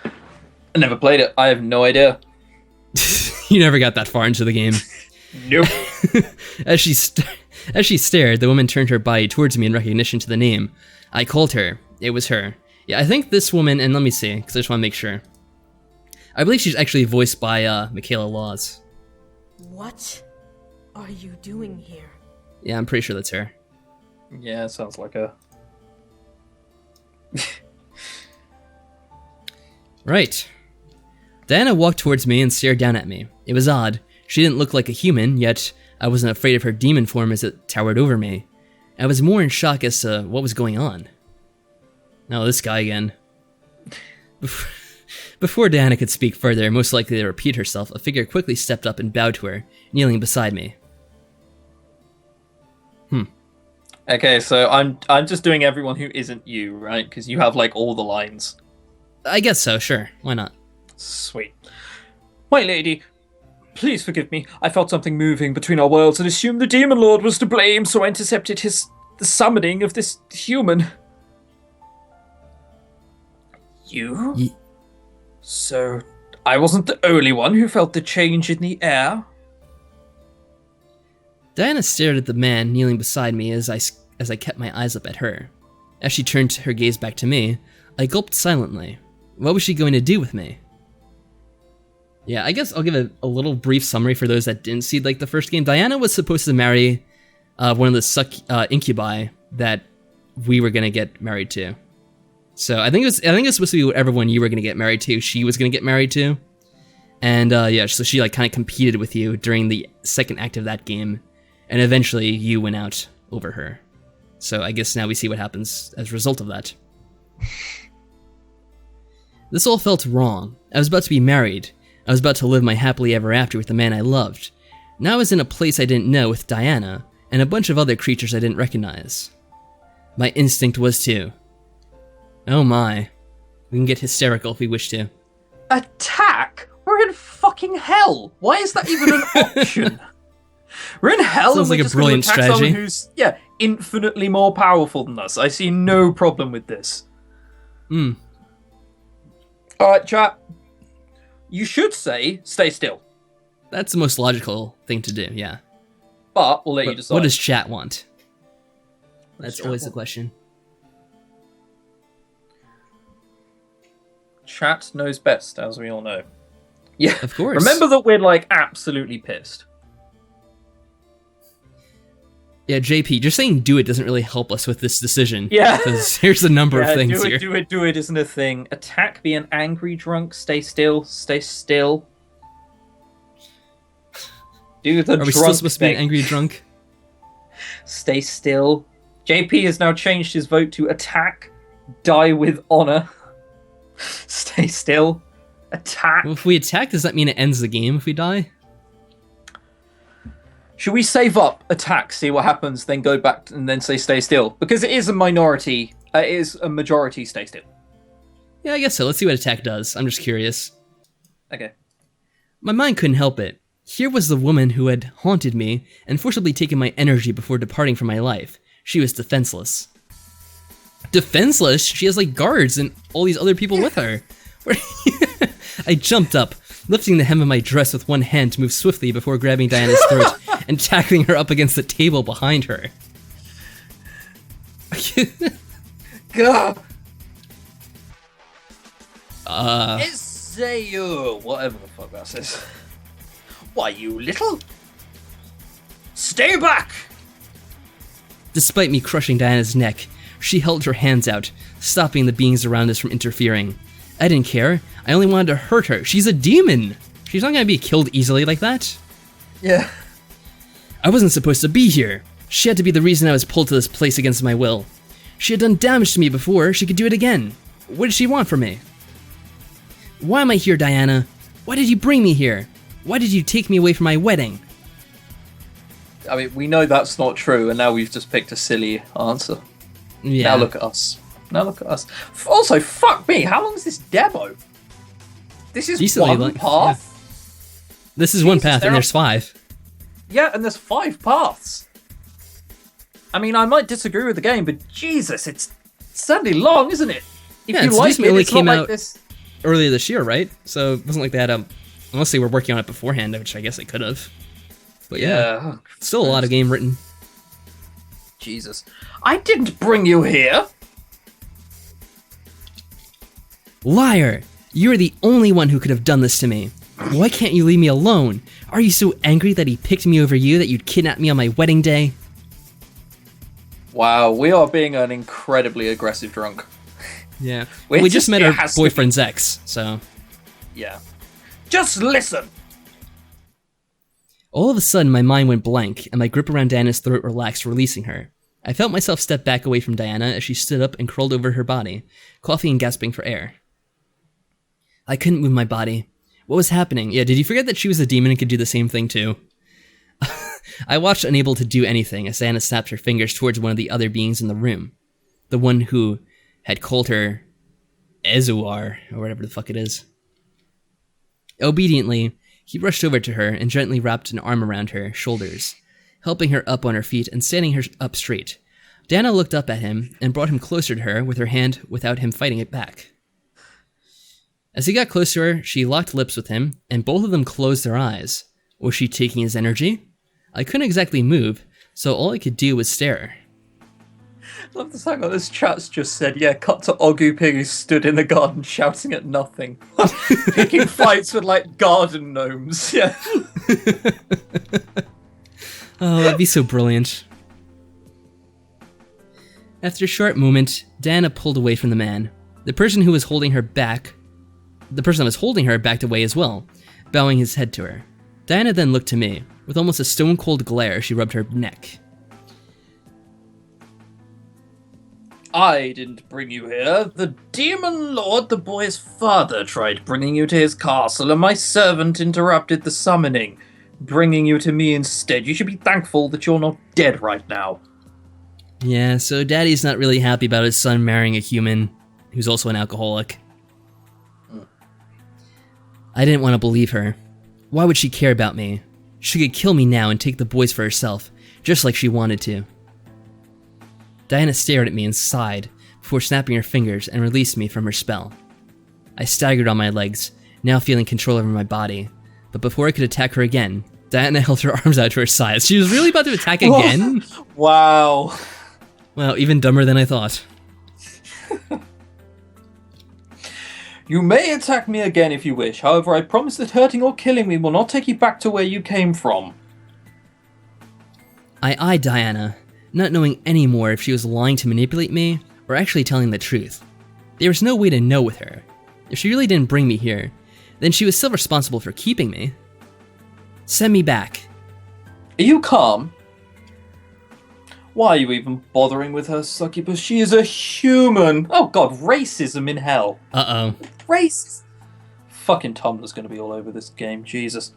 I never played it. I have no idea. You never got that far into the game. Nope. As she stared, the woman turned her body towards me in recognition to the name. I called her. It was her. Yeah, I think this woman, and let me see, because I just want to make sure. I believe she's actually voiced by Michaela Laws. What are you doing here? Yeah, I'm pretty sure that's her. Yeah, sounds like her. Right. Diana walked towards me and stared down at me. It was odd. She didn't look like a human, yet I wasn't afraid of her demon form as it towered over me. I was more in shock as to what was going on. Oh, this guy again. Before Diana could speak further, most likely to repeat herself, a figure quickly stepped up and bowed to her, kneeling beside me. Okay, so I'm just doing everyone who isn't you, right? Because you have like all the lines. I guess so, sure. Why not? Sweet. My lady, please forgive me. I felt something moving between our worlds and assumed the Demon Lord was to blame, so I intercepted the summoning of this human. You? So, I wasn't the only one who felt the change in the air? Diana stared at the man kneeling beside me as I kept my eyes up at her. As she turned her gaze back to me, I gulped silently. What was she going to do with me? Yeah, I guess I'll give a little brief summary for those that didn't see the first game. Diana was supposed to marry one of the incubi that we were gonna get married to. So I think it's supposed to be whatever one you were gonna get married to, she was gonna get married to. And yeah, so she kind of competed with you during the second act of that game, and eventually you went out over her. So I guess now we see what happens as a result of that. This all felt wrong. I was about to be married. I was about to live my happily ever after with the man I loved. Now I was in a place I didn't know with Diana, and a bunch of other creatures I didn't recognize. My instinct was to... Oh my. We can get hysterical if we wish to. Attack? We're in fucking hell. Why is that even an option? We're in hell. Sounds and like a brilliant strategy. Someone who's infinitely more powerful than us. I see no problem with this. Alright, chat. You should say, stay still. That's the most logical thing to do, yeah. But we'll let you decide. What does chat want? That's always the question. Chat knows best, as we all know. Yeah, of course. Remember that we're absolutely pissed. Yeah, JP, just saying do it doesn't really help us with this decision. Yeah. Because here's a number of things here. Do it isn't a thing. Attack, be an angry drunk, stay still, stay still. Do the Are we drunk still supposed to be an thing. angry drunk? Stay still. JP has now changed his vote to attack, die with honor. Stay still. Attack. Well, if we attack, does that mean it ends the game if we die? Should we save up, attack, see what happens, then go back and then say stay still? Because it is a minority. It is a majority stay still. Yeah, I guess so. Let's see what attack does. I'm just curious. Okay. My mind couldn't help it. Here was the woman who had haunted me and forcibly taken my energy before departing from my life. She was defenseless. Defenseless? She has, like, guards and all these other people with her. I jumped up, lifting the hem of my dress with one hand to move swiftly before grabbing Diana's throat and tackling her up against the table behind her. God. It's you, whatever the fuck that says. Why, you little... Stay back! Despite me crushing Diana's neck, she held her hands out, stopping the beings around us from interfering. I didn't care. I only wanted to hurt her. She's a demon! She's not gonna be killed easily like that. Yeah. I wasn't supposed to be here. She had to be the reason I was pulled to this place against my will. She had done damage to me before, she could do it again. What did she want from me? Why am I here, Diana? Why did you bring me here? Why did you take me away from my wedding? I mean, we know that's not true, and now we've just picked a silly answer. Yeah. Now look at us. Now look at us. Also, fuck me, how long is this demo? This is Decently, one path? Yeah. This is one Jesus, path, and there's 5. Yeah, and there's 5 paths. I mean, I might disagree with the game, but Jesus, it's certainly long, isn't it? If Yeah, you it's like recently it, it's came not like out this. earlier this year, right? So it wasn't like they had unless they were working on it beforehand, which I guess they could have. But yeah, still a lot of game written. Jesus. I didn't bring you here! Liar! You're the only one who could have done this to me. Why can't you leave me alone? Are you so angry that he picked me over you that you'd kidnap me on my wedding day? Wow, we are being an incredibly aggressive drunk. Yeah. Well, We it just met it our has to boyfriend's ex, so... Yeah. Just listen! All of a sudden, my mind went blank, and my grip around Diana's throat relaxed, releasing her. I felt myself step back away from Diana as she stood up and curled over her body, coughing and gasping for air. I couldn't move my body. What was happening? Yeah, did you forget that she was a demon and could do the same thing too? I watched, unable to do anything, as Diana snapped her fingers towards one of the other beings in the room. The one who had called her Ezuar, or whatever the fuck it is. Obediently, he rushed over to her and gently wrapped an arm around her shoulders, helping her up on her feet and standing her up straight. Diana looked up at him and brought him closer to her with her hand without him fighting it back. As he got close to her, she locked lips with him, and both of them closed their eyes. Was she taking his energy? I couldn't exactly move, so all I could do was stare. I love the fact that this chat's just said, yeah, cut to Ogu Pigu stood in the garden shouting at nothing. Picking fights with, like, garden gnomes, yeah. Oh, that'd be so brilliant. After a short moment, Diana pulled away from the man. The person that was holding her backed away as well, bowing his head to her. Diana then looked to me. With almost a stone-cold glare, she rubbed her neck. I didn't bring you here. The demon lord, the boy's father, tried bringing you to his castle, and my servant interrupted the summoning, bringing you to me instead. You should be thankful that you're not dead right now. Yeah, so Daddy's not really happy about his son marrying a human who's also an alcoholic. I didn't want to believe her. Why would she care about me? She could kill me now and take the boys for herself, just like she wanted to. Diana stared at me and sighed, before snapping her fingers and released me from her spell. I staggered on my legs, now feeling control over my body, but before I could attack her again, Diana held her arms out to her sides. She was really about to attack again? Wow. Well, even dumber than I thought. You may attack me again if you wish. However, I promise that hurting or killing me will not take you back to where you came from. I eyed Diana, not knowing anymore if she was lying to manipulate me or actually telling the truth. There was no way to know with her. If she really didn't bring me here, then she was still responsible for keeping me. Send me back. Are you calm? Why are you even bothering with her, succubus? She is a human! Oh god, racism in hell. Uh-oh. Racist! Fucking Tumblr's gonna be all over this game, Jesus.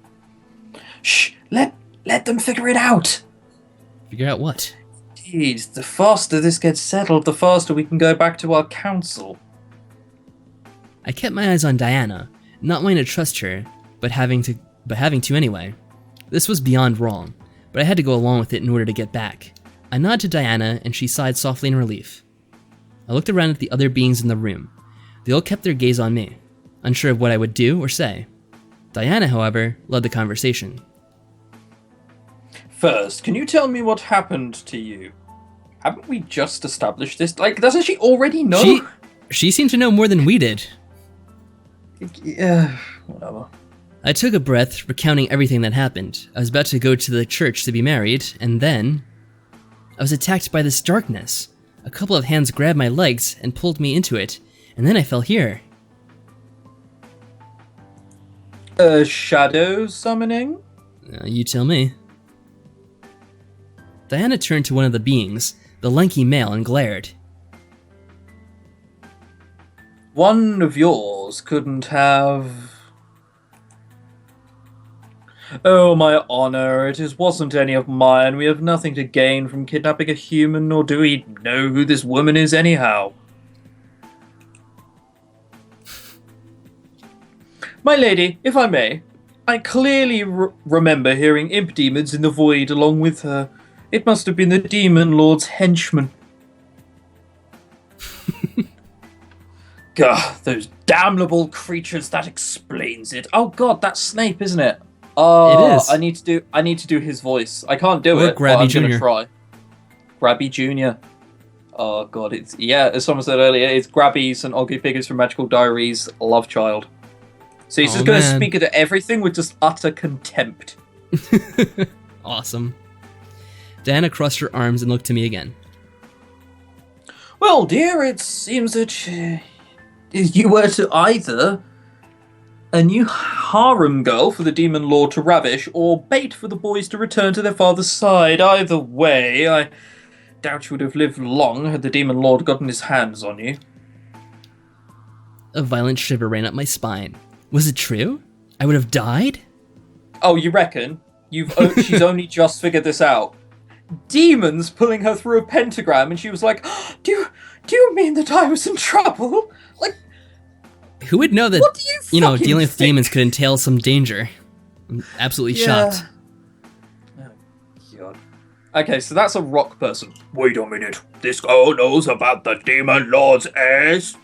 Shh! Let them figure it out! Figure out what? Jeez, the faster this gets settled, the faster we can go back to our council. I kept my eyes on Diana, not wanting to trust her, but having to anyway. This was beyond wrong, but I had to go along with it in order to get back. I nodded to Diana, and she sighed softly in relief. I looked around at the other beings in the room. They all kept their gaze on me, unsure of what I would do or say. Diana, however, led the conversation. First, can you tell me what happened to you? Haven't we just established this? Like, doesn't she already know? She seemed to know more than we did. Yeah, whatever. I took a breath, recounting everything that happened. I was about to go to the church to be married, and then I was attacked by this darkness. A couple of hands grabbed my legs and pulled me into it, and then I fell here. Shadow summoning? You tell me. Diana turned to one of the beings, the lanky male, and glared. One of yours couldn't have... Oh, my honor, it wasn't any of mine. We have nothing to gain from kidnapping a human, nor do we know who this woman is anyhow. My lady, if I may, I clearly remember hearing imp demons in the void along with her. It must have been the demon lord's henchmen. Gah, those damnable creatures, that explains it. Oh god, that's Snape, isn't it? Oh, it is. I need to do his voice. I can't do it, Grabby but I'm Jr. gonna try. Grabby Jr. Oh god, as someone said earlier, it's Grabby's and Ogu Pigus from Magical Diaries love child. So he's just gonna speak into everything with just utter contempt. Awesome. Diana crossed her arms and looked to me again. Well, dear, it seems that you were to either a new harem girl for the demon lord to ravish, or bait for the boys to return to their father's side. Either way, I doubt you would have lived long had the demon lord gotten his hands on you. A violent shiver ran up my spine. Was it true? I would have died? Oh, you reckon? She's only just figured this out. Demons pulling her through a pentagram, and she was like, do you mean that I was in trouble? Like, who would know that, what do you dealing with think? demons could entail some danger? I'm absolutely shocked. Oh, God. Okay, so that's a rock person. Wait a minute. This girl knows about the demon lord's heirs?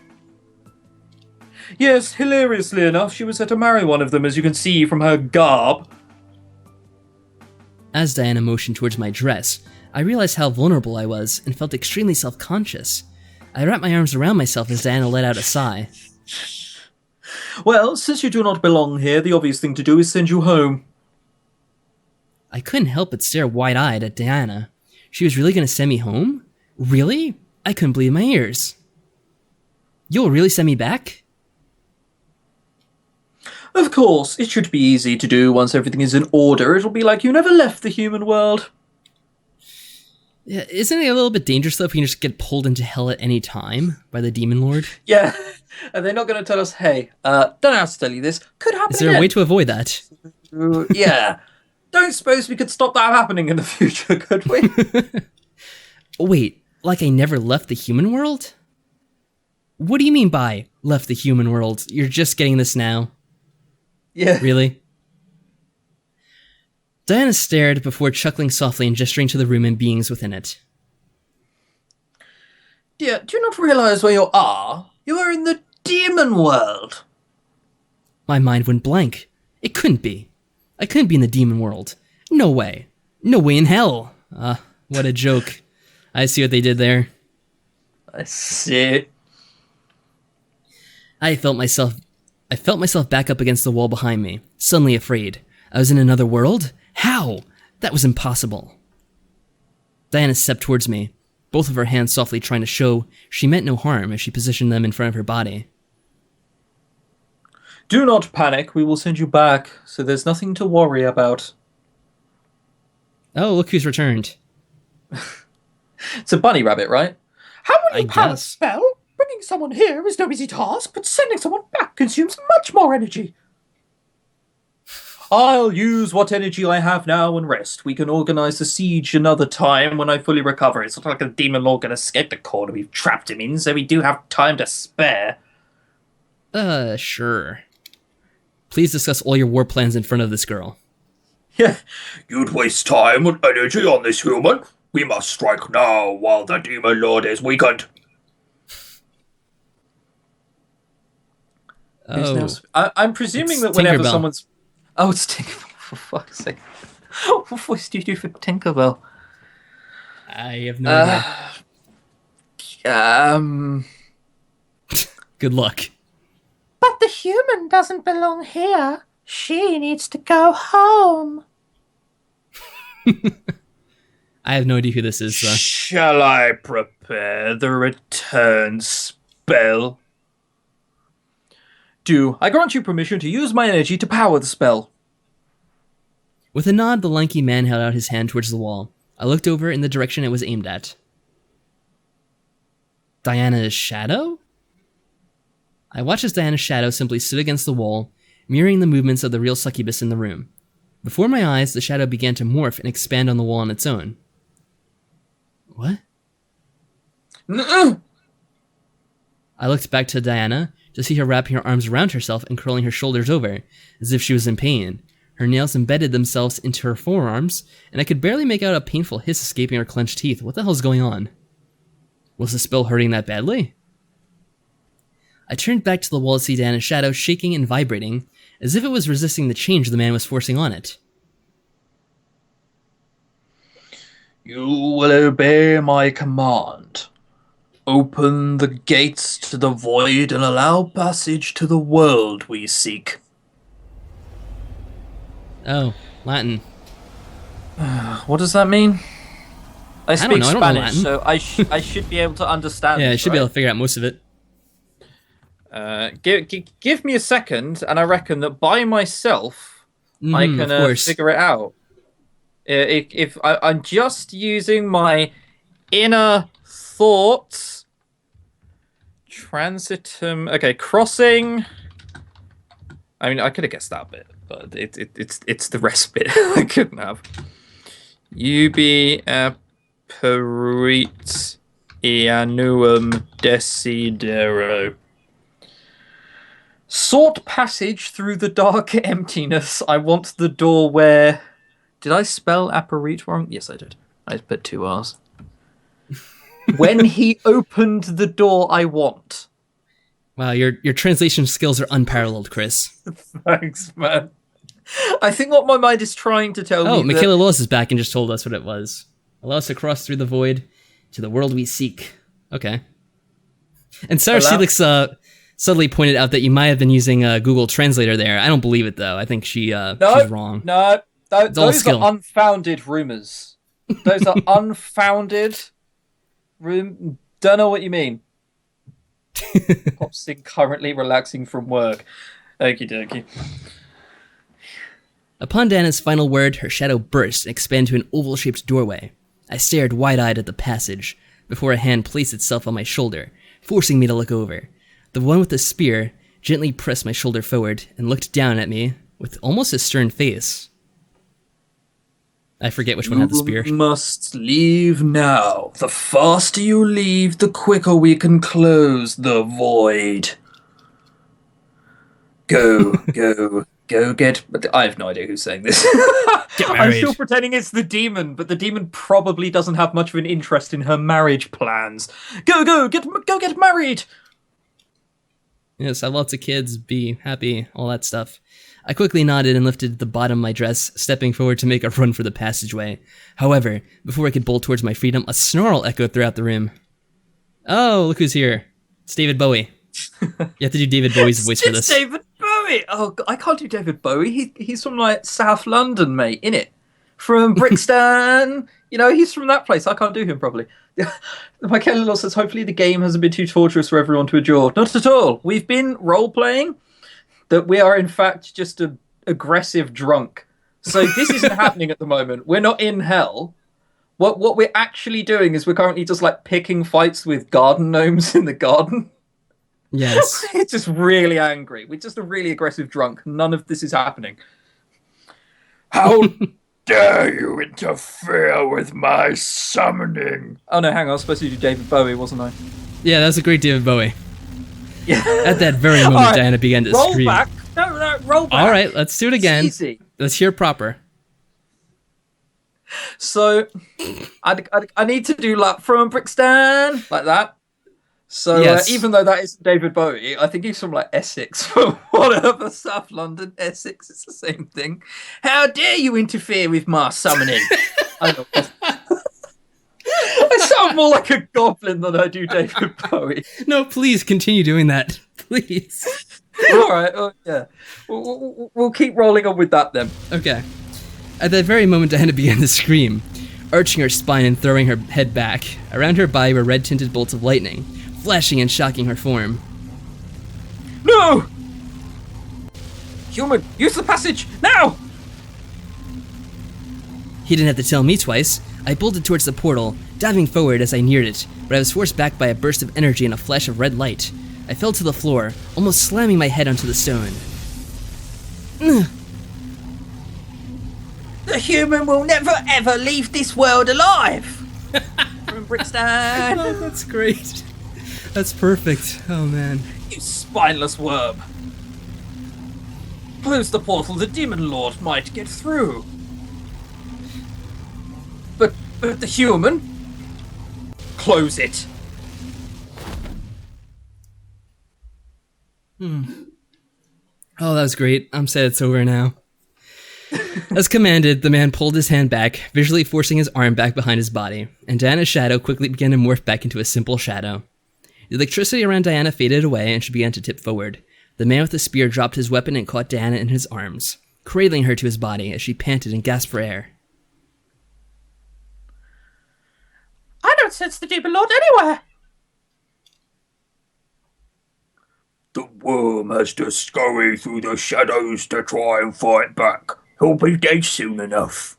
Yes, hilariously enough, she was set to marry one of them, as you can see from her garb. As Diana motioned towards my dress, I realized how vulnerable I was and felt extremely self-conscious. I wrapped my arms around myself as Diana let out a sigh. Well, since you do not belong here, the obvious thing to do is send you home. I couldn't help but stare wide-eyed at Diana. She was really going to send me home? Really? I couldn't believe my ears. You'll really send me back? Of course, it should be easy to do once everything is in order. It'll be like you never left the human world. Yeah, isn't it a little bit dangerous though if we can just get pulled into hell at any time by the demon lord? Yeah, and they're not going to tell us, hey, don't have to tell you this. Could happen Is there again. a way to avoid that? Yeah. Don't suppose we could stop that happening in the future, could we? Wait, like I never left the human world? What do you mean by left the human world? You're just getting this now? Yeah. Really? Diana stared before chuckling softly and gesturing to the room and beings within it. Dear, do you not realize where you are? You are in the demon world. My mind went blank. It couldn't be. I couldn't be in the demon world. No way. No way in hell. What a joke. I see what they did there. I see. I felt myself back up against the wall behind me, suddenly afraid. I was in another world? How? That was impossible. Diana stepped towards me, both of her hands softly trying to show she meant no harm as she positioned them in front of her body. Do not panic. We will send you back, so there's nothing to worry about. Oh, look who's returned. It's a bunny rabbit, right? How will you I power a guess. spell? Bringing someone here is no easy task, but sending someone back consumes much more energy. I'll use what energy I have now and rest. We can organize the siege another time when I fully recover. It's not like a demon lord can escape the corner we've trapped him in, so we do have time to spare. Sure. Please discuss all your war plans in front of this girl. Yeah. You'd waste time and energy on this human. We must strike now while the demon lord is weakened. I'm presuming It's that whenever Tinkerbell. someone's... Oh, it's Tinkerbell, for fuck's sake. What voice do you do for Tinkerbell? I have no idea. Good luck. But the human doesn't belong here. She needs to go home. I have no idea who this is, so. Shall I prepare the return spell? I grant you permission to use my energy to power the spell. With a nod, the lanky man held out his hand towards the wall. I looked over in the direction it was aimed at. Diana's shadow? I watched as Diana's shadow simply stood against the wall, mirroring the movements of the real succubus in the room. Before my eyes, the shadow began to morph and expand on the wall on its own. What? Nuh-uh. I looked back to Diana to see her wrapping her arms around herself and curling her shoulders over, as if she was in pain. Her nails embedded themselves into her forearms, and I could barely make out a painful hiss escaping her clenched teeth. What the hell's going on? Was the spell hurting that badly? I turned back to the wall to see Diana's shadow shaking and vibrating, as if it was resisting the change the man was forcing on it. You will obey my command. Open the gates to the void and allow passage to the world we seek. Oh, Latin. What does that mean? I don't speak know, I don't know Spanish, Latin. so I should be able to understand. Yeah, I this, should be right? able to figure out most of it. Give me a second, and I reckon that by myself I of can course. figure it out. If I'm just using my inner thoughts. Transitum. Okay, crossing. I mean, I could have guessed that bit, but it's the rest bit I couldn't have. Ubi apparit Ianuum desidero. Sought passage through the dark emptiness. I want the door where... Did I spell apparit wrong? Yes, I did. I put 2 R's. When he opened the door I want. Wow, your translation skills are unparalleled, Chris. Thanks, man. I think what my mind is trying to tell me... Oh, Michaela Lewis is back and just told us what it was. Allow us to cross through the void to the world we seek. Okay. And Sarah Felix subtly pointed out that you might have been using a Google Translator there. I don't believe it, though. I think she's wrong. No, those skill. are unfounded rumors. Those are unfounded... Don't know what you mean. Popsing currently relaxing from work. Okie dokie. Upon Diana's final word, her shadow burst and expanded to an oval-shaped doorway. I stared wide-eyed at the passage, before a hand placed itself on my shoulder, forcing me to look over. The one with the spear gently pressed my shoulder forward and looked down at me with almost a stern face. I forget which one had the spear. You must leave now. The faster you leave, the quicker we can close the void. Go get... I have no idea who's saying this. Get I'm married. still pretending it's the demon, but the demon probably doesn't have much of an interest in her marriage plans. Go get married! Yes, have lots of kids, be happy, all that stuff. I quickly nodded and lifted the bottom of my dress, stepping forward to make a run for the passageway. However, before I could bolt towards my freedom, a snarl echoed throughout the room. Oh, look who's here. It's David Bowie. You have to do David Bowie's voice for this. It's David Bowie! Oh, God, I can't do David Bowie. He's from, like, South London, mate, innit? From Brixton. You know, he's from that place. I can't do him properly. Michaela Law says, hopefully the game hasn't been too torturous for everyone to endure. Not at all. We've been role-playing that we are, in fact, just an aggressive drunk So this isn't happening at the moment. We're not in hell. What we're actually doing is we're currently just like picking fights with garden gnomes in the garden. Yes. It's just really angry. We're just a really aggressive drunk. None of this is happening. How dare you interfere with my summoning? Oh no, hang on. I was supposed to do David Bowie, wasn't I? Yeah, that's a great David Bowie. Yeah. At that very moment, Right, Diana began to roll scream. back. No, roll back. All right, let's do it again. It's easy. Let's hear proper. So, I need to do like from Brixton, like that. So, Yes. even though that is David Bowie, I think he's from like Essex, from whatever, South London, Essex, it's the same thing. How dare you interfere with my summoning? I don't know. I sound more like a goblin than I do David Bowie. No, please continue doing that. Please. All right, yeah. We'll keep rolling on with that then. Okay. At that very moment, Diana began to scream, arching her spine and throwing her head back. Around her body were red-tinted bolts of lightning, flashing and shocking her form. No! Human, use the passage, now! He didn't have to tell me twice. I bolted towards the portal, diving forward as I neared it, but I was forced back by a burst of energy and a flash of red light. I fell to the floor, almost slamming my head onto the stone. The human will never ever leave this world alive! From Brixton! Oh, that's great. That's perfect. Oh, man. You spineless worm! Close the portal, the demon lord might get through. But the human? Close it. Oh, that was great. I'm sad it's over now. As commanded, the man pulled his hand back, visually forcing his arm back behind his body, and Diana's shadow quickly began to morph back into a simple shadow. The electricity around Diana faded away and she began to tip forward. The man with the spear dropped his weapon and caught Diana in his arms, cradling her to his body as she panted and gasped for air. I don't sense the demon lord anywhere. The worm has to scurry through the shadows to try and fight back. He'll be dead soon enough.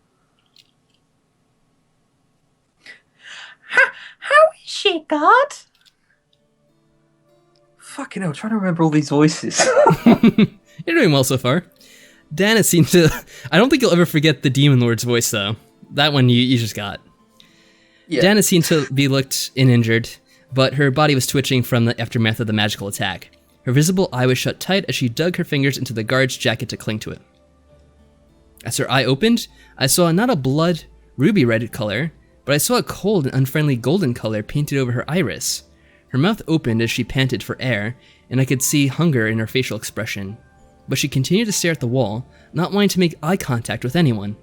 How is she, God? Fucking hell, trying to remember all these voices. You're doing well so far. Diana seemed to... I don't think you'll ever forget the Demon Lord's voice, though. That one you just got. Yeah. Diana seemed to be looked injured, but her body was twitching from the aftermath of the magical attack. Her visible eye was shut tight as she dug her fingers into the guard's jacket to cling to it. As her eye opened, I saw not a blood, ruby-red color, but I saw a cold and unfriendly golden color painted over her iris. Her mouth opened as she panted for air, and I could see hunger in her facial expression. But she continued to stare at the wall, not wanting to make eye contact with anyone.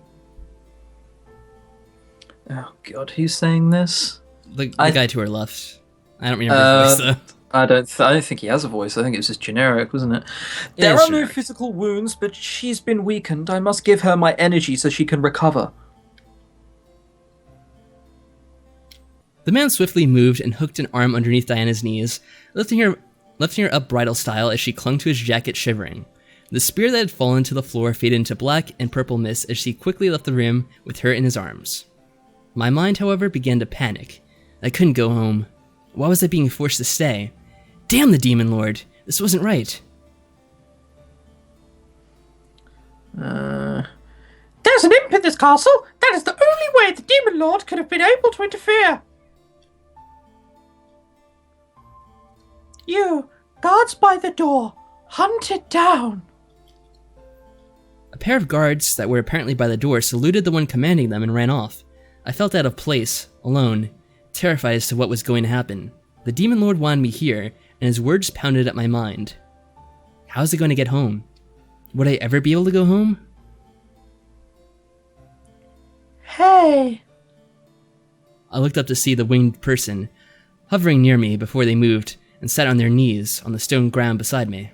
Oh god, who's saying this? The guy to her left. I don't remember his voice, though. I don't think he has a voice. I think it was just generic, wasn't it? There are no physical wounds, but she's been weakened. I must give her my energy so she can recover. The man swiftly moved and hooked an arm underneath Diana's knees, lifting her up bridal style as she clung to his jacket, shivering. The spear that had fallen to the floor faded into black and purple mist as she quickly left the room with her in his arms. My mind, however, began to panic. I couldn't go home. Why was I being forced to stay? Damn the Demon Lord! This wasn't right. There's an imp in this castle. That is the only way the demon lord could have been able to interfere. You, guards by the door, hunt it down. A pair of guards that were apparently by the door saluted the one commanding them and ran off. I felt out of place, alone, terrified as to what was going to happen. The Demon Lord wanted me here, and his words pounded at my mind. How's it going to get home? Would I ever be able to go home? Hey. I looked up to see the winged person, hovering near me before they moved, and sat on their knees on the stone ground beside me.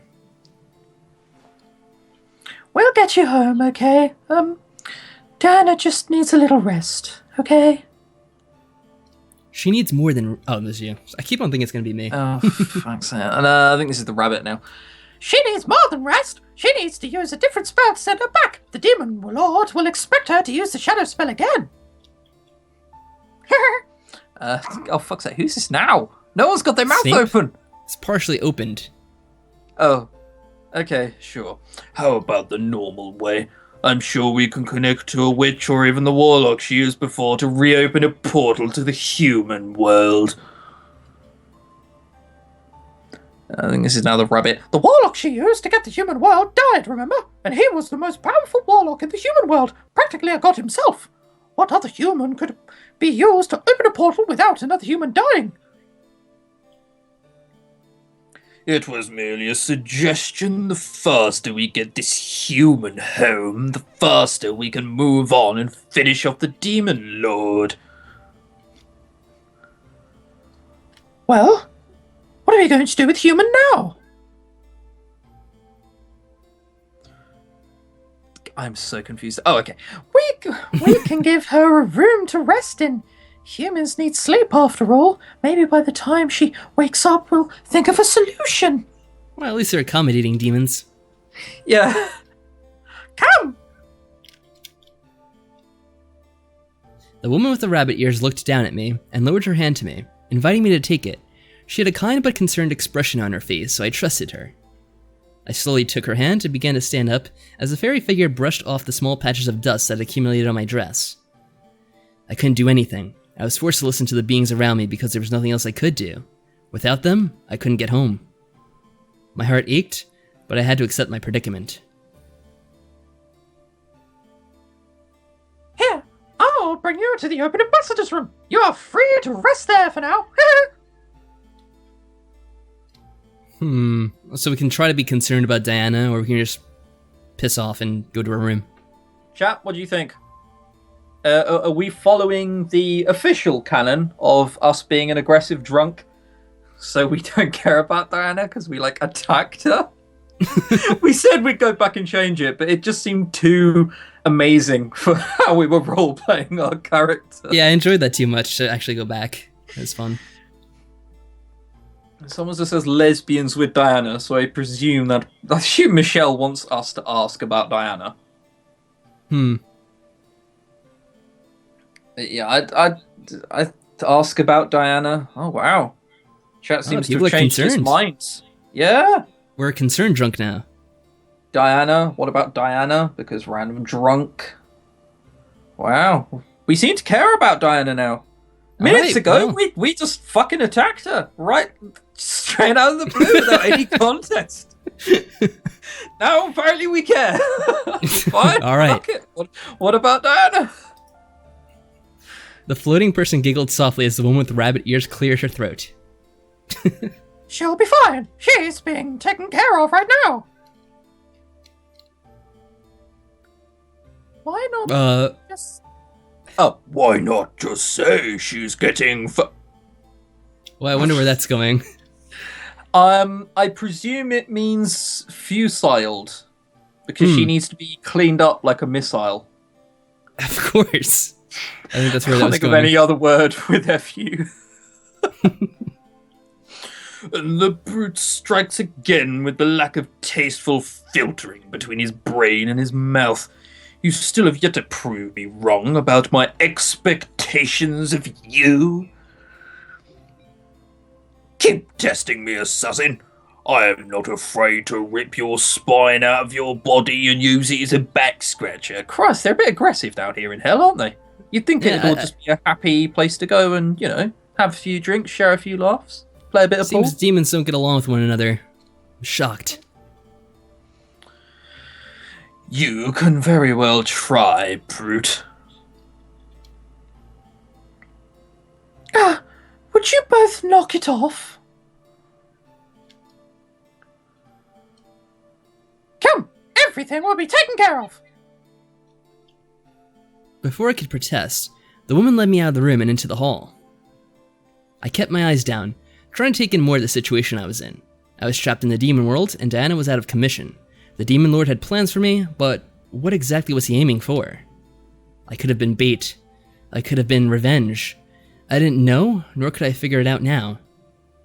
We'll get you home, okay? Diana just needs a little rest, okay? She needs more than... Oh, this is you. I keep on thinking it's going to be me. Oh, thanks. And I think this is the rabbit now. She needs more than rest. She needs to use a different spell to send her back. The demon lord will expect her to use the shadow spell again. Oh, fuck's sake, who's this now? No one's got their mouth Snape? open. It's partially opened. Oh, okay, sure. How about the normal way? I'm sure we can connect to a witch or even the warlock she used before to reopen a portal to the human world. I think this is now the rabbit. The warlock she used to get the human world died, remember? And he was the most powerful warlock in the human world, practically a god himself. What other human could be used to open a portal without another human dying? It was merely a suggestion. The faster we get this human home, the faster we can move on and finish off the demon lord. Well, what are we going to do with human now? I'm so confused. Oh, okay. We can give her a room to rest in. Humans need sleep after all. Maybe by the time she wakes up, we'll think of a solution. Well, at least they're accommodating demons. Yeah. Come! The woman with the rabbit ears looked down at me and lowered her hand to me, inviting me to take it. She had a kind but concerned expression on her face, so I trusted her. I slowly took her hand and began to stand up as the fairy figure brushed off the small patches of dust that accumulated on my dress. I couldn't do anything. I was forced to listen to the beings around me because there was nothing else I could do. Without them, I couldn't get home. My heart ached, but I had to accept my predicament. Here, I'll bring you to the open ambassador's room. You are free to rest there for now. So we can try to be concerned about Diana, or we can just piss off and go to her room. Chat, what do you think? Are we following the official canon of us being an aggressive drunk? So we don't care about Diana because we, attacked her? We said we'd go back and change it, but it just seemed too amazing for how we were role-playing our character. Yeah, I enjoyed that too much to actually go back. It was fun. Someone just says lesbians with Diana, so I presume Michelle wants us to ask about Diana. Yeah, I'd ask about Diana. Oh, wow. Chat seems to have changed its minds. Yeah. We're a concerned drunk now. Diana. What about Diana? Because random drunk. Wow. We seem to care about Diana now. Minutes ago, we just fucking attacked her. Right? Straight out of the blue without any context. Now, apparently we care. Fine. All right. What about Diana? The floating person giggled softly as the woman with rabbit ears cleared her throat. She'll be fine. She's being taken care of right now. Why not just... Oh, why not just say she's getting Well, I wonder where that's going. I presume it means fusiled. Because she needs to be cleaned up like a missile. Of course. I think that's where that was going. I can't think of any other word with FU. And the brute strikes again with the lack of tasteful filtering between his brain and his mouth. You still have yet to prove me wrong about my expectations of you. Keep testing me, assassin. I am not afraid to rip your spine out of your body and use it as a back scratcher. Christ, they're a bit aggressive down here in hell, aren't they? You'd think it'd all just be a happy place to go and, have a few drinks, share a few laughs, play a bit of pool. Seems demons don't get along with one another. I'm shocked. You can very well try, brute. Would you both knock it off? Come, everything will be taken care of. Before I could protest, the woman led me out of the room and into the hall. I kept my eyes down, trying to take in more of the situation I was in. I was trapped in the demon world, and Diana was out of commission. The demon lord had plans for me, but what exactly was he aiming for? I could have been bait. I could have been revenge. I didn't know, nor could I figure it out now.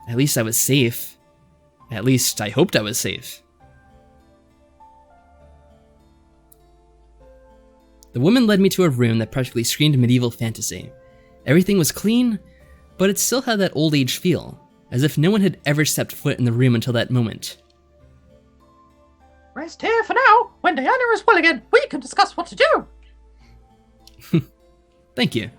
At least I was safe. At least I hoped I was safe. The woman led me to a room that practically screamed medieval fantasy. Everything was clean, but it still had that old age feel, as if no one had ever stepped foot in the room until that moment. Rest here for now. When Diana is well again, we can discuss what to do. Thank you.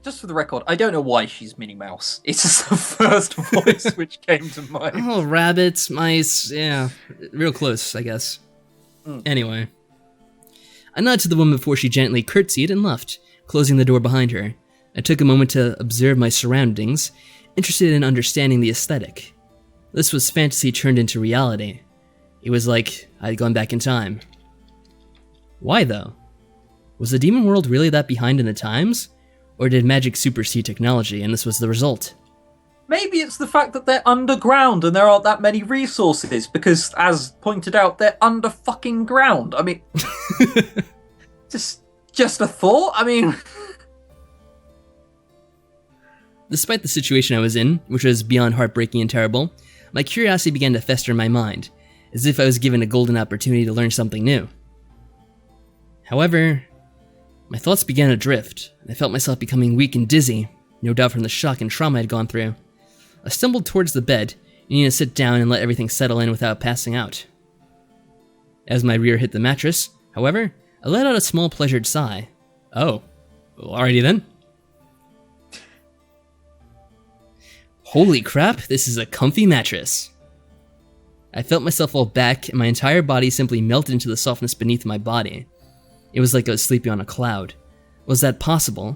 Just for the record, I don't know why she's Minnie Mouse. It's just the first voice which came to mind. Oh, rabbits, mice, yeah. Real close, I guess. Anyway. I nodded to the woman before she gently curtsied and left, closing the door behind her. I took a moment to observe my surroundings, interested in understanding the aesthetic. This was fantasy turned into reality. It was like I'd gone back in time. Why, though? Was the demon world really that behind in the times? Or did magic supersede technology, and this was the result? Maybe it's the fact that they're underground and there aren't that many resources, because, as pointed out, they're under fucking ground. I mean, just a thought. I mean, despite the situation I was in, which was beyond heartbreaking and terrible, my curiosity began to fester in my mind, as if I was given a golden opportunity to learn something new. However, my thoughts began to drift, and I felt myself becoming weak and dizzy, no doubt from the shock and trauma I'd gone through. I stumbled towards the bed, needing to sit down and let everything settle in without passing out. As my rear hit the mattress, however, I let out a small pleasured sigh. Oh, well, alrighty then. Holy crap, this is a comfy mattress. I felt myself fall back, and my entire body simply melted into the softness beneath my body. It was like I was sleeping on a cloud. Was that possible?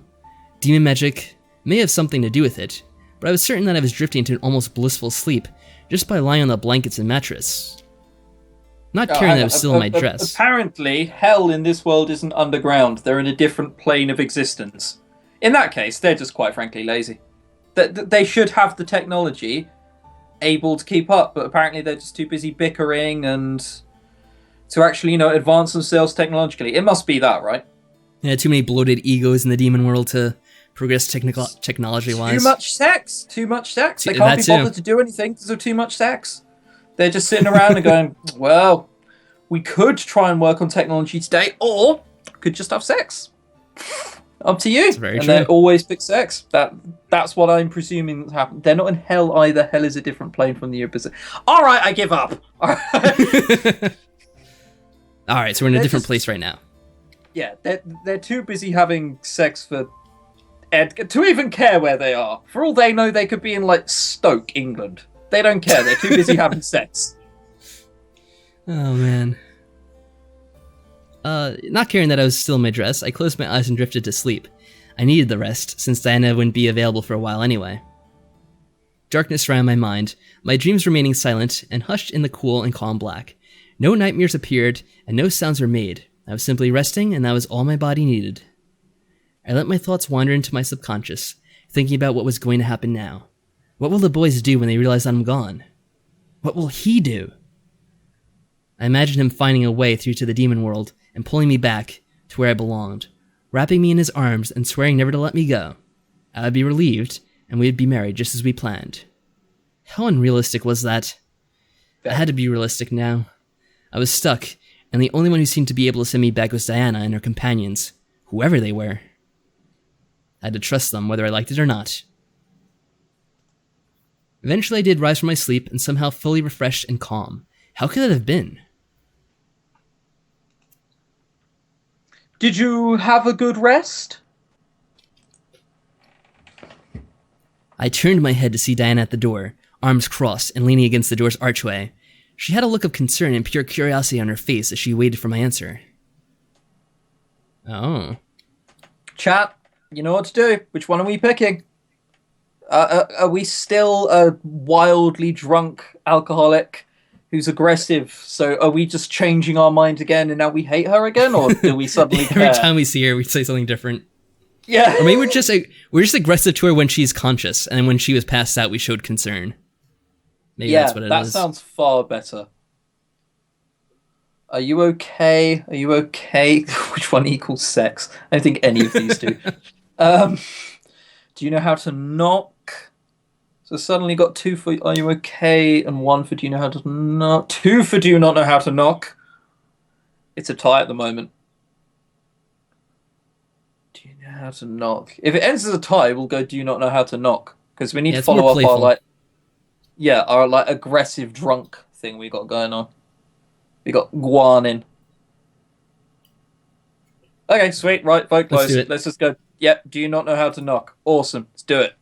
Demon magic may have something to do with it, but I was certain that I was drifting into an almost blissful sleep just by lying on the blankets and mattress. Not caring that I was still in my dress. Apparently, hell in this world isn't underground. They're in a different plane of existence. In that case, they're just quite frankly lazy. They should have the technology able to keep up, but apparently they're just too busy bickering and to actually, advance themselves technologically. It must be that, right? Yeah, too many bloated egos in the demon world to progress technology-wise. Too much sex. They can't be bothered to do anything because of too much sex. They're just sitting around and going, well, we could try and work on technology today, or could just have sex. Up to you. That's very true. They always pick sex. That's what I'm presuming happened. They're not in hell either. Hell is a different plane from the opposite. All right, I give up. All right. All right, so we're in a different place right now. Yeah, they're too busy having sex for to even care where they are. For all they know, they could be in, like, Stoke, England. They don't care. They're too busy having sex. Oh, man. Not caring that I was still in my dress, I closed my eyes and drifted to sleep. I needed the rest, since Diana wouldn't be available for a while anyway. Darkness surrounded my mind, my dreams remaining silent and hushed in the cool and calm black. No nightmares appeared, and no sounds were made. I was simply resting, and that was all my body needed. I let my thoughts wander into my subconscious, thinking about what was going to happen now. What will the boys do when they realize I'm gone? What will he do? I imagined him finding a way through to the demon world and pulling me back to where I belonged, wrapping me in his arms and swearing never to let me go. I would be relieved, and we would be married just as we planned. How unrealistic was that? I had to be realistic now. I was stuck, and the only one who seemed to be able to send me back was Diana and her companions, whoever they were. I had to trust them, whether I liked it or not. Eventually I did rise from my sleep and somehow fully refreshed and calm. How could that have been? Did you have a good rest? I turned my head to see Diana at the door, arms crossed and leaning against the door's archway. She had a look of concern and pure curiosity on her face as she waited for my answer. Oh. Chat, you know what to do. Which one are we picking? Are we still a wildly drunk alcoholic who's aggressive? So are we just changing our mind again and now we hate her again? Or do we suddenly care? Every time we see her, we say something different. Yeah. Or maybe we're just aggressive to her when she's conscious, and when she was passed out, we showed concern. Maybe that's what it is. That sounds far better. Are you okay? Are you okay? Which one equals sex? I don't think any of these do. Do you know how to knock? So suddenly got 2 for are you okay, and 1 for do you know how to knock? 2 for do you not know how to knock? It's a tie at the moment. how to knock. If it ends as a tie, we'll go, do you not know how to knock? Because we need to it's more follow up playful. our like aggressive drunk thing we got going on. We got Guan in. Okay, sweet, right, vote Let's close. do it. Let's just go. Yep, do you not know how to knock? Awesome, let's do it.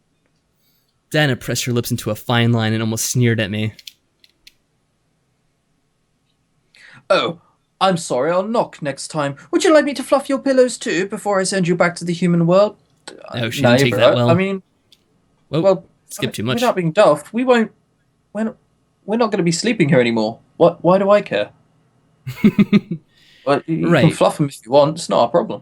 Diana pressed her lips into a fine line and almost sneered at me. Oh, I'm sorry, I'll knock next time. Would you like me to fluff your pillows too before I send you back to the human world? Oh, she didn't take bro. that well. I mean, well, skip too much. Without being daft, we're not going to be sleeping here anymore. Why do I care? Well, you Right. can fluff them if you want. It's not a problem.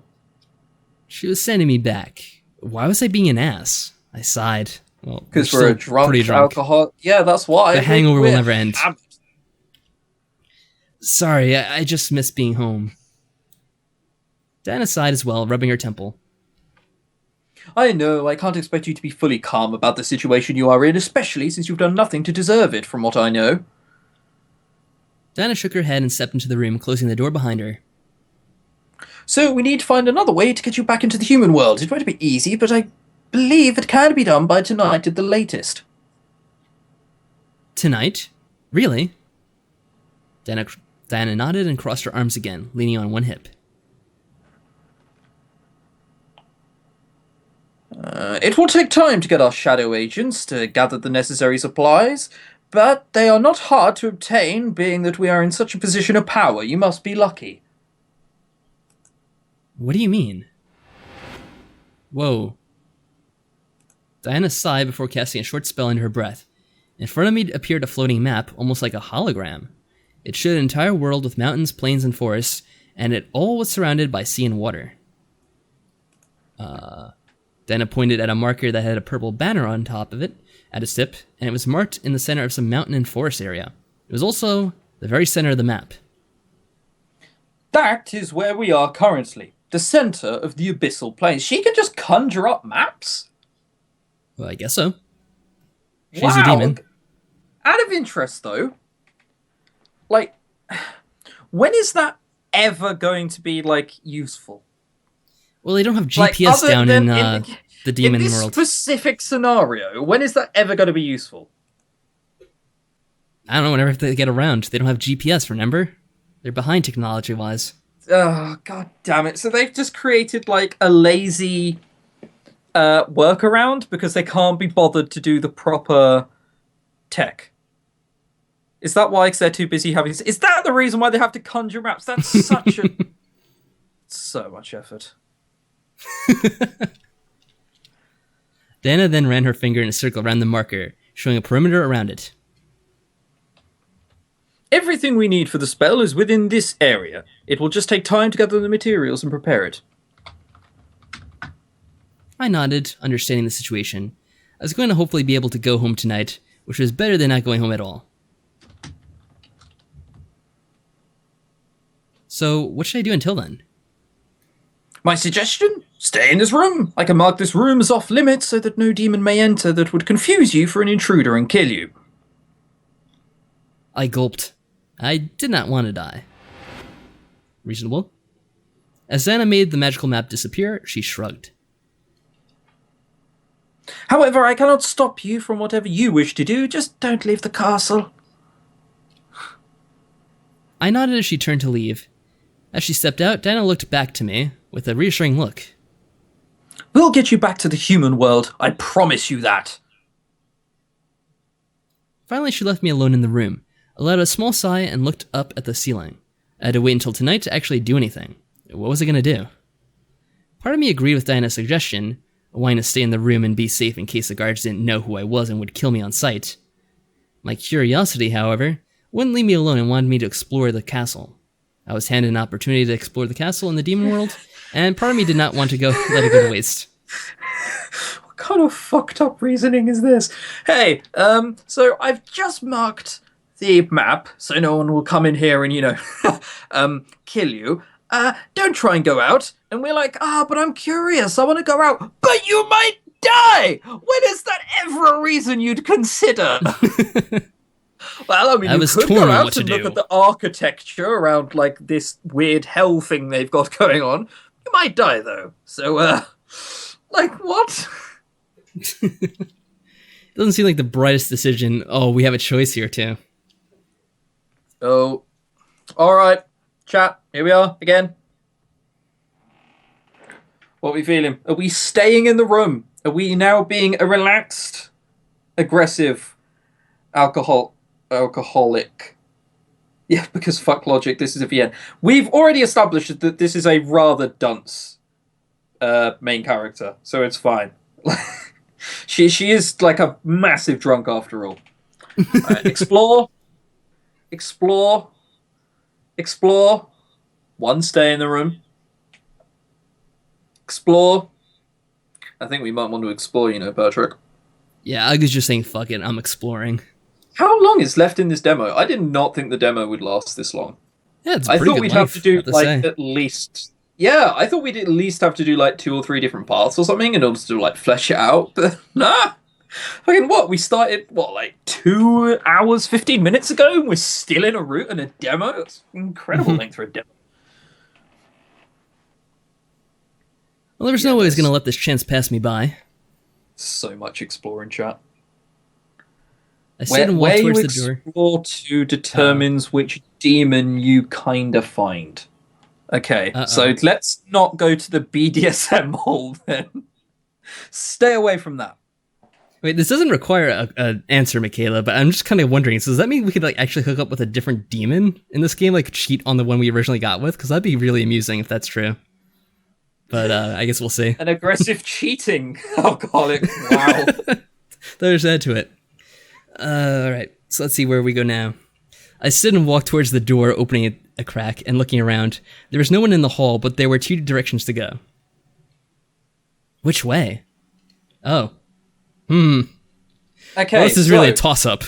She was sending me back. Why was I being an ass? I sighed. Well, Because we're we're a still drunk, pretty drunk. alcohol. Yeah, that's why. The hangover will We're never end. hammered. Sorry, I just miss being home. Diana sighed as well, rubbing her temple. I know, I can't expect you to be fully calm about the situation you are in, especially since you've done nothing to deserve it, from what I know. Diana shook her head and stepped into the room, closing the door behind her. So we need to find another way to get you back into the human world. It won't be easy, but I believe it can be done by tonight at the latest. Tonight? Really? Diana nodded and crossed her arms again, leaning on one hip. It will take time to get our shadow agents to gather the necessary supplies, but they are not hard to obtain, being that we are in such a position of power. You must be lucky. What do you mean? Whoa. Diana sighed before casting a short spell into her breath. In front of me appeared a floating map, almost like a hologram. It showed an entire world with mountains, plains, and forests, and it all was surrounded by sea and water. Diana pointed at a marker that had a purple banner on top of it, at its tip, and it was marked in the center of some mountain and forest area. It was also the very center of the map. That is where we are currently, the center of the abyssal plains. She can just conjure up maps? Well, I guess so. She's Wow. a demon. Out of interest, though, like, when is that ever going to be, like, useful? Well, they don't have Like, GPS other down than in the demon in this world. specific scenario, when is that ever going to be useful? I don't know, whenever they get around. They don't have GPS, remember? They're behind technology-wise. Oh, god damn it. So they've just created, like, a lazy workaround because they can't be bothered to do the proper tech. Is that why? Because they're too busy having... Is that the reason why they have to conjure maps? That's such a... so much effort. Diana then ran her finger in a circle around the marker, showing a perimeter around it. Everything we need for the spell is within this area. It will just take time to gather the materials and prepare it. I nodded, understanding the situation. I was going to hopefully be able to go home tonight, which was better than not going home at all. So, what should I do until then? My suggestion? Stay in this room. I can mark this room as off limits so that no demon may enter that would confuse you for an intruder and kill you. I gulped. I did not want to die. Reasonable. As Diana made the magical map disappear, she shrugged. However, I cannot stop you from whatever you wish to do. Just don't leave the castle. I nodded as she turned to leave. As she stepped out, Diana looked back to me with a reassuring look. We'll get you back to the human world. I promise you that. Finally, she left me alone in the room, allowed a small sigh, and looked up at the ceiling. I had to wait until tonight to actually do anything. What was I going to do? Part of me agreed with Diana's suggestion, wanting to stay in the room and be safe in case the guards didn't know who I was and would kill me on sight. My curiosity, however, wouldn't leave me alone and wanted me to explore the castle. I was handed an opportunity to explore the castle in the demon world, and part of me did not want to let it go to waste. What kind of fucked up reasoning is this? Hey, so I've just marked the map so no one will come in here and, kill you. Don't try and go out. And we're like, but I'm curious. I want to go out. But you might die! When is that ever a reason you'd consider? Well, I mean, I you was could torn go on out what to and look do. at the architecture around, like, this weird hell thing they've got going on. You might die, though. So, Like, what? It doesn't seem like the brightest decision. Oh, we have a choice here, too. Oh. Alright. Chat, here we are, again. What are we feeling? Are we staying in the room? Are we now being a relaxed, aggressive alcoholic? Yeah, because fuck logic, this is a VN. We've already established that this is a rather dunce main character, so it's fine. She is like a massive drunk after all. Right, explore. One, stay in the room. Explore. I think we might want to explore, Bertrick. Yeah, I was just saying, fuck it, I'm exploring. How long is left in this demo? I did not think the demo would last this long. Yeah, it's a I pretty thought good we'd length, have to do I have to say. at least. Yeah, I thought we'd at least have to do 2 or 3 different paths or something in order to flesh it out. But nah. Fucking what? We started 2 hours, 15 minutes ago, and we're still in a route and a demo. It's incredible length for a demo. Well, there's no way I was going to let this chance pass me by. So much exploring, chat. I sit and walk towards the door. Where you explore to determines which demon you kind of find. Okay, so let's not go to the BDSM hole then. Stay away from that. Wait, this doesn't require an answer, Michaela, but I'm just kind of wondering, so does that mean we could actually hook up with a different demon in this game, cheat on the one we originally got with? Because that'd be really amusing if that's true. But I guess we'll see. An aggressive cheating alcoholic. Wow. There's that to it. Alright, so let's see where we go now. I sit and walk towards the door, opening a crack and looking around. There was no one in the hall, but there were 2 directions to go. Which way? Oh. Okay, well, this is really a toss-up.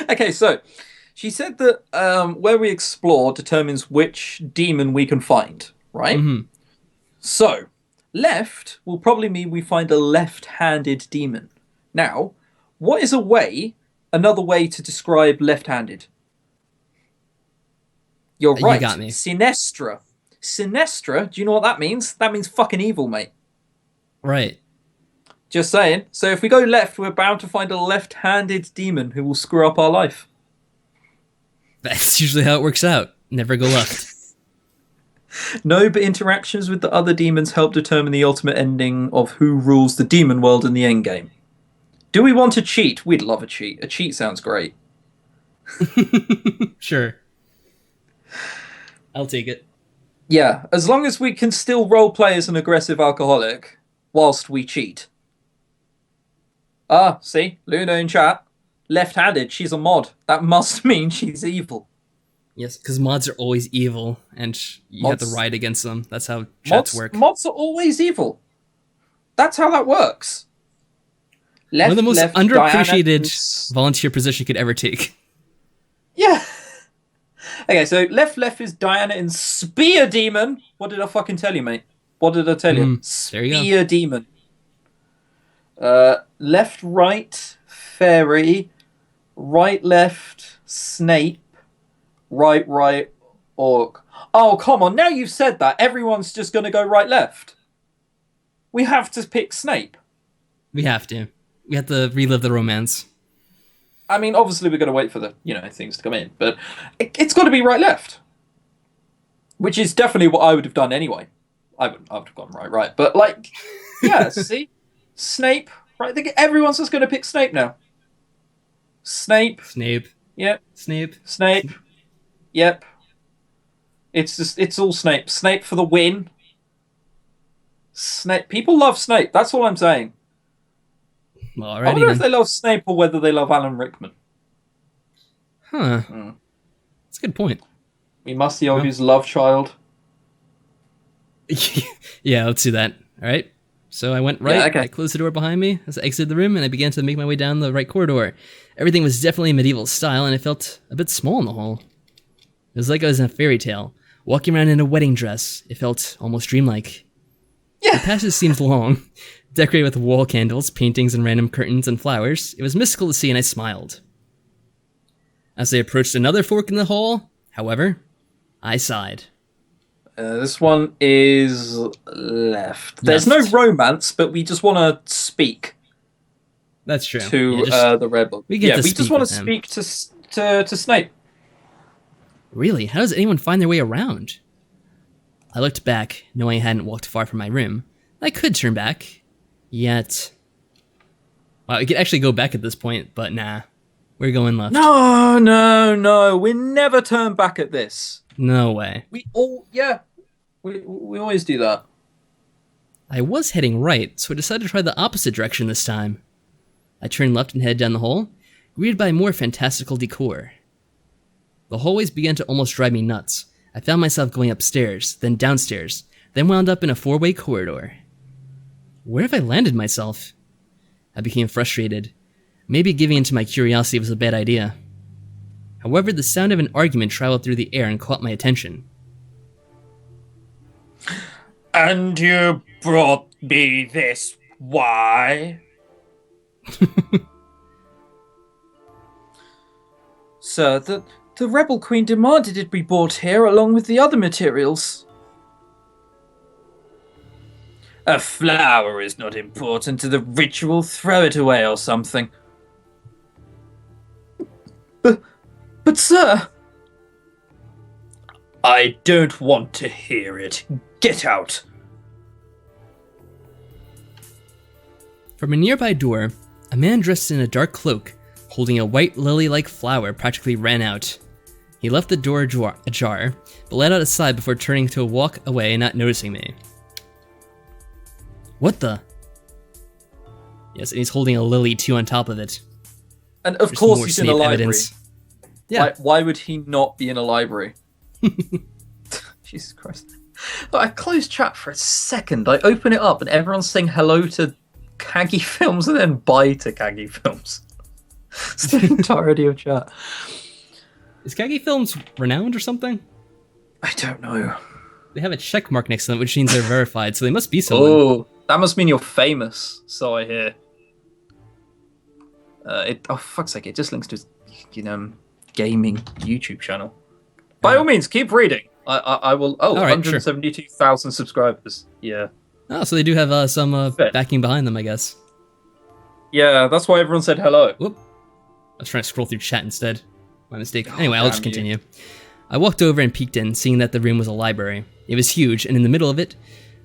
Okay, so she said that where we explore determines which demon we can find, right? Mm-hmm. So, left will probably mean we find a left-handed demon. Now, what is another way to describe left-handed? You're right. You got me. Sinestra. Sinestra, do you know what that means? That means fucking evil, mate. Right. Just saying. So if we go left, we're bound to find a left-handed demon who will screw up our life. That's usually how it works out. Never go left. No, but interactions with the other demons help determine the ultimate ending of who rules the demon world in the endgame. Do we want to cheat? We'd love a cheat. A cheat sounds great. Sure. I'll take it. Yeah, as long as we can still roleplay as an aggressive alcoholic whilst we cheat. Ah, see? Luna in chat. Left-handed, she's a mod. That must mean she's evil. Yes, because mods are always evil, and you have to ride against them. That's how chats work. Mods are always evil. That's how that works. One of the most underappreciated volunteer position you could ever take. Yeah. Okay, so left is Diana in Spear Demon. What did I fucking tell you, mate? What did I tell you? Spear Demon. Left, right, Fairy. Right, left, Snape. Right, Orc. Oh, come on. Now you've said that, everyone's just going to go right, left. We have to pick Snape. We have to. We have to relive the romance. I mean, obviously we're going to wait for the, things to come in, but it's got to be right, left. Which is definitely what I would have done anyway. I would have gone right. But, yeah, see? Snape, right? Everyone's just going to pick Snape now. Snape. Yep. Snape. Yep. It's all Snape. Snape for the win. Snape. People love Snape. That's all I'm saying. Well, I wonder if they love Snape or whether they love Alan Rickman. Huh. That's a good point. We must see Ogu's love child. Yeah, let's do that. All right. So I went right. Yeah, okay. I closed the door behind me as I exited the room, and I began to make my way down the right corridor. Everything was definitely medieval style, and it felt a bit small in the hall. It was like I was in a fairy tale, walking around in a wedding dress. It felt almost dreamlike. Yeah. The passage seemed long, decorated with wall candles, paintings, and random curtains and flowers. It was mystical to see, and I smiled. As I approached another fork in the hall, however, I sighed. This one is left. There's no romance, but we just want to speak. That's true. To the rebel. We just want to speak to Snape. Really? How does anyone find their way around? I looked back, knowing I hadn't walked far from my room. I could turn back, yet... Well, I could actually go back at this point, but nah. We're going left. No. We never turn back at this. No way. We always do that. I was heading right, so I decided to try the opposite direction this time. I turned left and headed down the hall, greeted by more fantastical decor. The hallways began to almost drive me nuts. I found myself going upstairs, then downstairs, then wound up in a 4-way corridor. Where have I landed myself? I became frustrated. Maybe giving in to my curiosity was a bad idea. However, the sound of an argument traveled through the air and caught my attention. And you brought me this. Why? Sir, the Rebel Queen demanded it be brought here along with the other materials. A flower is not important to the ritual. Throw it away or something. But sir... I don't want to hear it. Get out. From a nearby door, a man dressed in a dark cloak, holding a white lily-like flower, practically ran out. He left the door ajar, but let out a sigh before turning to walk away and not noticing me. What the? Yes, and he's holding a lily too on top of it. And of course he's in a library. Evidence. Yeah. Why would he not be in a library? Jesus Christ. But I closed chat for a second. I open it up and everyone's saying hello to Kagi Films and then bye to Kagi Films. It's the entirety of chat. Is Kagi Films renowned or something? I don't know. They have a check mark next to them, which means they're verified, so they must be someone. Oh, that must mean you're famous, so I hear. Oh, fuck's sake, it just links to his, gaming YouTube channel. By all means, keep reading. I will... Oh, right, 172,000 subscribers. Yeah. Oh, so they do have some backing behind them, I guess. Yeah, that's why everyone said hello. Whoop. I was trying to scroll through chat instead. My mistake. Anyway, I'll just continue. I walked over and peeked in, seeing that the room was a library. It was huge, and in the middle of it,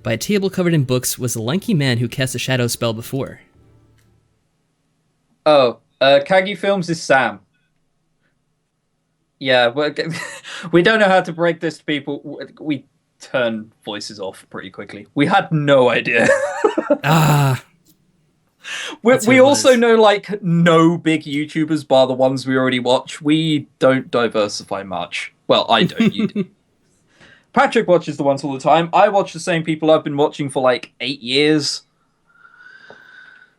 by a table covered in books, was the lanky man who cast a shadow spell before. Oh, Kagi Films is Sam. Yeah, we don't know how to break this to people. We turn voices off pretty quickly. We had no idea. We also know, no big YouTubers bar the ones we already watch. We don't diversify much. Well, I don't. You do. Patrick watches the ones all the time. I watch the same people I've been watching for 8 years.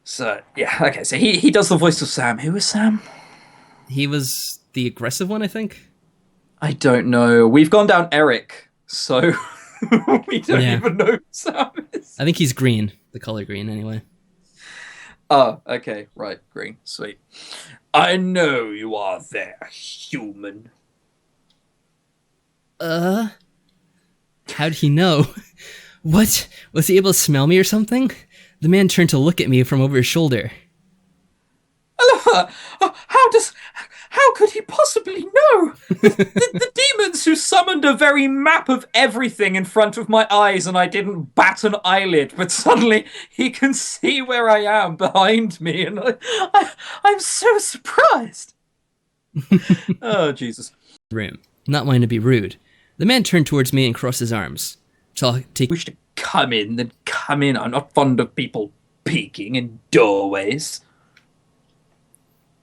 So, yeah, okay. So he does the voice of Sam. Who is Sam? He was the aggressive one, I think? I don't know. We've gone down Eric, so we don't even know who Sam is. I think he's green. The color green, anyway. Oh, okay. Right. Green. Sweet. I know you are there, human. How'd he know? What? Was he able to smell me or something? The man turned to look at me from over his shoulder. How could he possibly know? The demons who summoned a very map of everything in front of my eyes and I didn't bat an eyelid, but suddenly he can see where I am behind me and I'm so surprised. Oh, Jesus. Room. Not wanting to be rude. The man turned towards me and crossed his arms. Wish to come in, then come in. I'm not fond of people peeking in doorways.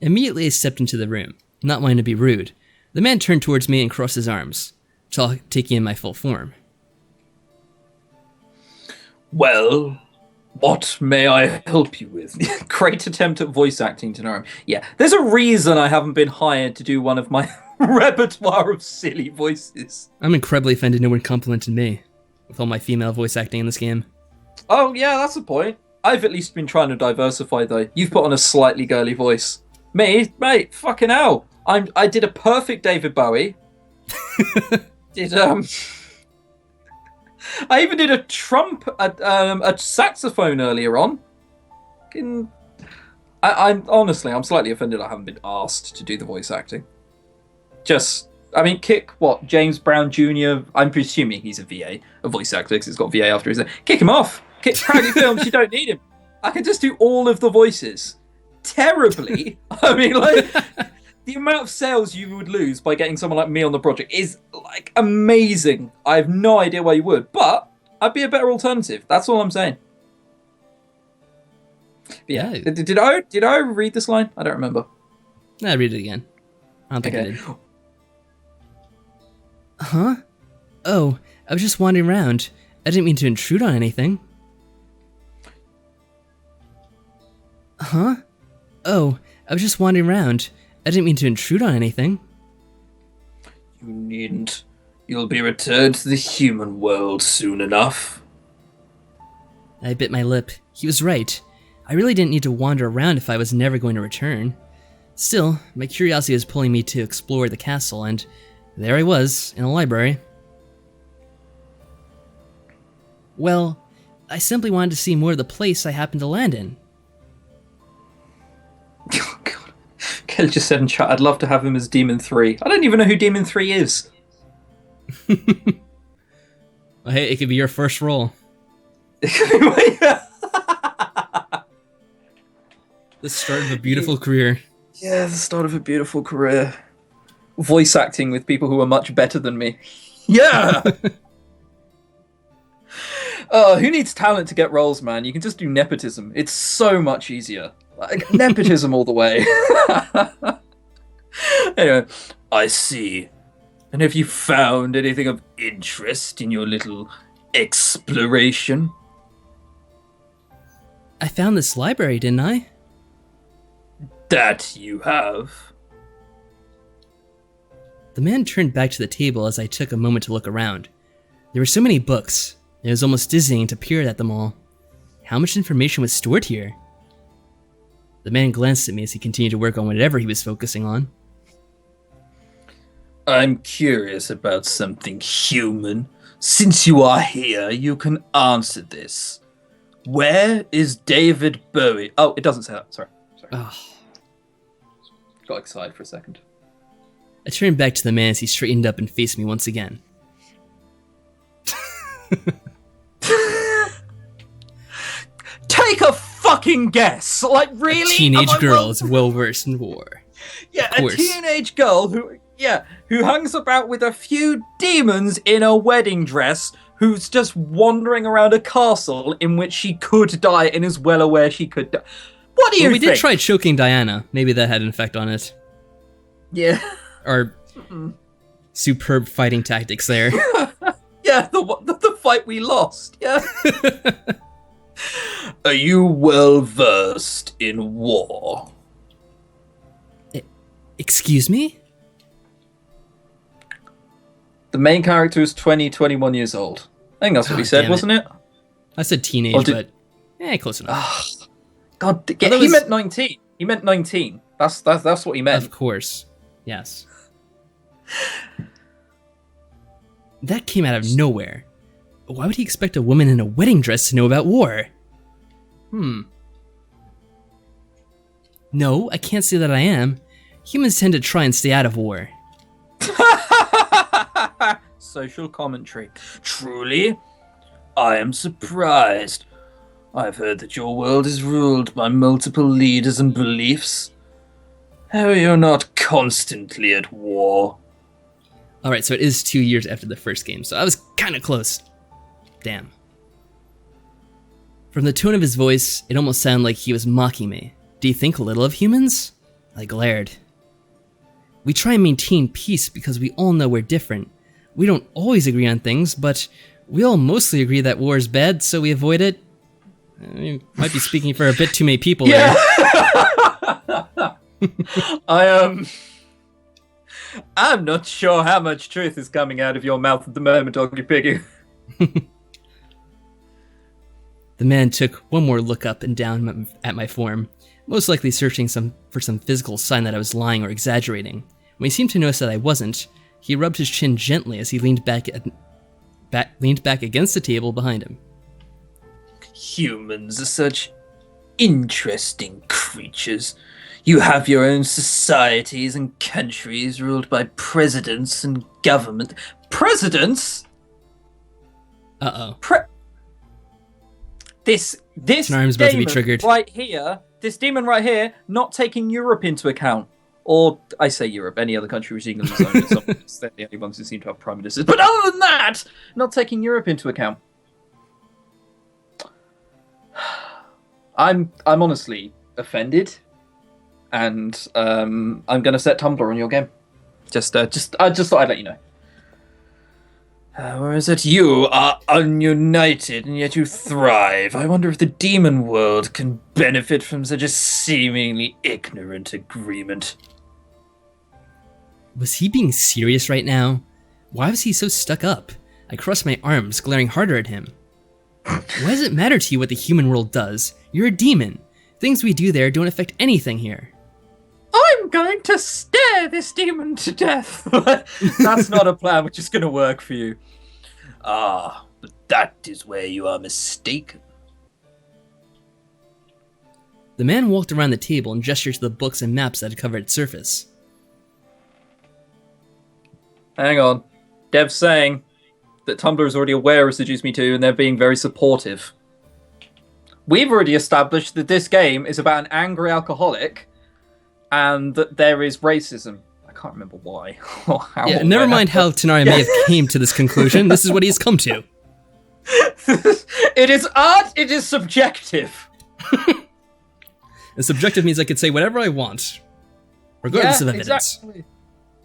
Immediately I stepped into the room, not wanting to be rude. The man turned towards me and crossed his arms, taking in my full form. Well, what may I help you with? Great attempt at voice acting, Tenorum. Yeah, there's a reason I haven't been hired to do one of my repertoire of silly voices. I'm incredibly offended no one complimented me with all my female voice acting in this game. Oh, yeah, that's the point. I've at least been trying to diversify, though. You've put on a slightly girly voice. Me? Mate, fucking hell. I did a perfect David Bowie. I even did a saxophone earlier on. I'm honestly, I'm slightly offended I haven't been asked to do the voice acting. Kick what? James Brown Jr. I'm presuming he's a VA, a voice actor, because it's got VA after his name. Kick him off. Proudly Films, you don't need him. I can just do all of the voices terribly. I mean, like, the amount of sales you would lose by getting someone like me on the project is like amazing. I have no idea why you would, but I'd be a better alternative. That's all I'm saying. But yeah. Did I read this line? I don't remember. Nah, read it again. I don't think I did. Huh? Oh, I was just wandering around. I didn't mean to intrude on anything. Huh? Oh, I was just wandering around. I didn't mean to intrude on anything. You needn't. You'll be returned to the human world soon enough. I bit my lip. He was right. I really didn't need to wander around if I was never going to return. Still, my curiosity was pulling me to explore the castle, and there I was, in a library. Well, I simply wanted to see more of the place I happened to land in. Oh, God. Kel just said in chat, I'd love to have him as Demon 3. I don't even know who Demon 3 is. Well, hey, it could be your first role. The start of a beautiful career. Yeah, the start of a beautiful career. Voice acting with people who are much better than me. Yeah! Who needs talent to get roles, man? You can just do nepotism. It's so much easier. Like, nepotism all the way. Anyway, I see. And have you found anything of interest in your little exploration? I found this library, didn't I? That you have. The man turned back to the table as I took a moment to look around. There were so many books, it was almost dizzying to peer at them all. How much information was stored here? The man glanced at me as he continued to work on whatever he was focusing on. I'm curious about something human. Since you are here, you can answer this. Where is David Bowie? Oh, it doesn't say that. Sorry. Oh. Got excited for a second. I turned back to the man as he straightened up and faced me once again. Take a fucking guess! Like, really? A teenage girl is well versed in war. Yeah, a teenage girl who hangs about with a few demons in a wedding dress, who's just wandering around a castle in which she could die and is well aware she could die. What do you think? We did try choking Diana. Maybe that had an effect on it. Yeah. Or superb fighting tactics there. Yeah, the fight we lost. Yeah. Are you well versed in war? Excuse me? The main character is 21 years old. I think that's what we said, wasn't it? I said teenage, but close enough. God, he meant 19. He meant 19. That's what he meant. Of course. Yes. That came out of nowhere. Why would he expect a woman in a wedding dress to know about war? No, I can't say that I am. Humans tend to try and stay out of war. Social commentary. Truly, I am surprised. I've heard that your world is ruled by multiple leaders and beliefs. How are you not constantly at war? Alright, so it is 2 years after the first game, so I was kinda close. Damn. From the tone of his voice, it almost sounded like he was mocking me. Do you think little of humans? I glared. We try and maintain peace because we all know we're different. We don't always agree on things, but we all mostly agree that war is bad, so we avoid it. You might be speaking for a bit too many people there. I'm not sure how much truth is coming out of your mouth at the moment, Ogu Pigu. The man took one more look up and down at my form, most likely searching for some physical sign that I was lying or exaggerating. When he seemed to notice that I wasn't, he rubbed his chin gently as he leaned back leaned back against the table behind him. Humans are such interesting creatures. You have your own societies and countries ruled by presidents and government. Presidents? Uh-oh. This Snarm's about to be triggered. Right here, this demon right here, not taking Europe into account. Or, I say Europe, any other country which England is owned at some point. They're the only ones who seem to have prime ministers. But other than that, not taking Europe into account. I'm honestly offended. And I'm going to set Tumblr on your game. I just thought I'd let you know. Whereas that you are ununited and yet you thrive. I wonder if the demon world can benefit from such a seemingly ignorant agreement. Was he being serious right now? Why was he so stuck up? I crossed my arms, glaring harder at him. Why does it matter to you what the human world does? You're a demon. Things we do there don't affect anything here. I'm going to stare this demon to death. That's not a plan which is going to work for you. Ah, but that is where you are mistaken. The man walked around the table and gestured to the books and maps that had covered its surface. Hang on. Dev's saying that Tumblr is already aware of Seduce Me 2 and they're being very supportive. We've already established that this game is about an angry alcoholic and that there is racism. I can't remember why. Or how. Yeah, never mind how Tanara may have came to this conclusion. This is what he's come to. It is art, it is subjective. And subjective means I could say whatever I want, regardless of evidence. Exactly.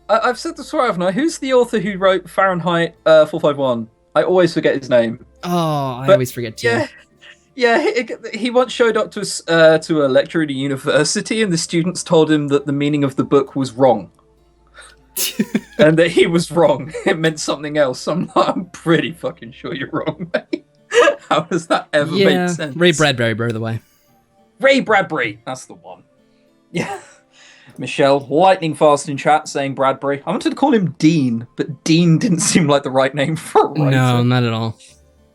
I've said this before, haven't I? Who's the author who wrote Fahrenheit 451? I always forget his name. Oh, I always forget too. Yeah, he once showed up to a lecture at a university, and the students told him that the meaning of the book was wrong. And that he was wrong. It meant something else. I'm pretty fucking sure you're wrong, mate. How does that ever make sense? Ray Bradbury, by the way. Ray Bradbury, that's the one. Yeah. Michelle, lightning fast in chat saying Bradbury. I wanted to call him Dean, but Dean didn't seem like the right name for a writer. No, not at all.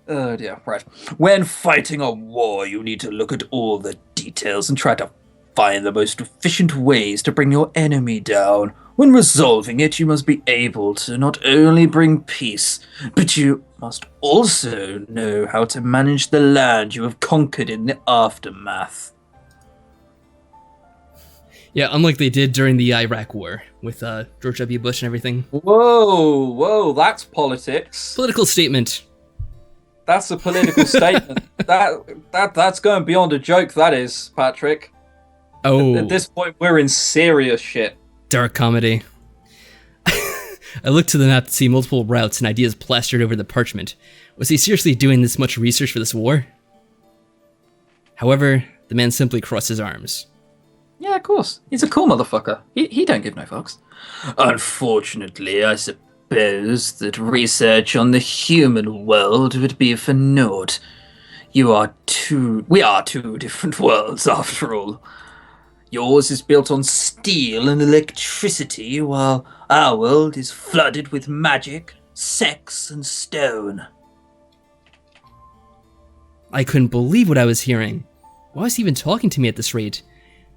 Oh dear, right. When fighting a war, you need to look at all the details and try to find the most efficient ways to bring your enemy down. When resolving it, you must be able to not only bring peace, but you must also know how to manage the land you have conquered in the aftermath. Yeah, unlike they did during the Iraq War with George W. Bush and everything. Whoa, that's politics. Political statement. That's a political statement. That's going beyond a joke, that is, Patrick. Oh. At this point, we're in serious shit. Dark comedy. I looked to the map to see multiple routes and ideas plastered over the parchment. Was he seriously doing this much research for this war? However, the man simply crossed his arms. Yeah, of course. He's a cool motherfucker. He don't give no fucks. Unfortunately, I suppose that research on the human world would be for naught. We are two different worlds, after all. Yours is built on steel and electricity, while our world is flooded with magic, sex, and stone. I couldn't believe what I was hearing. Why was he even talking to me at this rate?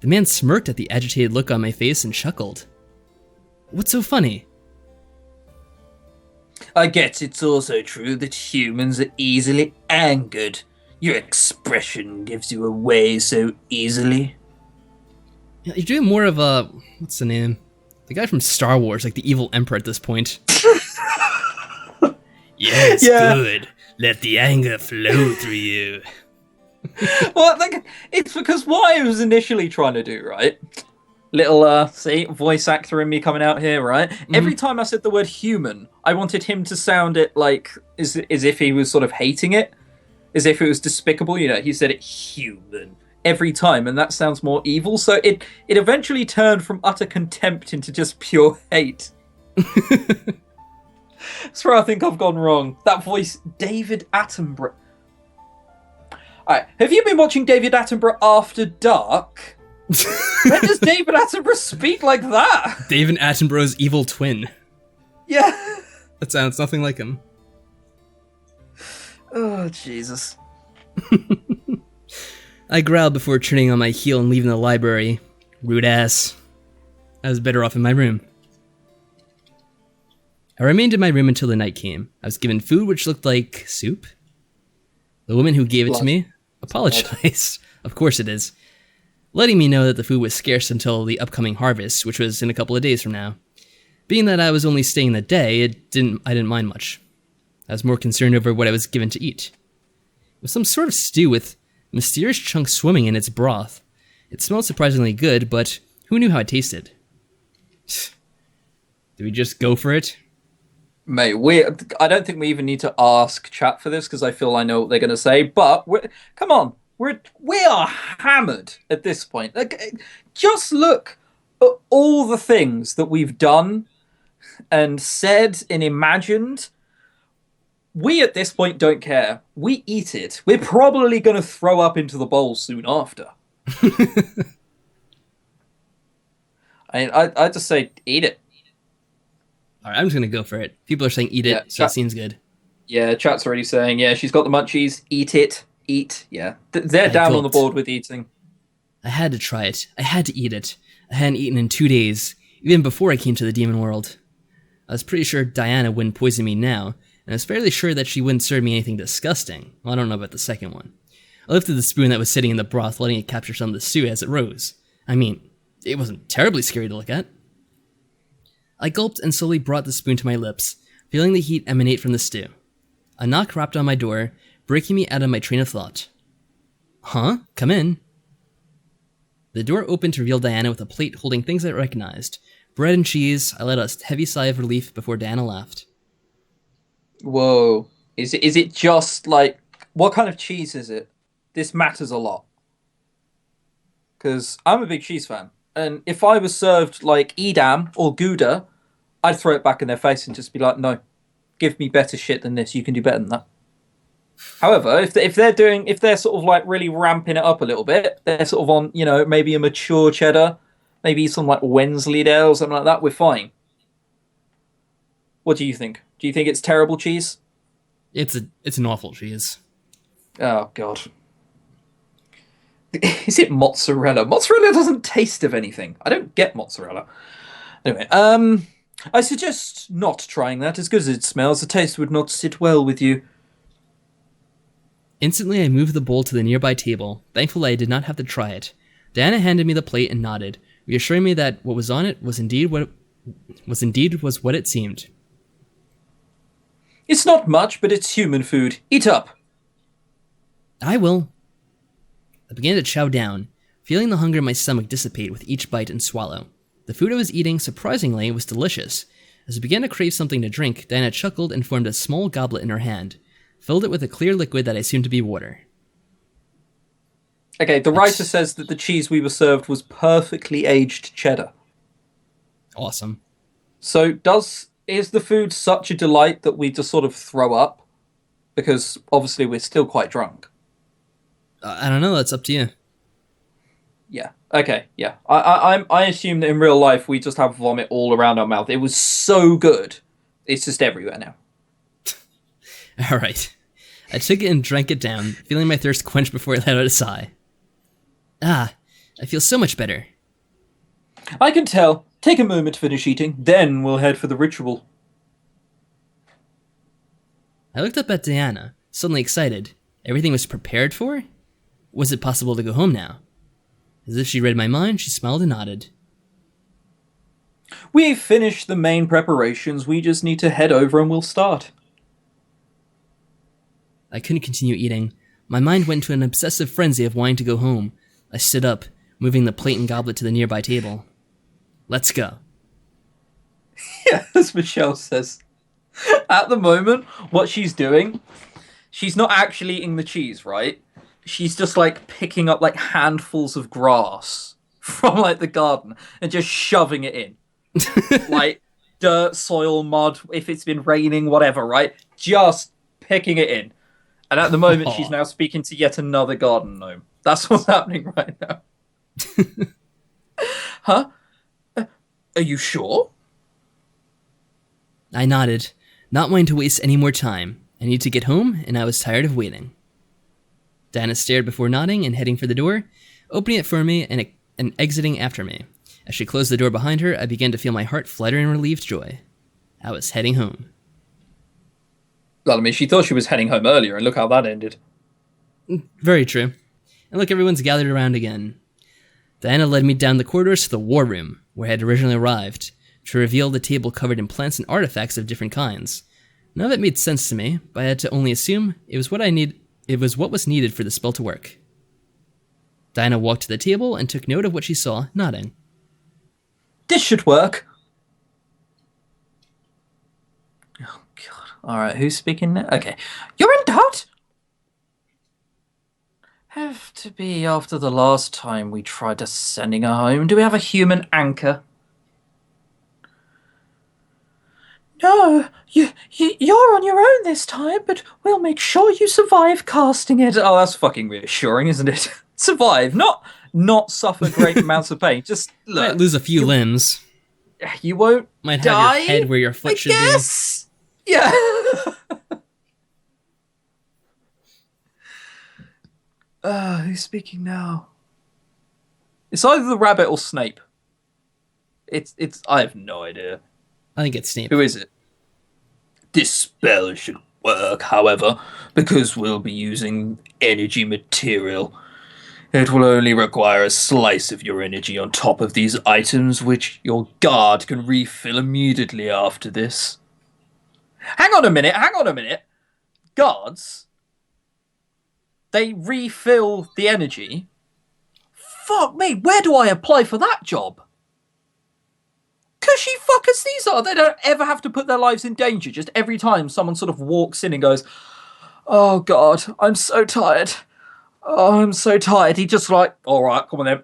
The man smirked at the agitated look on my face and chuckled. What's so funny? I guess it's also true that humans are easily angered. Your expression gives you away so easily. You're doing more of a... what's the name? The guy from Star Wars, like the evil emperor at this point. Yes, yeah. Good. Let the anger flow through you. Well, it's because what I was initially trying to do, right? Little, voice actor in me coming out here, right? Mm-hmm. Every time I said the word human, I wanted him to sound it like as if he was sort of hating it. As if it was despicable, he said it human every time, and that sounds more evil. So it eventually turned from utter contempt into just pure hate. That's where I think I've gone wrong. That voice, David Attenborough. Alright, have you been watching David Attenborough After Dark? When does David Attenborough speak like that? David Attenborough's evil twin. Yeah. That sounds nothing like him. Oh, Jesus. I growled before turning on my heel and leaving the library. Rude ass. I was better off in my room. I remained in my room until the night came. I was given food which looked like soup. The woman who gave it to me apologized. Of course it is. Letting me know that the food was scarce until the upcoming harvest, which was in a couple of days from now. Being that I was only staying the day, I didn't mind much. I was more concerned over what I was given to eat. It was some sort of stew with mysterious chunks swimming in its broth. It smelled surprisingly good, but who knew how it tasted? Did we just go for it? Mate, I don't think we even need to ask chat for this because I feel I know what they're going to say. But come on, we are hammered at this point. Like, just look at all the things that we've done and said and imagined. We at this point don't care. We eat it. We're probably going to throw up into the bowl soon after. I just say eat it. Alright, I'm just gonna go for it. People are saying eat it, so it seems good. Yeah, chat's already saying, yeah, she's got the munchies. Eat it. Eat. Yeah. They're down on the board with eating. I had to try it. I had to eat it. I hadn't eaten in 2 days, even before I came to the demon world. I was pretty sure Diana wouldn't poison me now, and I was fairly sure that she wouldn't serve me anything disgusting. Well, I don't know about the second one. I lifted the spoon that was sitting in the broth, letting it capture some of the stew as it rose. I mean, it wasn't terribly scary to look at. I gulped and slowly brought the spoon to my lips, feeling the heat emanate from the stew. A knock rapped on my door, breaking me out of my train of thought. Huh? Come in. The door opened to reveal Diana with a plate holding things I recognized. Bread and cheese. I let a heavy sigh of relief before Diana laughed. Whoa. Is it just like... What kind of cheese is it? This matters a lot. Because I'm a big cheese fan. And if I was served like Edam or Gouda, I'd throw it back in their face and just be like, no, give me better shit than this. You can do better than that. However, if they're sort of like really ramping it up a little bit, they're sort of on, maybe a mature cheddar, maybe some like Wensleydale or something like that, we're fine. What do you think? Do you think it's terrible cheese? It's an awful cheese. Oh, God. Is it mozzarella? Mozzarella doesn't taste of anything. I don't get mozzarella. Anyway, I suggest not trying that. As good as it smells, the taste would not sit well with you. Instantly, I moved the bowl to the nearby table. Thankfully, I did not have to try it. Diana handed me the plate and nodded, reassuring me that what was on it was indeed what it seemed. It's not much, but it's human food. Eat up. I will. I began to chow down, feeling the hunger in my stomach dissipate with each bite and swallow. The food I was eating, surprisingly, was delicious. As I began to crave something to drink, Diana chuckled and formed a small goblet in her hand, filled it with a clear liquid that I assumed to be water. Okay, the writer says that the cheese we were served was perfectly aged cheddar. Awesome. So is the food such a delight that we just sort of throw up? Because obviously we're still quite drunk. I don't know, that's up to you. Yeah. Okay. Yeah. I assume that in real life we just have vomit all around our mouth. It was so good. It's just everywhere now. Alright. I took it and drank it down, feeling my thirst quenched before I let out a sigh. Ah, I feel so much better. I can tell. Take a moment to finish eating, then we'll head for the ritual. I looked up at Diana, suddenly excited. Everything was prepared for? Was it possible to go home now? As if she read my mind, she smiled and nodded. We've finished the main preparations. We just need to head over and we'll start. I couldn't continue eating. My mind went to an obsessive frenzy of wanting to go home. I stood up, moving the plate and goblet to the nearby table. Let's go. Yeah, as Michelle says. At the moment, what she's doing, she's not actually eating the cheese, right? She's just like picking up like handfuls of grass from like the garden and just shoving it in. Like dirt, soil, mud, if it's been raining, whatever, right? Just picking it in. And at the moment, she's now speaking to yet another garden gnome. That's what's happening right now. Huh? Are you sure? I nodded, not wanting to waste any more time. I need to get home, and I was tired of waiting. Diana stared before nodding and heading for the door, opening it for me and exiting after me. As she closed the door behind her, I began to feel my heart flutter in relieved joy. I was heading home. Well, I mean, she thought she was heading home earlier, and look how that ended. Very true. And look, everyone's gathered around again. Diana led me down the corridors to the war room, where I had originally arrived, to reveal the table covered in plants and artifacts of different kinds. None of it made sense to me, but I had to only assume it was what was needed for the spell to work. Diana walked to the table and took note of what she saw, nodding. This should work. Oh, God. Alright, who's speaking now? Okay. You're in doubt? Have to be after the last time we tried sending her home. Do we have a human anchor? No, you're on your own this time, but we'll make sure you survive casting it. Oh, that's fucking reassuring, isn't it? Survive, not suffer great amounts of pain. Just look. Might lose a few limbs. You won't Might die, have your head where your foot should be. Yeah. Who's speaking now? It's either the rabbit or Snape. It's. I have no idea. I think it's Snape. Who is it? This spell should work, however, because we'll be using energy material. It will only require a slice of your energy on top of these items, which your guard can refill immediately after this. Hang on a minute. Guards? They refill the energy? Fuck me, where do I apply for that job? Cushy fuckers these are. They don't ever have to put their lives in danger. Just every time someone sort of walks in and goes, oh God, I'm so tired. Oh, I'm so tired. He just like, all right, come on then.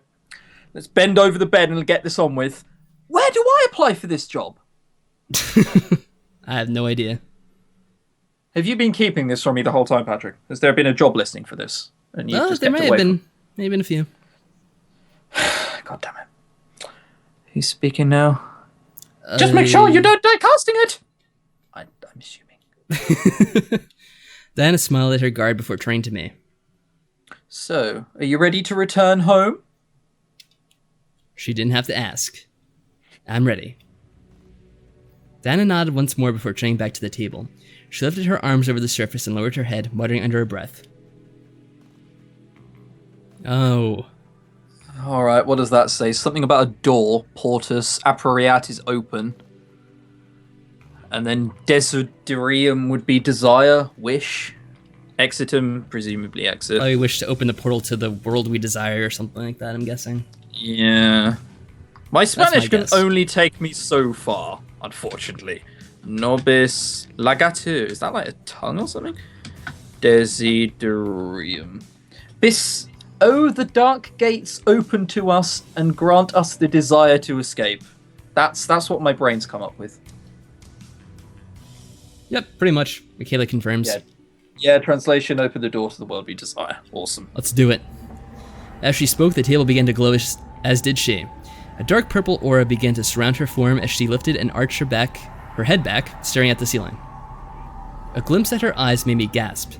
Let's bend over the bed and get this on with. Where do I apply for this job? I have no idea. Have you been keeping this from me the whole time, Patrick? Has there been a job listing for this? And you just there kept may away have been a few. God damn it. Who's speaking now? Just make sure you don't die casting it! I'm assuming. Diana smiled at her guard before turning to me. So, are you ready to return home? She didn't have to ask. I'm ready. Diana nodded once more before turning back to the table. She lifted her arms over the surface and lowered her head, muttering under her breath. Oh. Alright, what does that say? Something about a door. Portus. Apriat is open. And then Desiderium would be desire. Wish. Exitum, presumably exit. I wish to open the portal to the world we desire or something like that, I'm guessing. Yeah. My Spanish my can guess. only take me so far, unfortunately. Nobis lagatur. Is that like a tongue or something? Desiderium. Bis. Oh, the dark gates open to us and grant us the desire to escape. That's what my brain's come up with. Yep, pretty much. Michaela confirms. Yeah, translation, open the door to the world we desire. Awesome. Let's do it. As she spoke, the table began to glow, as did she. A dark purple aura began to surround her form as she lifted and arched her head back, staring at the ceiling. A glimpse at her eyes made me gasp.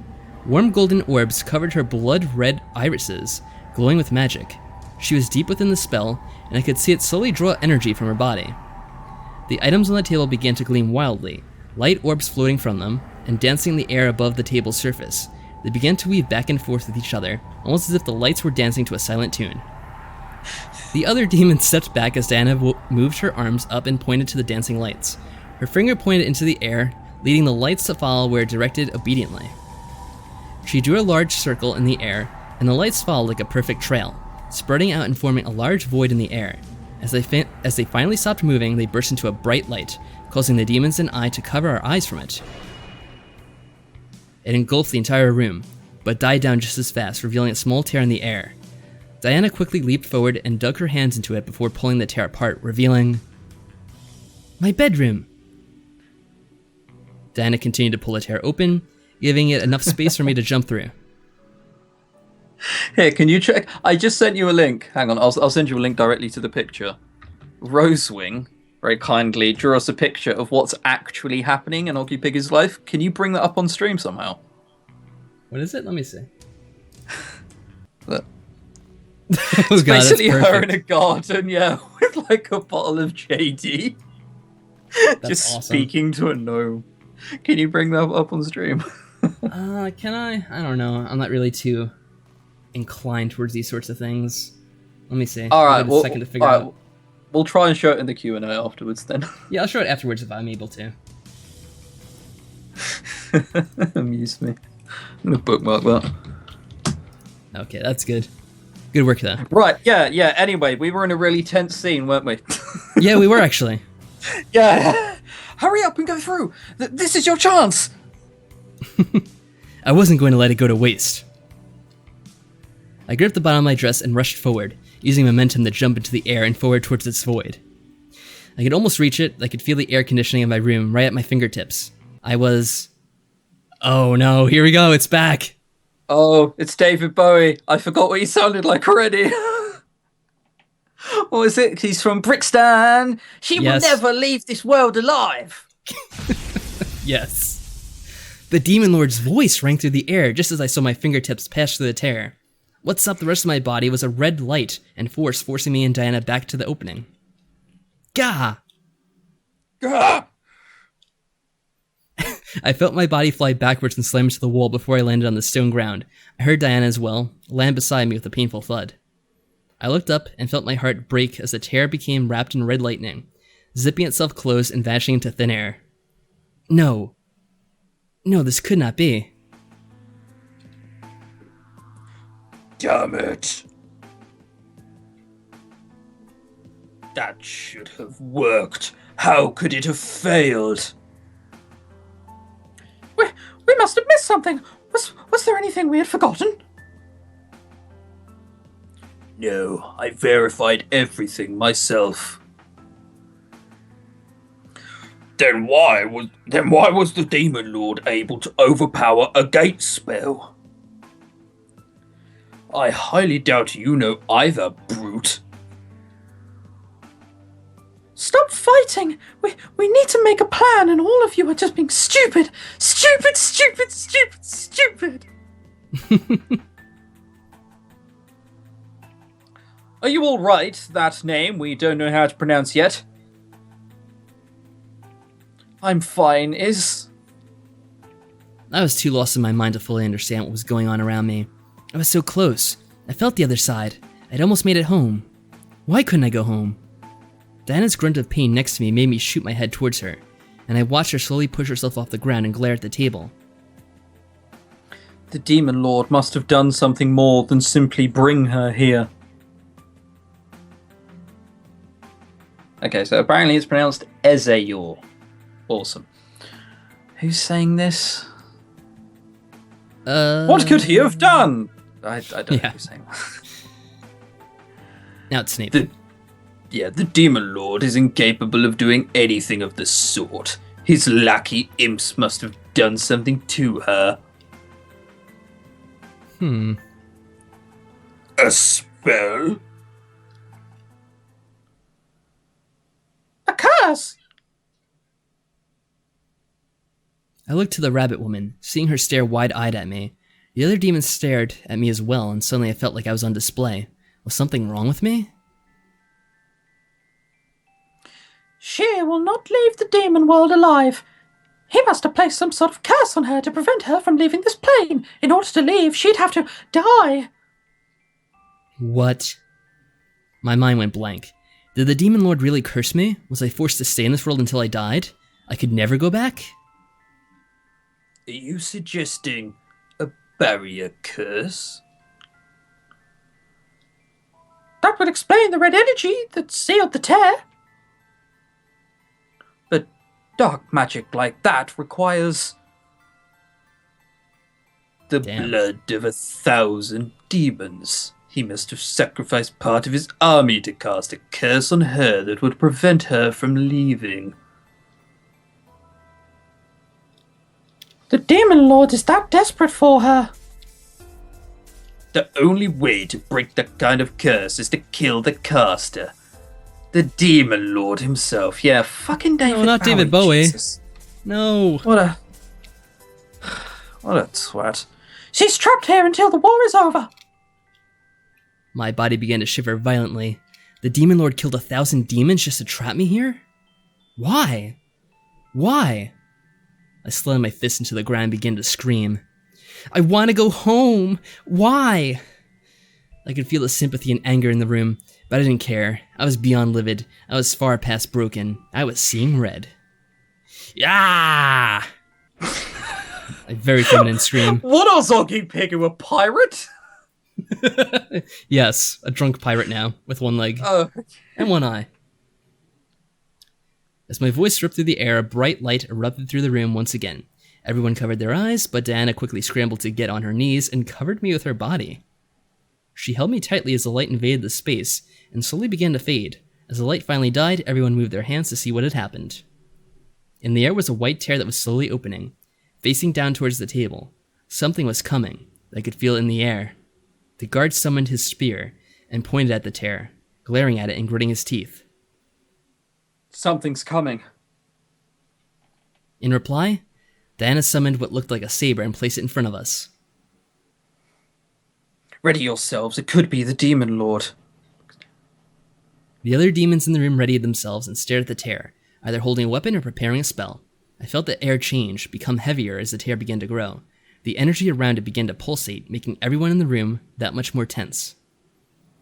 Warm golden orbs covered her blood-red irises, glowing with magic. She was deep within the spell, and I could see it slowly draw energy from her body. The items on the table began to gleam wildly, light orbs floating from them, and dancing in the air above the table's surface. They began to weave back and forth with each other, almost as if the lights were dancing to a silent tune. The other demon stepped back as Diana moved her arms up and pointed to the dancing lights. Her finger pointed into the air, leading the lights to follow where directed obediently. She drew a large circle in the air, and the lights followed like a perfect trail, spreading out and forming a large void in the air. As they finally stopped moving, they burst into a bright light, causing the demons and I to cover our eyes from it. It engulfed the entire room, but died down just as fast, revealing a small tear in the air. Diana quickly leaped forward and dug her hands into it before pulling the tear apart, revealing... my bedroom! Diana continued to pull the tear open, giving it enough space for me to jump through. Here, can you check? I just sent you a link. Hang on, I'll send you a link directly to the picture. Rosewing, very kindly drew us a picture of what's actually happening in Ogu Pigu's life. Can you bring that up on stream somehow? What is it? Let me see. Look. Oh, God, basically that's her in a garden, yeah, with like a bottle of JD. Just awesome. speaking to a gnome. Can you bring that up on stream? Can I? I don't know. I'm not really too inclined towards these sorts of things. Let me see. All right, a second to figure out. We'll try and show it in the Q&A afterwards then. Yeah, I'll show it afterwards if I'm able to. Amuse me. I'm gonna bookmark that. Okay, that's good. Good work there. Right, yeah. Anyway, we were in a really tense scene, weren't we? Yeah, we were actually. Yeah. Hurry up and go through. This is your chance. I wasn't going to let it go to waste. I gripped the bottom of my dress and rushed forward, using momentum to jump into the air and forward towards its void. I could almost reach it. I could feel the air conditioning in my room right at my fingertips. I was... Oh no, here we go, it's back! Oh, it's David Bowie. I forgot what he sounded like already. What was it? He's from Brixton. She will never leave this world alive. Yes. The Demon Lord's voice rang through the air just as I saw my fingertips pass through the tear. What's up the rest of my body was a red light and force forcing me and Diana back to the opening. Gah! Gah! I felt my body fly backwards and slam into the wall before I landed on the stone ground. I heard Diana as well, land beside me with a painful thud. I looked up and felt my heart break as the tear became wrapped in red lightning, zipping itself closed and vanishing into thin air. No. No, this could not be. Damn it. That should have worked. How could it have failed? We must have missed something. Was there anything we had forgotten? No, I verified everything myself. Then why was the Demon Lord able to overpower a gate spell? I highly doubt you know either, brute. Stop fighting! We need to make a plan, and all of you are just being stupid! Stupid, stupid, stupid, stupid! Are you all right? That name we don't know how to pronounce yet. I'm fine, is... I was too lost in my mind to fully understand what was going on around me. I was so close. I felt the other side. I'd almost made it home. Why couldn't I go home? Diana's grunt of pain next to me made me shoot my head towards her, and I watched her slowly push herself off the ground and glare at the table. The Demon Lord must have done something more than simply bring her here. Okay, so apparently it's pronounced Ezeyor. Awesome. Who's saying this? What could he have done? I don't know who's saying that. Now it's Snape. The Demon Lord is incapable of doing anything of the sort. His lackey imps must have done something to her. A spell? A curse! I looked to the rabbit woman, seeing her stare wide-eyed at me. The other demons stared at me as well, and suddenly I felt like I was on display. Was something wrong with me? She will not leave the demon world alive. He must have placed some sort of curse on her to prevent her from leaving this plane. In order to leave, she'd have to die. What? My mind went blank. Did the Demon Lord really curse me? Was I forced to stay in this world until I died? I could never go back? Are you suggesting a barrier curse? That would explain the red energy that sealed the tear. But dark magic like that requires the blood of 1,000 demons. He must have sacrificed part of his army to cast a curse on her that would prevent her from leaving. The Demon Lord is that desperate for her. The only way to break that kind of curse is to kill the caster. The Demon Lord himself. Yeah, fucking David Bowie. No, not David Bowie. Jesus. No. What a twat. She's trapped here until the war is over. My body began to shiver violently. The Demon Lord killed 1,000 demons just to trap me here? Why? Why? I slammed my fist into the ground and began to scream. I want to go home! Why? I could feel the sympathy and anger in the room, but I didn't care. I was beyond livid. I was far past broken. I was seeing red. Yeah! A very feminine scream. What else, Ogu Pigu, a pirate? Yes, a drunk pirate now, with one leg. Oh. And one eye. As my voice ripped through the air, a bright light erupted through the room once again. Everyone covered their eyes, but Diana quickly scrambled to get on her knees and covered me with her body. She held me tightly as the light invaded the space, and slowly began to fade. As the light finally died, everyone moved their hands to see what had happened. In the air was a white tear that was slowly opening, facing down towards the table. Something was coming. I could feel it in the air. The guard summoned his spear and pointed at the tear, glaring at it and gritting his teeth. Something's coming. In reply, Diana summoned what looked like a saber and placed it in front of us. Ready yourselves, it could be the Demon Lord. The other demons in the room readied themselves and stared at the tear, either holding a weapon or preparing a spell. I felt the air change, become heavier as the tear began to grow. The energy around it began to pulsate, making everyone in the room that much more tense.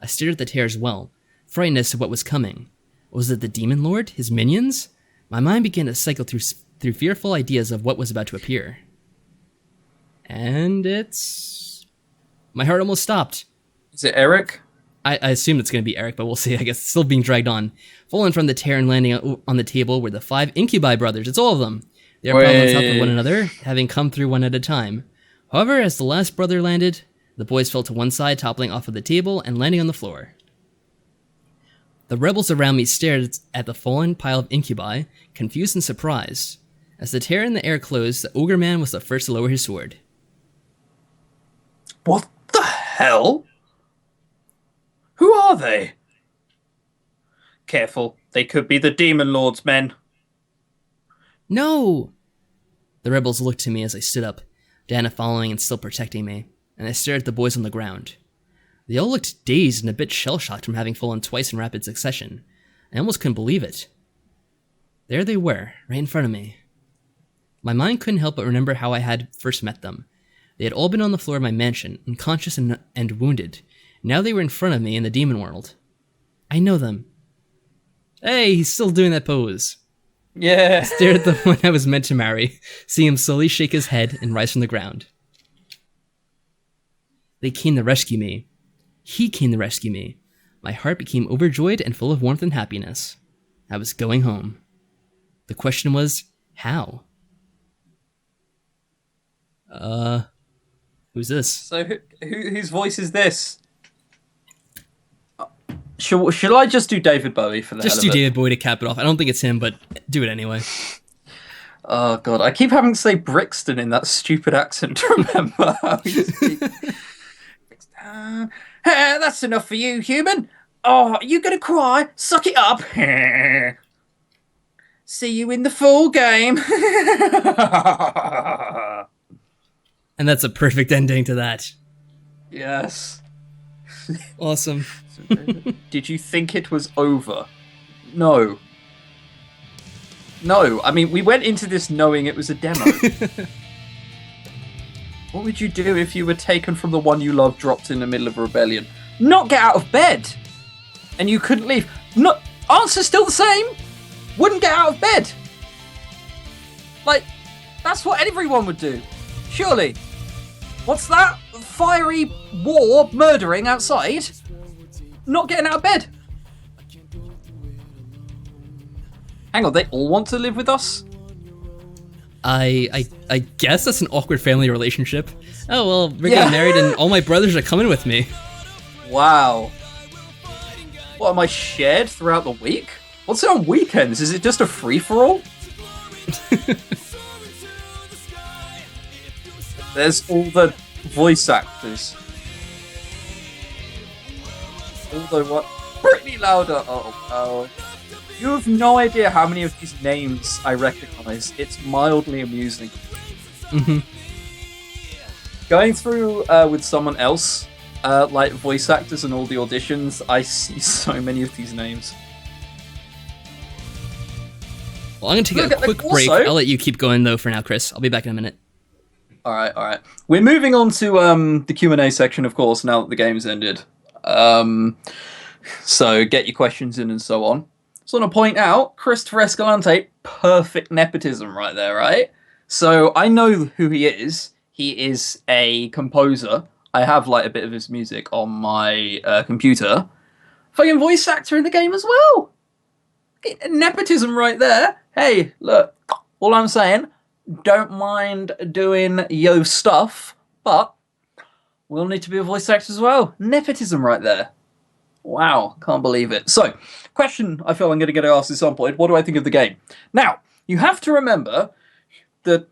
I stared at the tear as well, frightened as to what was coming. Was it the Demon Lord? His minions? My mind began to cycle through fearful ideas of what was about to appear. And it's... My heart almost stopped. Is it Eric? I assumed it's going to be Eric, but we'll see. I guess it's still being dragged on. Falling from the tear and landing on the table were the 5 Incubi brothers. It's all of them. They are problems helping one another, having come through one at a time. However, as the last brother landed, the boys fell to one side, toppling off of the table and landing on the floor. The rebels around me stared at the fallen pile of Incubi, confused and surprised. As the tear in the air closed, the ogre man was the first to lower his sword. What the hell? Who are they? Careful, they could be the Demon Lord's men. No! The rebels looked to me as I stood up, Diana following and still protecting me, and I stared at the boys on the ground. They all looked dazed and a bit shell-shocked from having fallen twice in rapid succession. I almost couldn't believe it. There they were, right in front of me. My mind couldn't help but remember how I had first met them. They had all been on the floor of my mansion, unconscious and wounded. Now they were in front of me in the demon world. I know them. Hey, he's still doing that pose. Yeah. I stared at the one I was meant to marry, seeing him slowly shake his head and rise from the ground. They came to rescue me. He came to rescue me. My heart became overjoyed and full of warmth and happiness. I was going home. The question was, how? Who's this? So whose voice is this? Should I just do David Bowie for the Just do David Bowie to cap it off. I don't think it's him, but do it anyway. Oh god, I keep having to say Brixton in that stupid accent to remember how you speak. That's enough for you, human. Oh, you gonna cry? Suck it up. See you in the full game. And that's a perfect ending to that. Yes. Awesome. Did you think it was over? No. No, I mean, we went into this knowing it was a demo. What would you do if you were taken from the one you love, dropped in the middle of a rebellion? Not get out of bed! And you couldn't leave. No, answer's still the same! Wouldn't get out of bed! Like, that's what everyone would do. Surely. What's that? Fiery war murdering outside? Not getting out of bed? Hang on, they all want to live with us? I guess that's an awkward family relationship. Oh, well, we're getting married and all my brothers are coming with me. Wow. What, am I shared throughout the week? What's it on weekends? Is it just a free-for-all? There's all the voice actors. Although what? Pretty louder. Oh. You have no idea how many of these names I recognize. It's mildly amusing. Mm-hmm. Going through with someone else, like voice actors and all the auditions, I see so many of these names. Well, I'm going to take a quick break. I'll let you keep going, though, for now, Chris. I'll be back in a minute. All right. We're moving on to the Q&A section, of course, now that the game's ended. So get your questions in and so on. So I want to point out, Christopher Escalante, perfect nepotism right there, right? So I know who he is. He is a composer. I have like a bit of his music on my computer. Fucking voice actor in the game as well. Nepotism right there. Hey, look, all I'm saying, don't mind doing yo stuff, but we'll need to be a voice actor as well. Nepotism right there. Wow, can't believe it. So, question I feel I'm going to get asked at some point, what do I think of the game? Now, you have to remember that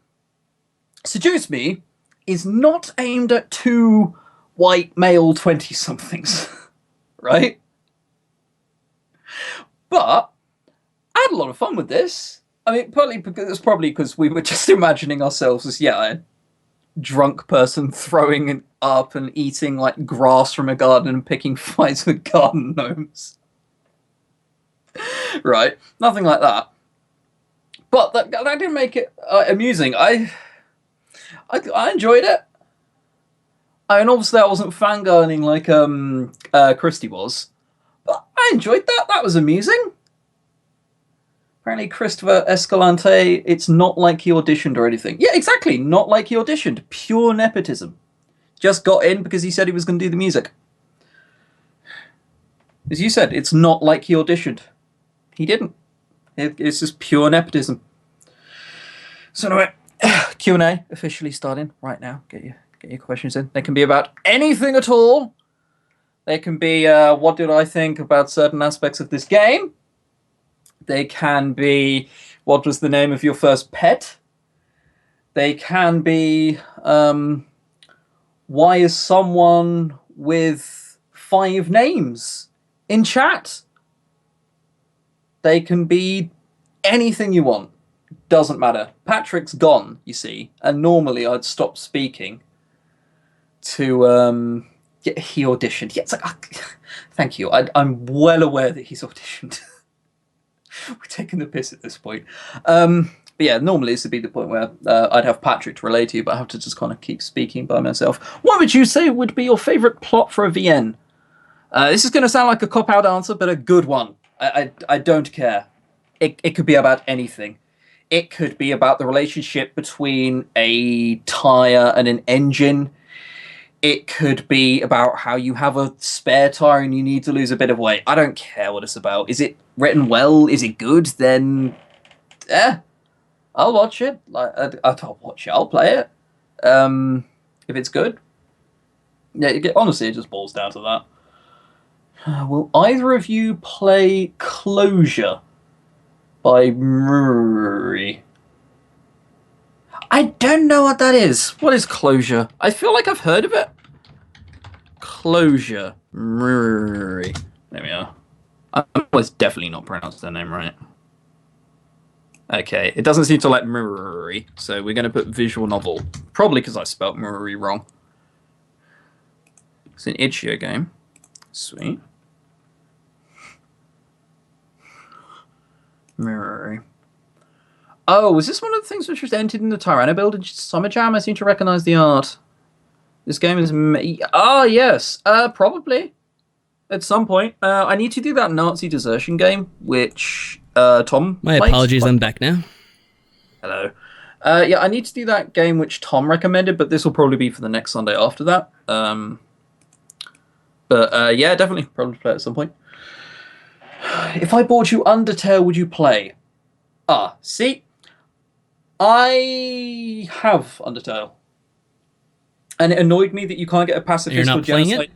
Seduce Me is not aimed at two white male 20-somethings, right? But I had a lot of fun with this. I mean, partly because it's probably because we were just imagining ourselves as, a drunk person throwing up and eating like grass from a garden and picking fights with garden gnomes. Right? Nothing like that. But that didn't make it amusing. I enjoyed it. I mean, obviously I wasn't fangirling like Christy was, but I enjoyed that. That was amusing. Apparently Christopher Escalante, it's not like he auditioned or anything. Yeah, exactly, not like he auditioned. Pure nepotism. Just got in because he said he was going to do the music. As you said, it's not like he auditioned. He didn't. It's just pure nepotism. So anyway, Q&A officially starting right now. Get your questions in. They can be about anything at all. They can be, what did I think about certain aspects of this game? They can be, what was the name of your first pet? They can be, why is someone with 5 names in chat? They can be anything you want. Doesn't matter. Patrick's gone, you see, and normally I'd stop speaking to, he auditioned. Yeah, it's like, thank you. I'm well aware that he's auditioned. We're taking the piss at this point. But yeah, normally this would be the point where I'd have Patrick to relate to you, but I have to just kind of keep speaking by myself. What would you say would be your favourite plot for a VN? This is going to sound like a cop-out answer, but a good one. I don't care. It could be about anything. It could be about the relationship between a tyre and an engine. It could be about how you have a spare tyre and you need to lose a bit of weight. I don't care what it's about. Is it written well? Is it good? Then, I'll watch it. I'll watch it. I'll play it. If it's good. Yeah, honestly, it just boils down to that. Will either of you play Closure by Murray? I don't know what that is. What is Closure? I feel like I've heard of it. Closure. Murray. There we are. I was definitely not pronounced their name right. Okay, it doesn't seem to like Murray, so we're going to put visual novel. Probably because I spelt Murray wrong. It's an itch.io game. Sweet. Murray. Oh, was this one of the things which was entered in the Tyranno Build Summer Jam? I seem to recognize the art. This game is... yes. Probably. At some point. I need to do that Nazi desertion game, which Tom My plays. apologies, I'm back now. Hello. Yeah, I need to do that game which Tom recommended, but this will probably be for the next Sunday after that. But yeah, definitely. Probably play at some point. If I bought you Undertale, would you play? See? I have Undertale. And it annoyed me that you can't get a pacifist You're not or genocide.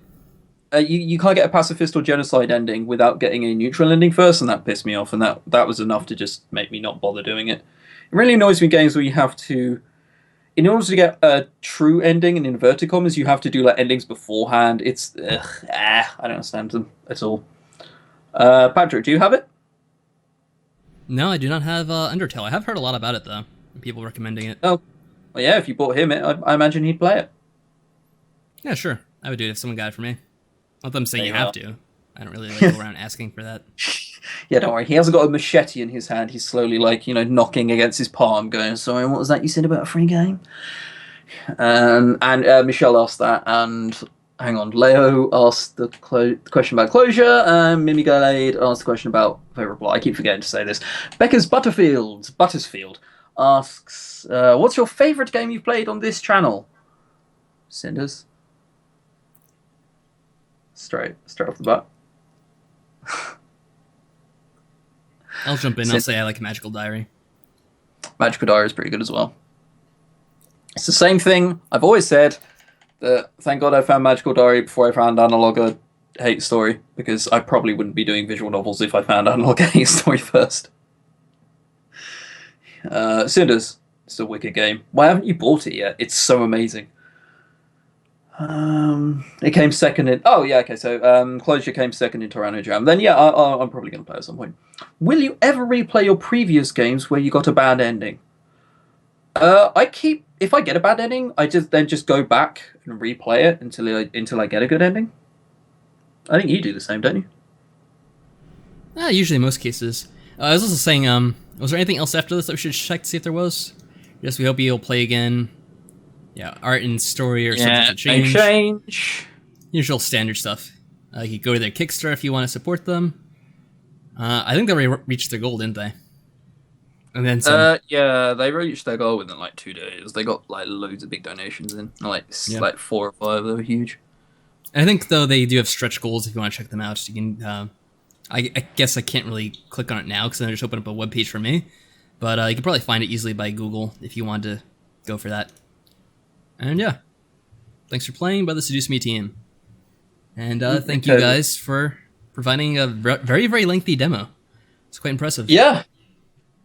You can't get a pacifist or genocide ending without getting a neutral ending first, and that pissed me off, and that was enough to just make me not bother doing it. It really annoys me games where you have to, in order to get a true ending in inverted commas, you have to do like endings beforehand. It's I don't understand them at all. Patrick, do you have it? No, I do not have Undertale. I have heard a lot about it though. People recommending it. Oh, well, yeah. If you bought him it, I imagine he'd play it. Yeah, sure. I would do it if someone got it for me. Not them saying There you you have are. to. I don't really like go around asking for that. Yeah, don't worry. He hasn't got a machete in his hand. He's slowly, like, knocking against his palm, going, "Sorry, what was that you said about a free game?" And Michelle asked that, and hang on, Leo asked the question about closure, and Mimi Galade asked the question about favorite plot. I keep forgetting to say this. Becca's Buttersfield asks, "What's your favorite game you've played on this channel?" Cinders. Straight off the bat. I'll jump in. I'll say I like Magical Diary. Magical Diary is pretty good as well. It's the same thing. I've always said that thank God I found Magical Diary before I found Analog a Hate Story, because I probably wouldn't be doing visual novels if I found Analog a Hate Story first. Cinders. It's a wicked game. Why haven't you bought it yet? It's so amazing. It came second in... Oh, yeah, okay, so Closure came second in Tyranno Jam. Then, yeah, I'm probably going to play at some point. Will you ever replay your previous games where you got a bad ending? If I get a bad ending, I just go back and replay it until I get a good ending. I think you do the same, don't you? Usually in most cases. I was also saying, was there anything else after this that we should check to see if there was? Yes, we hope you'll play again. Yeah, art and story or something to change. Usual standard stuff. You could go to their Kickstarter if you want to support them. I think they already reached their goal, didn't they? And then some. Yeah, they reached their goal within like 2 days. They got like loads of big donations in, like 4 or 5. They were huge. And I think though they do have stretch goals if you want to check them out. You can. I guess I can't really click on it now because then I just open up a web page for me. But you can probably find it easily by Google if you want to go for that. And yeah, thanks for playing by the Seduce Me team. And thank you guys for providing a very, very lengthy demo. It's quite impressive. Yeah,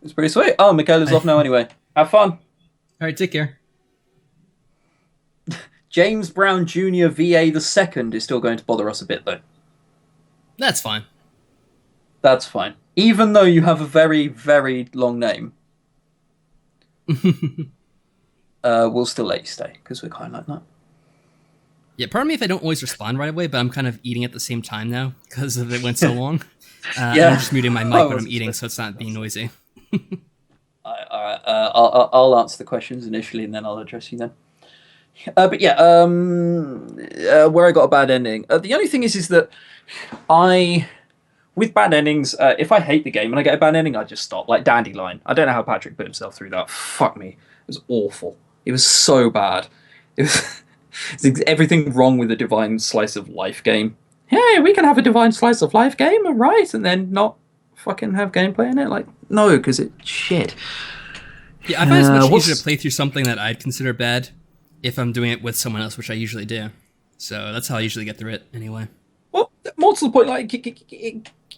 it's pretty sweet. Oh, Michaela's off now anyway. Have fun. All right, take care. James Brown Jr. VA II is still going to bother us a bit, though. That's fine. That's fine. Even though you have a very, very long name. We'll still let you stay, because we're kind of like that. Yeah, pardon me if I don't always respond right away, but I'm kind of eating at the same time now, because it went so long. Yeah. I'm just muting my mic when I'm eating, so it's not being noisy. Alright, I'll answer the questions initially, and then I'll address you then. But yeah, where I got a bad ending. The only thing is that with bad endings, if I hate the game and I get a bad ending, I just stop. Like Dandelion. I don't know how Patrick put himself through that. Fuck me. It was awful. It was so bad. It was everything wrong with the Divine Slice of Life game. Hey, we can have a Divine Slice of Life game, right? And then not fucking have gameplay in it? Like, no, because it's shit. Yeah, I find it's much easier to play through something that I'd consider bad if I'm doing it with someone else, which I usually do. So that's how I usually get through it, anyway. Well, more to the point, like,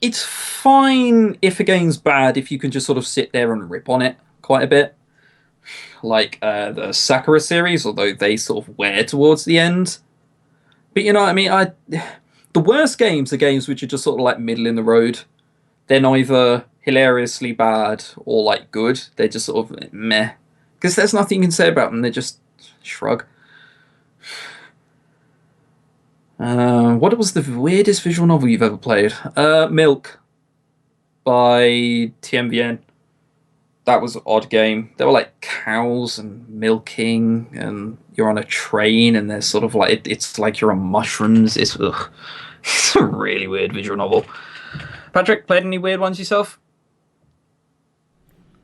it's fine if a game's bad if you can just sort of sit there and rip on it quite a bit. Like the Sakura series, although they sort of wear towards the end. But you know what I mean? The worst games are games which are just sort of like middle in the road. They're neither hilariously bad or like good. They're just sort of meh. Because there's nothing you can say about them. They're just shrug. What was the weirdest visual novel you've ever played? Milk by TMVN. That was an odd game. There were like cows and milking, and you're on a train, and there's sort of like it's like you're on mushrooms. It's a really weird visual novel. Patrick, played any weird ones yourself?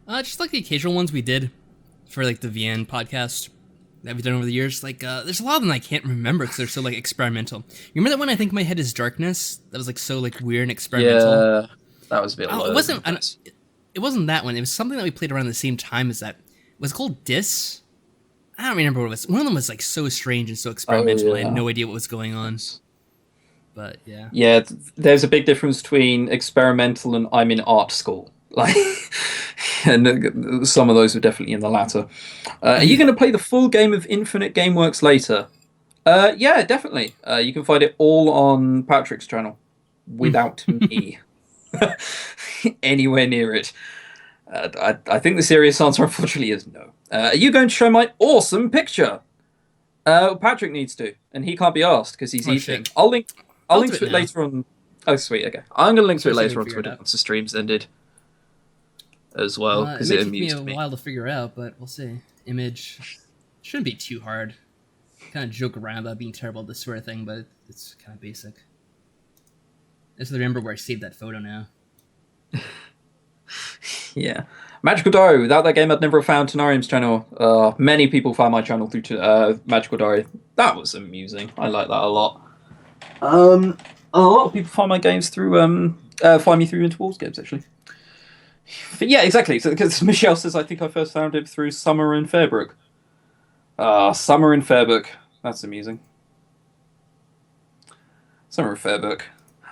Just like the occasional ones we did for like the VN podcast that we've done over the years. Like, there's a lot of them I can't remember because they're so like experimental. You remember that one? I think my head is darkness. That was like so like weird and experimental. Yeah, that was a bit. It wasn't. It wasn't that one. It was something that we played around the same time as that. Was it called Dis? I don't remember what it was. One of them was like so strange and so experimental. I had no idea what was going on. But yeah. Yeah, there's a big difference between experimental and I'm in art school. Like, and some of those were definitely in the latter. Are you going to play the full game of Infinite Gameworks later? Yeah, definitely. You can find it all on Patrick's channel without me anywhere near it. I think the serious answer, unfortunately, is no. Are you going to show my awesome picture? Patrick needs to, and he can't be asked because he's eating. Shit. I'll link I'll to do it it later on. Oh, sweet. Okay, I'm gonna link to it Just later on figure it Twitter out. once the stream's ended, as well, It because may it take me amused a me. while to figure out, but we'll see. Image shouldn't be too hard. Kind of joke around about being terrible at this sort of thing, but it's kind of basic. I just remember where I saved that photo now. Yeah. Magical Diary. Without that game, I'd never have found Tenarium's channel. Many people found my channel through Magical Diary. That was amusing. I like that a lot. A lot of people find my games through find me through Interwars games, actually. But yeah, exactly. So because Michelle says, I think I first found it through Summer in Fairbrook. Summer in Fairbrook. That's amusing. Summer in Fairbrook.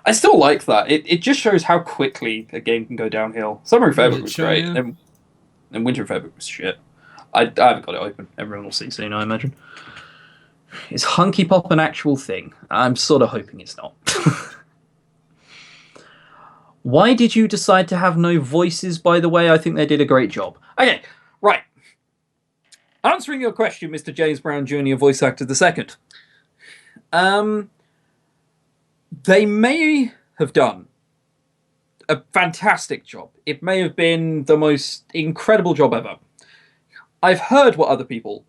I still like that. It just shows how quickly a game can go downhill. Summer in Fairbrook was great, and Winter in Fairbrook was shit. I haven't got it open. Everyone will see soon, I imagine. Is Hunky Pop an actual thing? I'm sort of hoping it's not. Why did you decide to have no voices, by the way? I think they did a great job. Okay, right. Answering your question, Mr. James Brown Jr., voice actor the second. They may have done a fantastic job. It may have been the most incredible job ever. I've heard what other people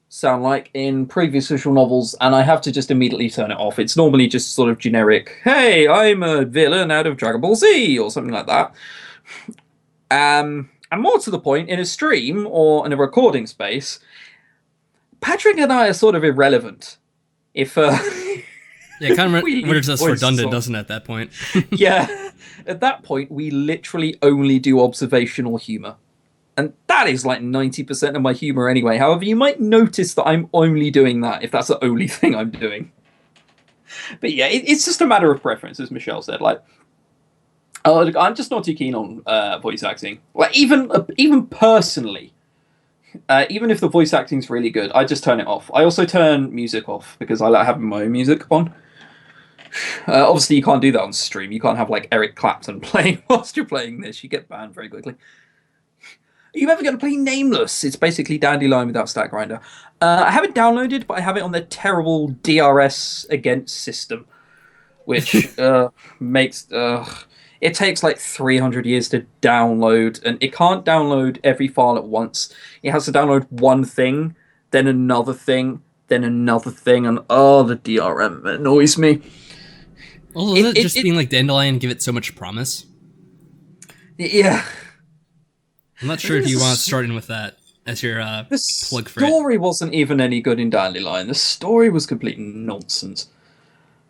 sound like in previous visual novels, and I have to just immediately turn it off. It's normally just sort of generic, hey, I'm a villain out of Dragon Ball Z, or something like that. And more to the point, in a stream or in a recording space, Patrick and I are sort of irrelevant. If yeah, it kind of renders us redundant, doesn't it, at that point? Yeah, at that point, we literally only do observational humor. And that is like 90% of my humor anyway. However, you might notice that I'm only doing that if that's the only thing I'm doing. But yeah, it's just a matter of preference, as Michelle said. Like, I'm just not too keen on voice acting. Like, even personally, even if the voice acting's really good, I just turn it off. I also turn music off because I like having my own music on. Obviously, you can't do that on stream. You can't have like Eric Clapton playing whilst you're playing this. You get banned very quickly. Are you ever going to play Nameless? It's basically Dandelion without Stat Grinder. I have it downloaded, but I have it on their terrible DRS against system, which makes it takes like 300 years to download, and it can't download every file at once. It has to download one thing, then another thing, then another thing, and the DRM annoys me. Well, is it just being like Dandelion give it so much promise? Yeah. I'm not sure if you want to start in with that as your plug for it. The story wasn't even any good in Dandelion. The story was complete nonsense.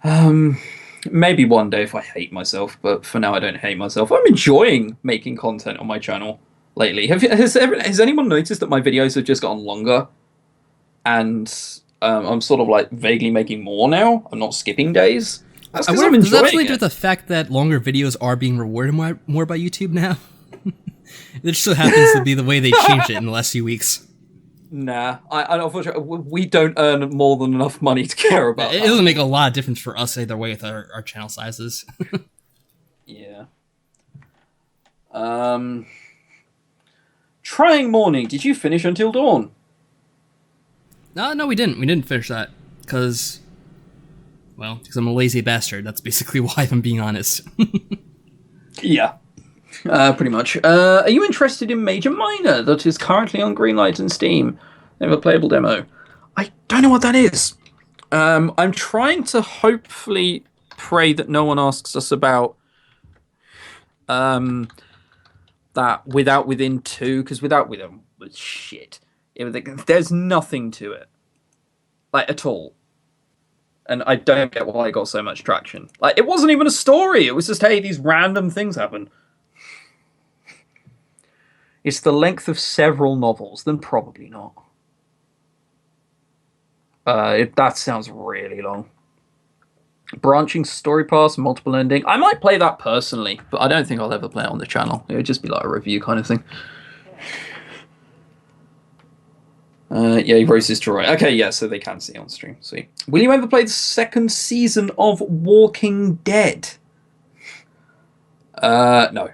Maybe one day if I hate myself, but for now I don't hate myself. I'm enjoying making content on my channel lately. Has anyone noticed that my videos have just gotten longer? And I'm sort of like vaguely making more now. I'm not skipping days. That's because I'm enjoying it. Does that relate to the fact that longer videos are being rewarded more by YouTube now? It just so happens to be the way they changed it in the last few weeks. Nah, I unfortunately, we don't earn more than enough money to care about. It doesn't make a lot of difference for us either way with our channel sizes. Yeah. Trying Morning. Did you finish Until Dawn? No, we didn't. We didn't finish that because I'm a lazy bastard. That's basically why, if I'm being honest. Yeah. Pretty much. Are you interested in Major Minor that is currently on Greenlight and Steam? They have a playable demo. I don't know what that is. I'm trying to hopefully pray that no one asks us about that Without Within 2, because Without Within was shit. There's nothing to it. Like, at all. And I don't get why it got so much traction. Like, it wasn't even a story. It was just, hey, these random things happen. It's the length of several novels, then probably not. That sounds really long. Branching story paths, multiple ending. I might play that personally, but I don't think I'll ever play it on the channel. It would just be like a review kind of thing. Yeah, he races to right. Okay, yeah, so they can see on stream. Sweet. Will you ever play the second season of Walking Dead? No.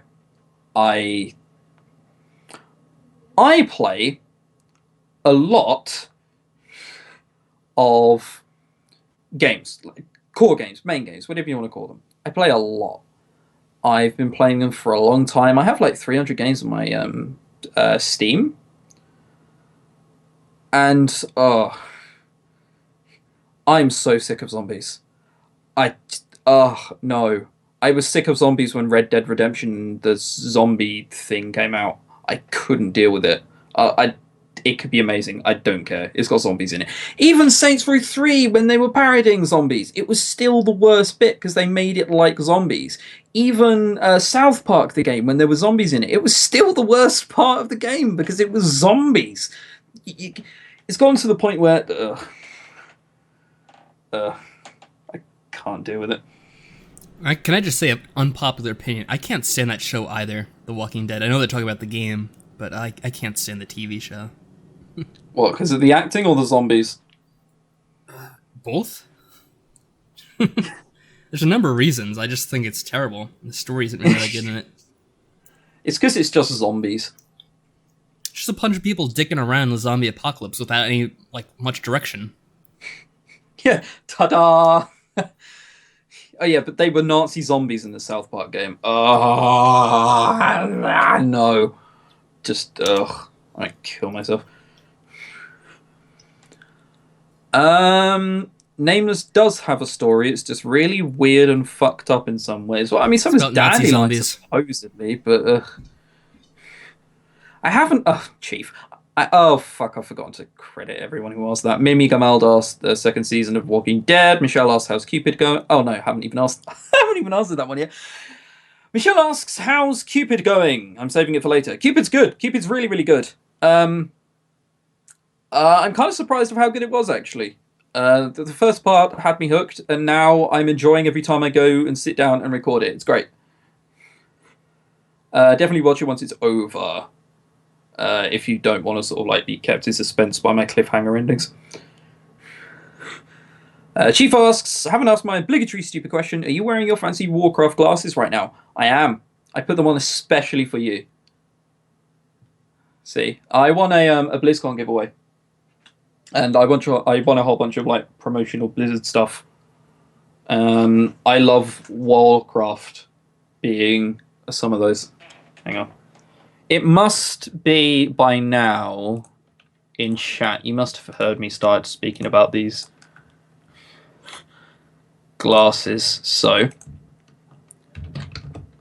I play a lot of games, like core games, main games, whatever you want to call them. I play a lot. I've been playing them for a long time. I have like 300 games on my Steam. And, I'm so sick of zombies. No. I was sick of zombies when Red Dead Redemption, the zombie thing, came out. I couldn't deal with it. It could be amazing. I don't care. It's got zombies in it. Even Saints Row 3, when they were parodying zombies, it was still the worst bit because they made it like zombies. Even South Park, the game, when there were zombies in it, it was still the worst part of the game because it was zombies. It's gone to the point where... I can't deal with it. Can I just say an unpopular opinion? I can't stand that show either, The Walking Dead. I know they're talking about the game, but I can't stand the TV show. What, because of the acting or the zombies? Both? There's a number of reasons. I just think it's terrible. The story isn't really that good in it. It's because it's just zombies. Just a bunch of people dicking around in the zombie apocalypse without any, much direction. Yeah, ta-da! Oh yeah, but they were Nazi zombies in the South Park game. Oh, no. Just, I kill myself. Nameless does have a story. It's just really weird and fucked up in some ways. Well, I mean, some is dandelion, supposedly, but I haven't. Oh, Chief. Fuck! I've forgotten to credit everyone who asked that. Mimi Gamal asked the second season of Walking Dead. Michelle asked, "How's Cupid going?" Oh no, haven't even answered that one yet. Michelle asks, "How's Cupid going?" I'm saving it for later. Cupid's good. Cupid's really, really good. I'm kind of surprised of how good it was, actually. The first part had me hooked, and now I'm enjoying every time I go and sit down and record it. It's great. Definitely watch it once it's over. If you don't want to sort of be kept in suspense by my cliffhanger endings. Chief asks, haven't asked my obligatory stupid question. Are you wearing your fancy Warcraft glasses right now? I am. I put them on especially for you. See, I won a BlizzCon giveaway. And I won a whole bunch of promotional Blizzard stuff. I love Warcraft being some of those. Hang on. It must be by now in chat. You must have heard me start speaking about these glasses. So,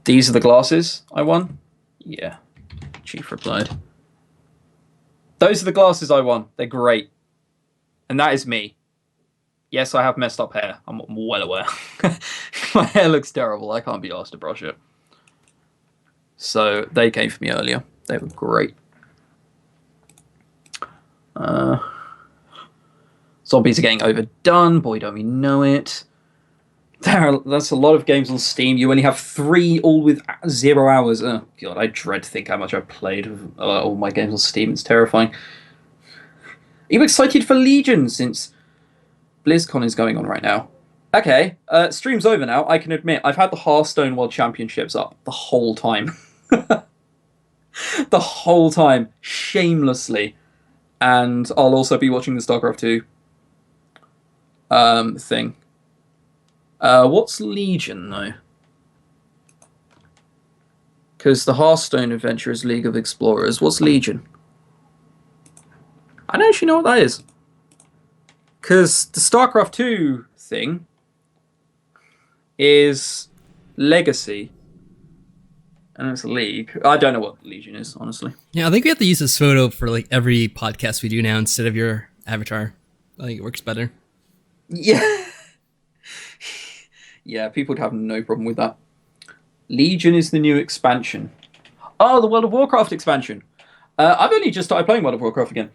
these are the glasses I won? Yeah, Chief replied. Those are the glasses I won. They're great. And that is me. Yes, I have messed up hair. I'm well aware. My hair looks terrible. I can't be asked to brush it. So they came for me earlier. They were great. Zombies are getting overdone. Boy, don't we know it. That's a lot of games on Steam. You only have 3, all with 0 hours. Oh, God, I dread to think how much I've played of all my games on Steam. It's terrifying. Are you excited for Legion since BlizzCon is going on right now? Okay, stream's over now. I can admit, I've had the Hearthstone World Championships up the whole time. The whole time, shamelessly. And I'll also be watching the StarCraft 2 thing. What's Legion, though? Because the Hearthstone adventure is League of Explorers. What's Legion? I don't actually know what that is. Because the StarCraft 2 thing is Legacy. And it's League. I don't know what Legion is, honestly. Yeah, I think we have to use this photo for every podcast we do now instead of your avatar. I think it works better. Yeah. Yeah, people would have no problem with that. Legion is the new expansion. Oh, the World of Warcraft expansion. I've only just started playing World of Warcraft again.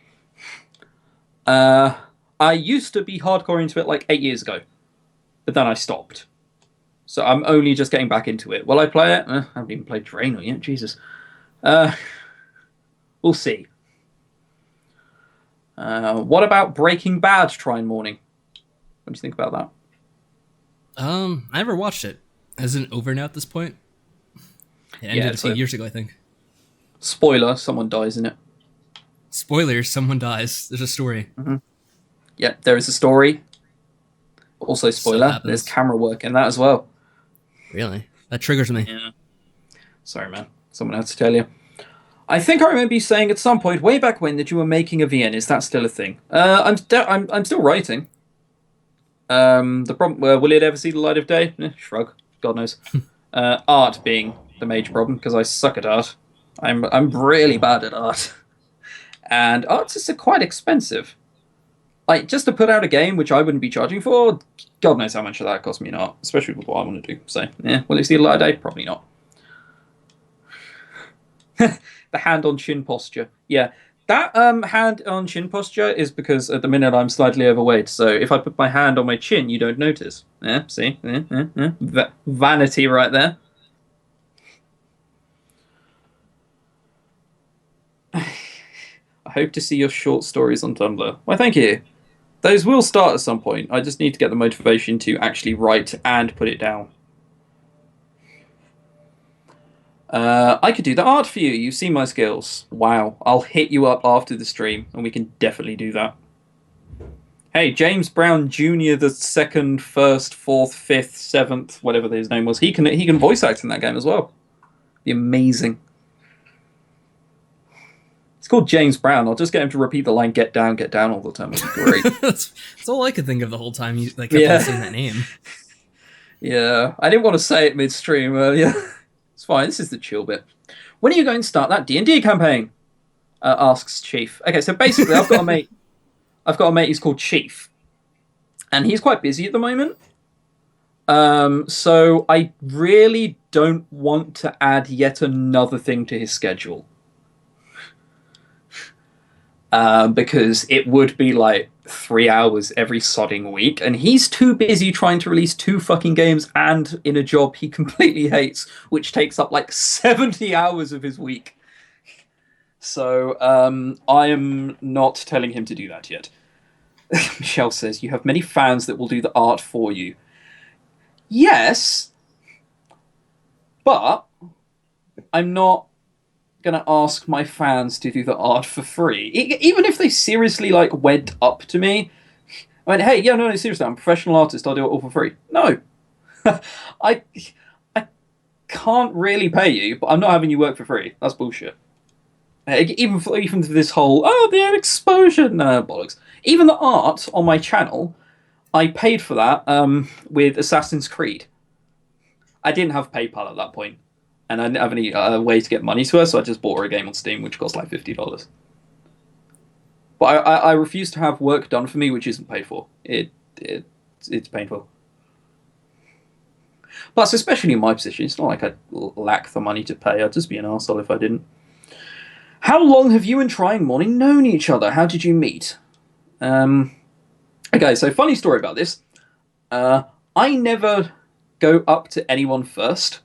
I used to be hardcore into it 8 years ago. But then I stopped. So I'm only just getting back into it. Will I play it? I haven't even played Draenor yet. Jesus. We'll see. What about Breaking Bad trying morning? What do you think about that? I never watched it. Isn't it over now at this point? It ended a few years ago, I think. Spoiler, someone dies in it. Spoilers, someone dies. There's a story. Yeah, there is a story. Also, spoiler, there's camera work in that as well. Really? That triggers me. Yeah. Sorry, man. Someone had to tell you. I think I remember you saying at some point, way back when, that you were making a VN. Is that still a thing? I'm still writing. The problem, will it ever see the light of day? Shrug. God knows. Art being the major problem, because I suck at art. I'm really bad at art. And art's is quite expensive. Like, just to put out a game, which I wouldn't be charging for, God knows how much of that cost me in art, especially with what I want to do. So, yeah, will it see the light of day? Probably not. The hand on chin posture. Yeah, that hand on chin posture is because at the minute I'm slightly overweight. So if I put my hand on my chin, you don't notice. Yeah, see? Vanity right there. I hope to see your short stories on Tumblr. Why, thank you. Those will start at some point. I just need to get the motivation to actually write and put it down. I could do the art for you. You've seen my skills. Wow. I'll hit you up after the stream, and we can definitely do that. Hey, James Brown Jr., the 2nd, 1st, 4th, 5th, 7th, whatever his name was, he can voice act in that game as well. Be amazing. It's called James Brown. I'll just get him to repeat the line "get down" all the time. It'd be great. That's all I could think of the whole time you kept on saying that name. Yeah, I didn't want to say it midstream earlier. It's fine. This is the chill bit. When are you going to start that D&D campaign? Asks Chief. Okay, so basically, I've got a mate. He's called Chief, and he's quite busy at the moment. So I really don't want to add yet another thing to his schedule. Because it would be like 3 hours every sodding week, and he's too busy trying to release 2 fucking games and in a job he completely hates, which takes up like 70 hours of his week. So I am not telling him to do that yet. Michelle says, you have many fans that will do the art for you. Yes, but I'm not gonna ask my fans to do the art for free, even if they seriously like went up to me. I went, hey, yeah, no, seriously, I'm a professional artist. I'll do it all for free. No, I can't really pay you, but I'm not having you work for free. That's bullshit. Even for this whole the exposure, no bollocks. Even the art on my channel, I paid for that with Assassin's Creed. I didn't have PayPal at that point. And I didn't have any way to get money to her, so I just bought her a game on Steam, which cost like $50. But I refuse to have work done for me which isn't paid for. It's painful. Plus, especially in my position, it's not like I lack the money to pay. I'd just be an arsehole if I didn't. How long have you and Trying Morning known each other? How did you meet? Okay, so funny story about this. I never go up to anyone first.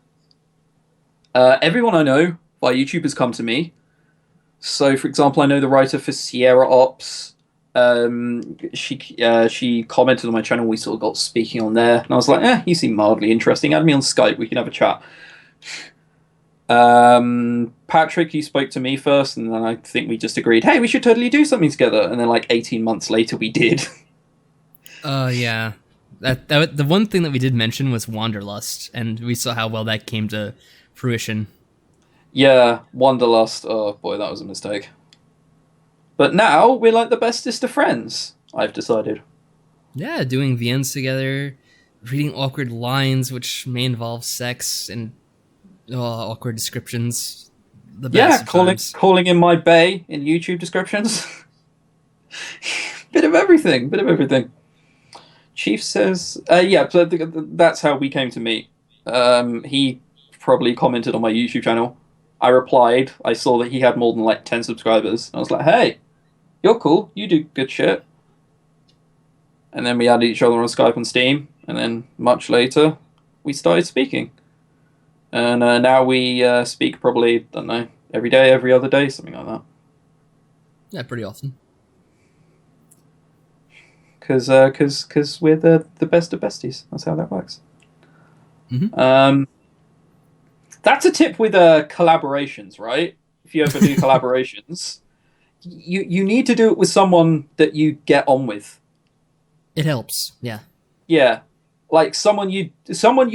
Everyone I know via YouTube has come to me. So, for example, I know the writer for Sierra Ops. She commented on my channel. We sort of got speaking on there, and I was like, you seem mildly interesting. Add me on Skype. We can have a chat. Patrick, he spoke to me first, and then I think we just agreed, hey, we should totally do something together. And then, like 18 months later, we did. Yeah. That the one thing that we did mention was Wanderlust, and we saw how well that came to fruition. Yeah, Wanderlust. Oh boy, that was a mistake. But now we're like the bestest of friends, I've decided. Yeah, doing VNs together, reading awkward lines which may involve sex and awkward descriptions. The best. Yeah, calling in my bae in YouTube descriptions. Bit of everything. Chief says, so that's how we came to meet. He probably commented on my YouTube channel. I replied. I saw that he had more than like 10 subscribers. I was like, hey, you're cool. You do good shit. And then we added each other on Skype and Steam. And then much later, we started speaking. And now we speak probably, I don't know, every day, every other day, something like that. Yeah, pretty often. Because we're the best of besties. That's how that works. Mm-hmm. That's a tip with collaborations, right? If you ever do collaborations, you need to do it with someone that you get on with. It helps. Yeah. Yeah. Like someone you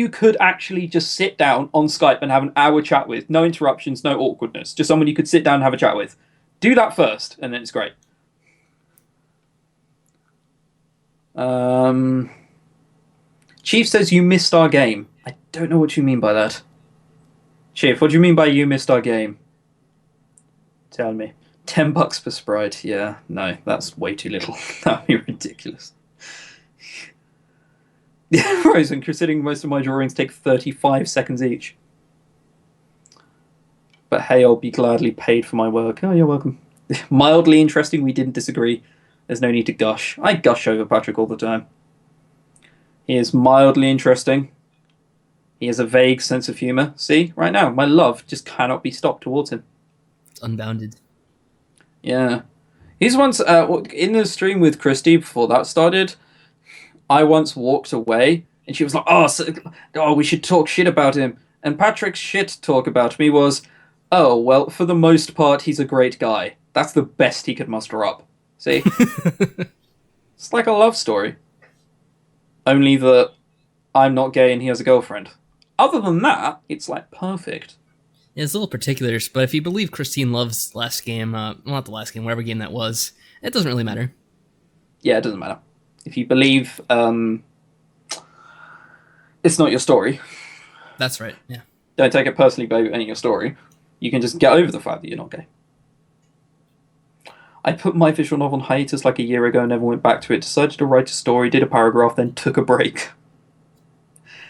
could actually just sit down on Skype and have an hour chat with, no interruptions, no awkwardness, just someone you could sit down and have a chat with. Do that first, and then it's great. Chief says you missed our game. I don't know what you mean by that. Chief, what do you mean by you missed our game? Tell me. $10 per sprite. Yeah, no, that's way too little. That'd be ridiculous. Yeah, Rosen, considering most of my drawings take 35 seconds each. But hey, I'll be gladly paid for my work. Oh, you're welcome. Mildly interesting, we didn't disagree. There's no need to gush. I gush over Patrick all the time. He is mildly interesting. He has a vague sense of humour. See, right now, my love just cannot be stopped towards him. It's unbounded. Yeah. He's once, in the stream with Christy before that started, I once walked away, and she was like, oh, we should talk shit about him. And Patrick's shit talk about me was, oh, well, for the most part, he's a great guy. That's the best he could muster up. See? It's like a love story. Only that I'm not gay and he has a girlfriend. Other than that, it's like perfect. Yeah, it's a little particulars, but if you believe Christine Love's last game, well, not the last game, whatever game that was, it doesn't really matter. Yeah, it doesn't matter. If you believe it's not your story. That's right, yeah. Don't take it personally by any your story. You can just get over the fact that you're not gay. I put my visual novel on hiatus like a year ago and never went back to it. Decided to write a story, did a paragraph, then took a break.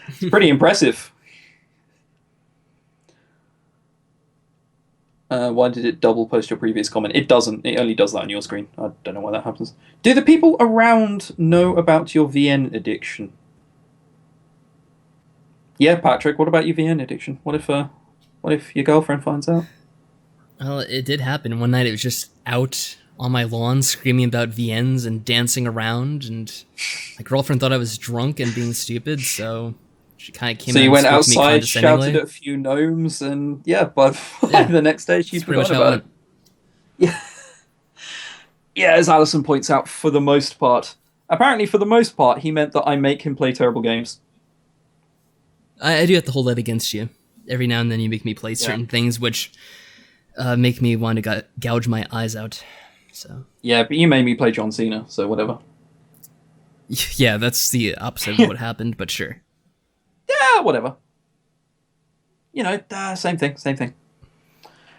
It's pretty impressive. Why did it double post your previous comment? It doesn't. It only does that on your screen. I don't know why that happens. Do the people around know about your VN addiction? Yeah, Patrick, what about your VN addiction? What if your girlfriend finds out? Well, it did happen. One night it was just out on my lawn screaming about VNs and dancing around, and my girlfriend thought I was drunk and being stupid, so she kind of came out. So you went and spoke to me outside, shouted condescendingly. at a few gnomes, and by the next day she That's pretty forgot much how it about it. Yeah. Yeah, as Alison points out, for the most part. Apparently, for the most part, he meant that I make him play terrible games. I do have to hold that against you. Every now and then you make me play certain things which make me want to gouge my eyes out. So yeah, but you made me play John Cena, so whatever. Yeah, that's the opposite of what happened, but sure. Yeah, whatever. You know, same thing.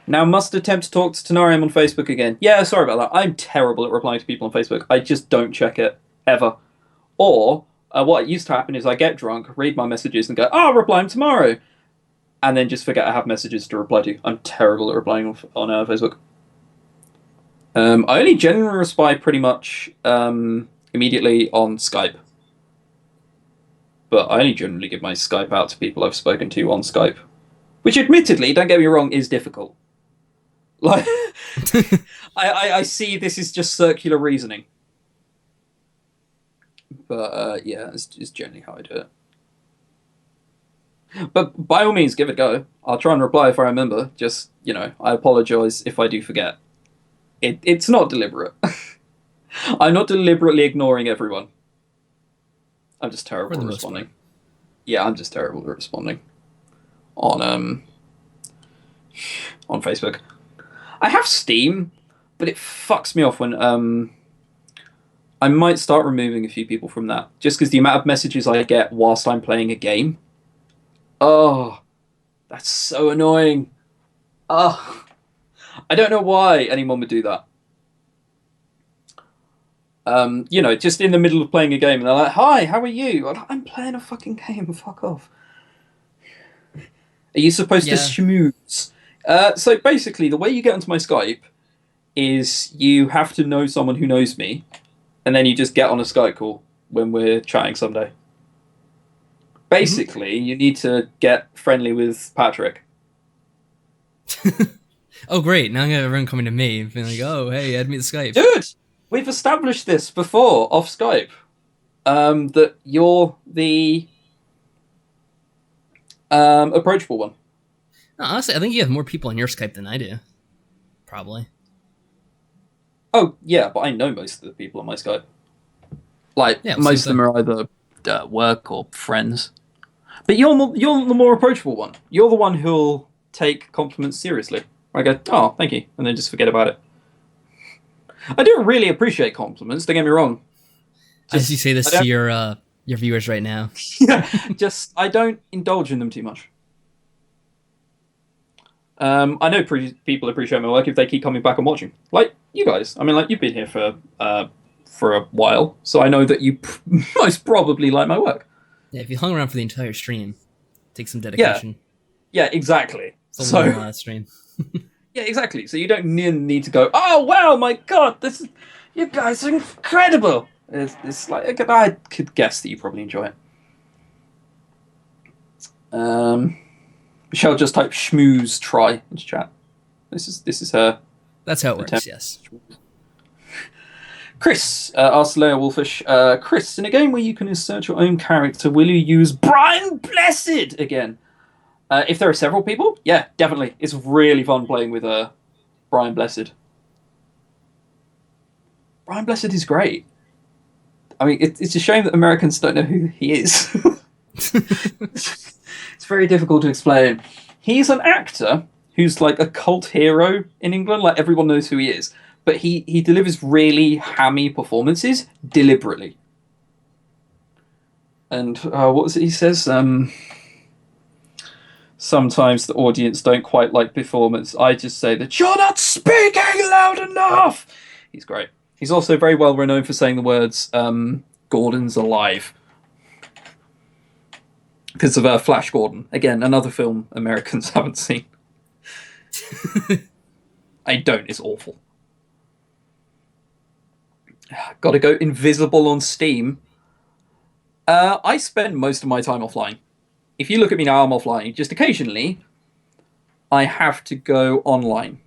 Now must attempt to talk to Tenarium on Facebook again. Yeah, sorry about that. I'm terrible at replying to people on Facebook. I just don't check it, ever. Or, what used to happen is I get drunk, read my messages, and go, oh, I'll reply them tomorrow. And then just forget I have messages to reply to. I'm terrible at replying on Facebook. I only generally reply pretty much immediately on Skype. But I only generally give my Skype out to people I've spoken to on Skype. Which admittedly, don't get me wrong, is difficult. Like, I see this is just circular reasoning. But yeah, it's generally how I do it. But by all means, give it a go. I'll try and reply if I remember. Just, I apologise if I do forget. It's not deliberate. I'm not deliberately ignoring everyone. I'm just terrible at responding. Yeah, I'm just terrible at responding. On Facebook. I have Steam, but it fucks me off when I might start removing a few people from that. Just because the amount of messages I get whilst I'm playing a game. Oh, that's so annoying. Oh, I don't know why anyone would do that. Just in the middle of playing a game, and they're like, hi, how are you? I'm playing a fucking game, fuck off. Are you supposed to schmooze? So basically, the way you get onto my Skype is you have to know someone who knows me, and then you just get on a Skype call when we're chatting someday. Basically, you need to get friendly with Patrick. Oh, great. Now I'm going to have everyone coming to me and being like, oh, hey, add me to Skype. Dude, we've established this before, off Skype. That you're the approachable one. No, honestly, I think you have more people on your Skype than I do. Probably. Oh, yeah, but I know most of the people on my Skype. Like, Yeah, most of them are either work or friends. But you're the more approachable one. You're the one who'll take compliments seriously. I go, oh, thank you, and then just forget about it. I do really appreciate compliments, don't get me wrong. As you say this to your viewers right now. Yeah, just, I don't indulge in them too much. I know people appreciate my work if they keep coming back and watching. Like, you guys. I mean, like, you've been here for a while, so I know that you most probably like my work. Yeah, if you hung around for the entire stream, take some dedication. Yeah, exactly. It's a long stream. Yeah, exactly. So you don't need to go, oh, wow, my God, you guys are incredible. It's like, I could guess that you probably enjoy it. Michelle just typed schmooze try into chat. This is her. That's how it works, attempt. yes. Chris asks Leia Wolfish, Chris, in a game where you can insert your own character, will you use Brian Blessed again? If there are several people, yeah, definitely. It's really fun playing with Brian Blessed. Brian Blessed is great. I mean, it's a shame that Americans don't know who he is. It's very difficult to explain. He's an actor who's like a cult hero in England. Like, everyone knows who he is. But he delivers really hammy performances deliberately. And what was it he says? Sometimes the audience don't quite like performance. I just say that you're not speaking loud enough. He's great. He's also very well renowned for saying the words, Gordon's alive. Because of Flash Gordon. Again, another film Americans haven't seen. I don't, it's awful. Gotta go invisible on Steam. I spend most of my time offline. If you look at me now, I'm offline. Just occasionally, I have to go online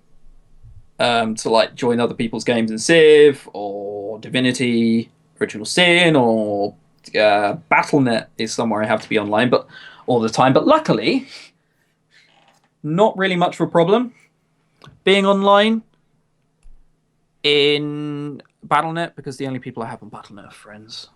to like join other people's games in Civ or Divinity, Original Sin, or Battle.net is somewhere I have to be online, but all the time. But luckily, not really much of a problem being online in Battle.net, because the only people I have on Battle.net are friends.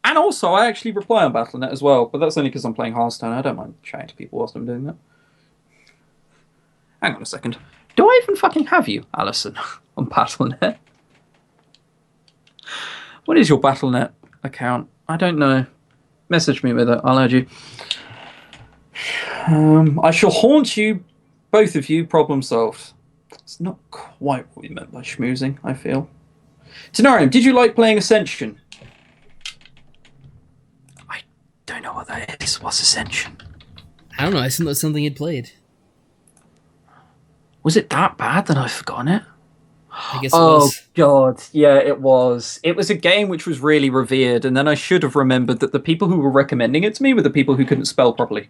And also, I actually reply on Battle.net as well, but that's only because I'm playing Hearthstone. I don't mind chatting to people whilst I'm doing that. Hang on a second. Do I even fucking have you, Alison, on Battle.net? What is your Battle.net account? I don't know. Message me with it. I'll add you. I shall haunt you, both of you, problem solved. It's not quite what we meant by schmoozing, I feel. Tenarium, did you like playing Ascension? I don't know what that is. What's Ascension? I don't know. I assume that's something you'd played. Was it that bad that I've forgotten it? I guess it was. God, yeah, it was. It was a game which was really revered, and then I should have remembered that the people who were recommending it to me were the people who couldn't spell properly.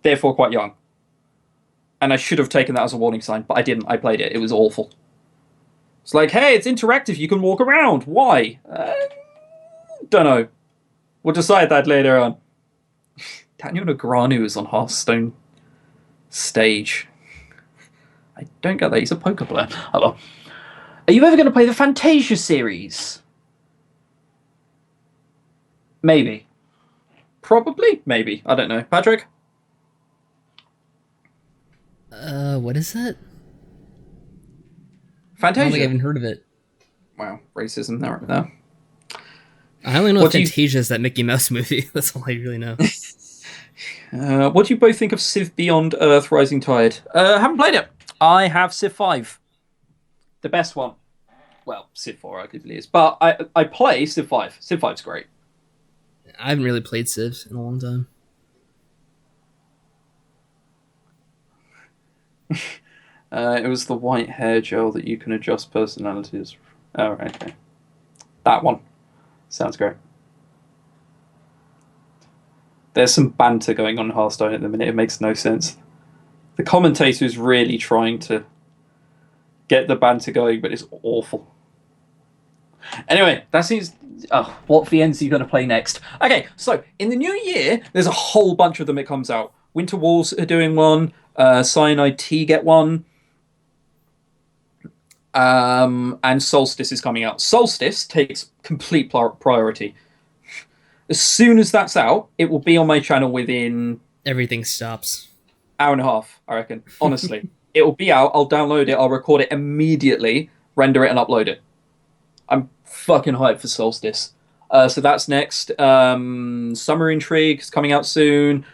Therefore quite young. And I should have taken that as a warning sign, but I didn't. I played it. It was awful. It's like, hey, it's interactive. You can walk around. Why? Don't know. We'll decide that later on. Daniel Negreanu is on Hearthstone stage. I don't get that. He's a poker player. Oh, well. Are you ever going to play the Fantasia series? Maybe. Probably? Maybe. I don't know. Patrick? What is that? Fantasia. I don't think I even heard of it. Wow, racism there, right there. I only know what Fantasia is, that Mickey Mouse movie. That's all I really know. What do you both think of Civ Beyond Earth Rising Tide? Haven't played it. I have Civ 5. The best one. Well, Civ 4 arguably is. But I play Civ 5. Civ 5's great. I haven't really played Civ in a long time. It was the white hair gel that you can adjust personalities. Oh, okay. That one. Sounds great. There's some banter going on in Hearthstone at the minute. It makes no sense. The commentator is really trying to get the banter going, but it's awful. Anyway, that seems... Oh, what VNs are you going to play next? Okay, so in the new year, there's a whole bunch of them that comes out. Winter Walls are doing one. Cyanide Tea get one. And Solstice is coming out. Solstice takes complete priority. As soon as that's out, it will be on my channel within... Everything stops. Hour and a half, I reckon. Honestly. It will be out, I'll download it, I'll record it immediately, render it and upload it. I'm fucking hyped for Solstice. So that's next. Summer Intrigue is coming out soon.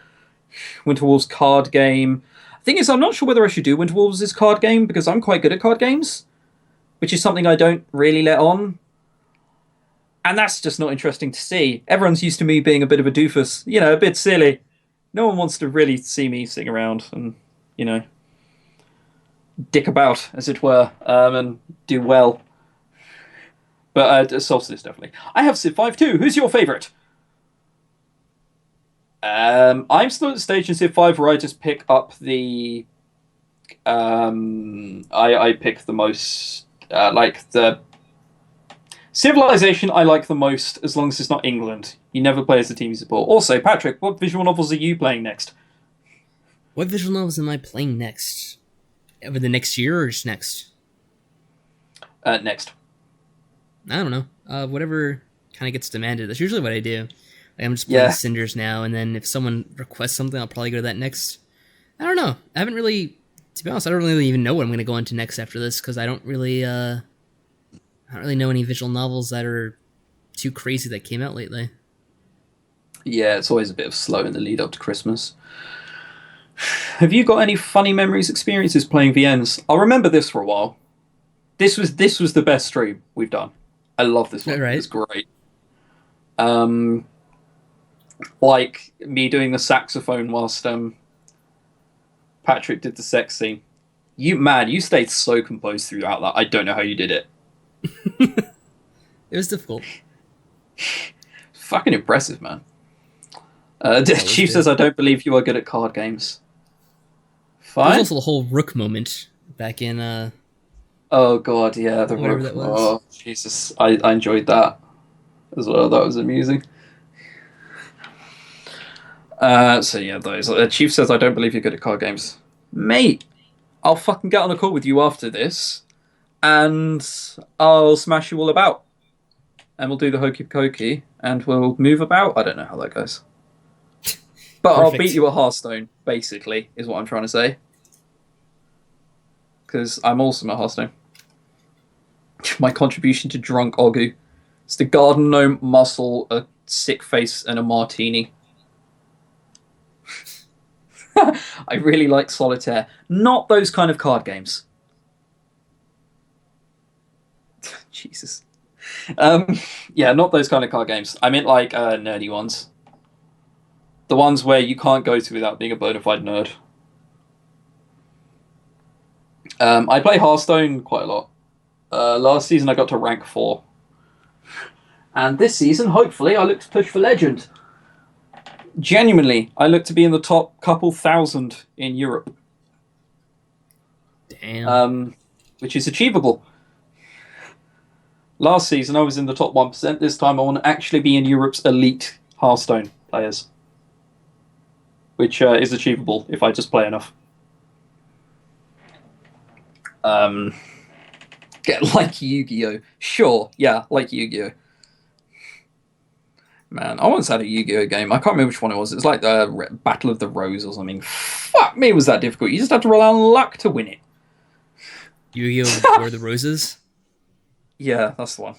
Winter Wolves card game. Thing is, I'm not sure whether I should do Winter Wolves' card game, because I'm quite good at card games, which is something I don't really let on. And that's just not interesting to see. Everyone's used to me being a bit of a doofus, you know, a bit silly. No one wants to really see me sitting around and, you know, dick about, as it were, and do well. But Solstice, definitely. I have Civ 5 too. Who's your favourite? I'm still at the stage in Civ 5 where I just pick up the... I pick the most... like the... Civilization I like the most, as long as it's not England. You never play as the team you support. Also, Patrick, what visual novels are you playing next? What visual novels am I playing next? Over the next year or just next? Next. I don't know. Whatever kind of gets demanded. That's usually what I do. Like, I'm just playing Cinders now, and then if someone requests something, I'll probably go to that next. I don't know. I haven't really... To be honest, I don't really even know what I'm going to go into next after this, because I don't really know any visual novels that are too crazy that came out lately. Yeah, it's always a bit of slow in the lead up to Christmas. Have you got any funny memories, experiences playing VNs? I'll remember this for a while. This was the best stream we've done. I love this one. Right. It's great. Like me doing the saxophone whilst Patrick did the sex scene. You stayed so composed throughout that. I don't know how you did it. It was difficult. Fucking impressive, man. Chief says, I don't believe you are good at card games. Fine. There's also the whole Rook moment back in... oh, God, yeah. The whatever Rook. that was. Oh, Jesus. I enjoyed that as well. That was amusing. So, yeah, those. Chief says, I don't believe you're good at card games. Mate, I'll fucking get on a call with you after this, and I'll smash you all about. And we'll do the hokey pokey, and we'll move about. I don't know how that goes. But I'll beat you at Hearthstone, basically, is what I'm trying to say. Because I'm awesome at Hearthstone. My contribution to Drunk Ogu. It's the garden gnome, muscle, a sick face, and a martini. I really like Solitaire. Not those kind of card games. Jesus. Yeah, not those kind of card games. I meant like nerdy ones. The ones where you can't go to without being a bona fide nerd. I play Hearthstone quite a lot. Last season I got to rank 4. And this season, hopefully, I look to push for Legend. Genuinely, I look to be in the top couple thousand in Europe. Damn. Which is achievable. Last season I was in the top 1%. This time I want to actually be in Europe's elite Hearthstone players. Which is achievable if I just play enough. Get like Yu-Gi-Oh! Sure, yeah, like Yu-Gi-Oh! Man, I once had a Yu-Gi-Oh! Game. I can't remember which one it was. It was like the Battle of the Rose or something. Fuck me, was that difficult. You just had to rely on luck to win it. Yu-Gi-Oh! War of the Roses? Yeah, that's the one.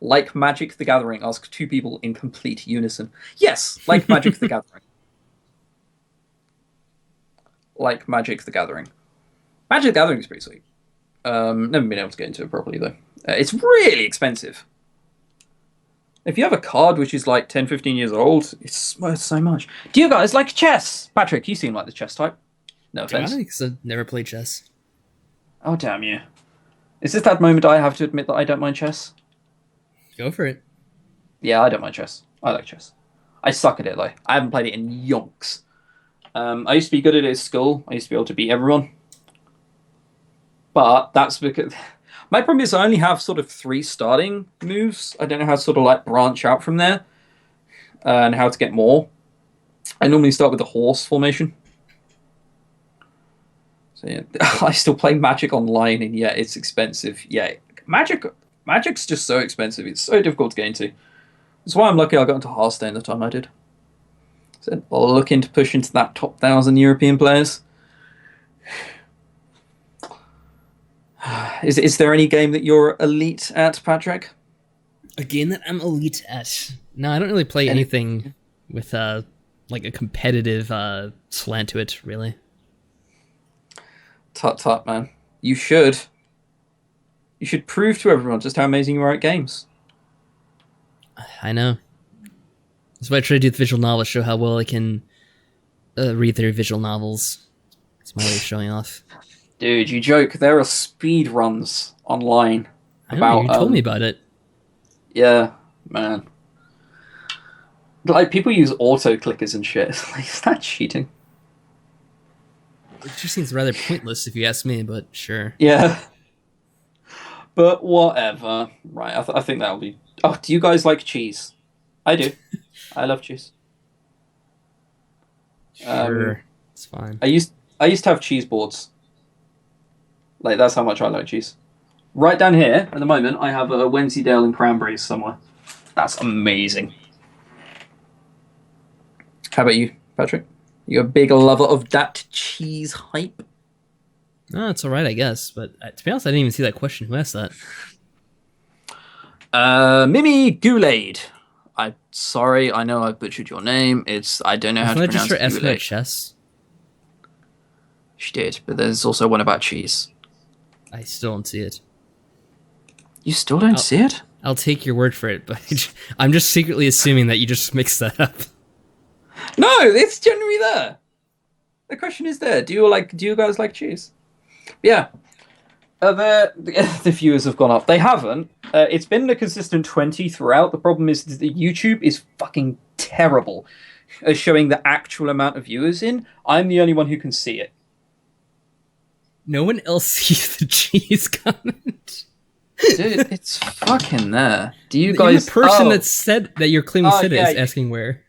Like Magic the Gathering, ask 2 people in complete unison. Yes, like Magic the Gathering. Like Magic the Gathering. Magic the Gathering is pretty sweet. Never been able to get into it properly, though. It's really expensive. If you have a card which is like 10, 15 years old, it's worth so much. Do you guys like chess? Patrick, you seem like the chess type. No offense. Because I've never played chess. Oh, damn you. Is this that moment I have to admit that I don't mind chess? Go for it. Yeah, I don't mind chess. I like chess. I suck at it, though. I haven't played it in yonks. I used to be good at it at school. I used to be able to beat everyone. But that's because... My problem is I only have sort of 3 starting moves. I don't know how to sort of like branch out from there. And how to get more. I normally start with the horse formation. So yeah, I still play Magic online, and yeah, it's expensive. Yeah, Magic's just so expensive. It's so difficult to get into. That's why I'm lucky I got into Hearthstone the time I did. So looking to push into that top 1,000 European players. Is there any game that you're elite at, Patrick? A game that I'm elite at? No, I don't really play anything with like a competitive slant to it, really. Tut, man. You should. You should prove to everyone just how amazing you are at games. I know. That's why I try to do the visual novels, show how well I can read their visual novels. It's my way of showing off. Dude, you joke. There are speed runs online. I know, you told me about it. Yeah, man. Like, people use auto clickers and shit. Like, is that cheating? It just seems rather pointless if you ask me, but sure. Yeah. But whatever. Right, I think that'll be... Oh, do you guys like cheese? I do. I love cheese. Sure, it's fine. I used to have cheese boards. Like, that's how much I like cheese. Right down here, at the moment, I have a Wensleydale and cranberries somewhere. That's amazing. How about you, Patrick? You a big lover of that cheese hype? No, it's alright, I guess. But to be honest, I didn't even see that question. Who asked that? Mimi Goulet. I'm sorry, I know I butchered your name. I don't know how to pronounce it. Just for asking about chess. She did, but there's also one about cheese. I still don't see it. You still don't see it? I'll take your word for it, but I'm just secretly assuming that you just mixed that up. No, it's generally there. The question is there. Do you guys like cheese? Yeah. The viewers have gone up. They haven't. It's been a consistent 20 throughout. The problem is that YouTube is fucking terrible at showing the actual amount of viewers in. I'm the only one who can see it. No one else sees the cheese comment. Dude, it's fucking there. Do you guys... The person that said that you're claiming said it is asking where.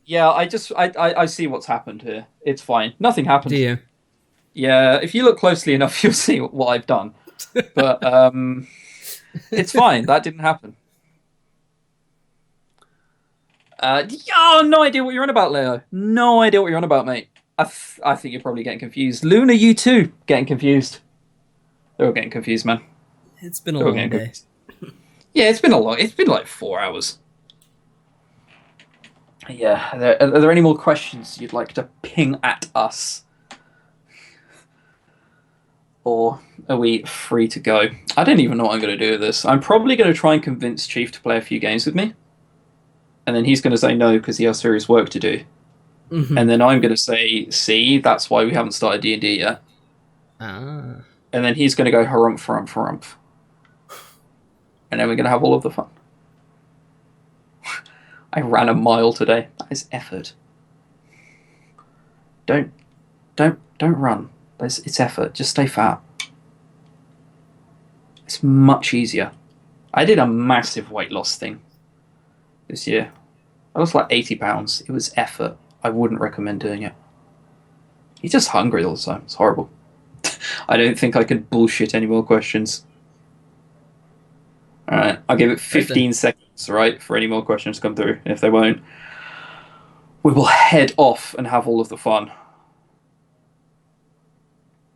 Yeah, I see what's happened here. It's fine. Nothing happened. Do you? Yeah, if you look closely enough, you'll see what I've done. But it's fine. That didn't happen. No idea what you're on about, Leo. No idea what you're on about, mate. I think you're probably getting confused. Luna, you too, getting confused. They're all getting confused, man. It's been a long day. Yeah, it's been like 4 hours. Yeah, are there any more questions you'd like to ping at us? Or are we free to go? I don't even know what I'm going to do with this. I'm probably going to try and convince Chief to play a few games with me. And then he's going to say no because he has serious work to do. Mm-hmm. And then I'm going to say, see, that's why we haven't started D&D yet. Ah. And then he's going to go harumph, harumph, harumph. And then we're going to have all of the fun. I ran a mile today. That is effort. Don't run. It's effort. Just stay fat. It's much easier. I did a massive weight loss thing this year. I lost like 80 pounds. It was effort. I wouldn't recommend doing it. You're just hungry all the time. It's horrible. I don't think I could bullshit any more questions. Alright, I'll give it 15 seconds, right, for any more questions to come through. And if they won't, we will head off and have all of the fun.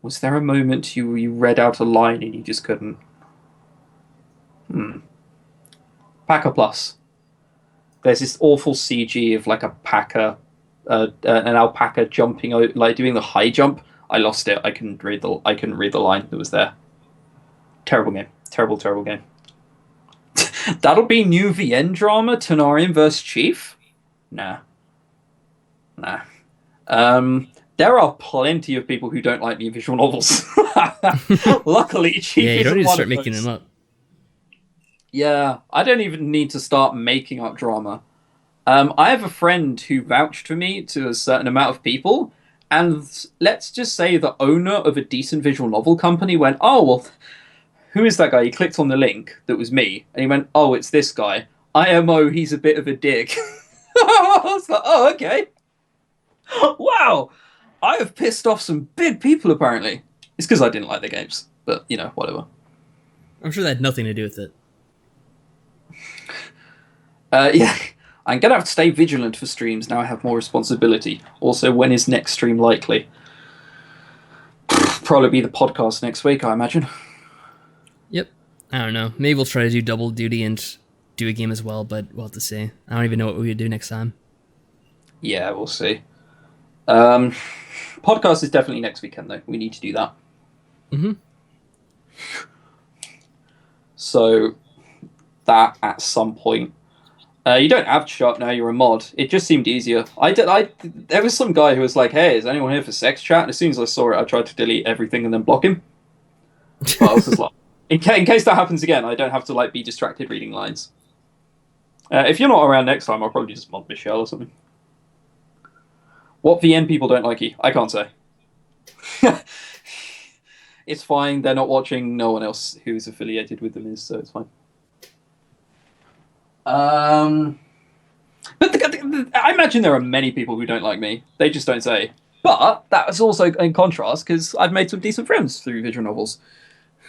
Was there a moment you read out a line and you just couldn't? Packer Plus. There's this awful CG of like a packer, an alpaca jumping, like doing the high jump. I lost it. I couldn't read the line that was there. Terrible game. Terrible game. That'll be new VN drama, Tenarian vs. Chief? Nah. There are plenty of people who don't like new visual novels. Luckily, Chief you don't isn't need to one start of making those. them up. Yeah, I don't even need to start making up drama. I have a friend who vouched for me to a certain amount of people, and let's just say the owner of a decent visual novel company went, oh, well, who is that guy? He clicked on the link that was me, and he went, oh, it's this guy. IMO, he's a bit of a dick. I was like, oh, okay. Wow, I have pissed off some big people apparently. It's because I didn't like the games, but whatever. I'm sure that had nothing to do with it. Yeah, I'm gonna have to stay vigilant for streams now. I have more responsibility. Also, when is next stream likely? Probably be the podcast next week, I imagine. Yep. I don't know. Maybe we'll try to do double duty and do a game as well, but we'll have to see. I don't even know what we would do next time. Yeah, we'll see. Podcast is definitely next weekend, though. We need to do that. Mm-hmm. So, that at some point. You don't have chat now, you're a mod. It just seemed easier. There was some guy who was like, hey, is anyone here for sex chat? And as soon as I saw it, I tried to delete everything and then block him. But I was just like, in case that happens again, I don't have to be distracted reading lines. If you're not around next time, I'll probably just mod Michelle or something. What VN people don't like you? I can't say. It's fine, they're not watching, no one else who's affiliated with them is, so it's fine. But I imagine there are many people who don't like me. They just don't say. But that was also in contrast because I've made some decent friends through visual novels.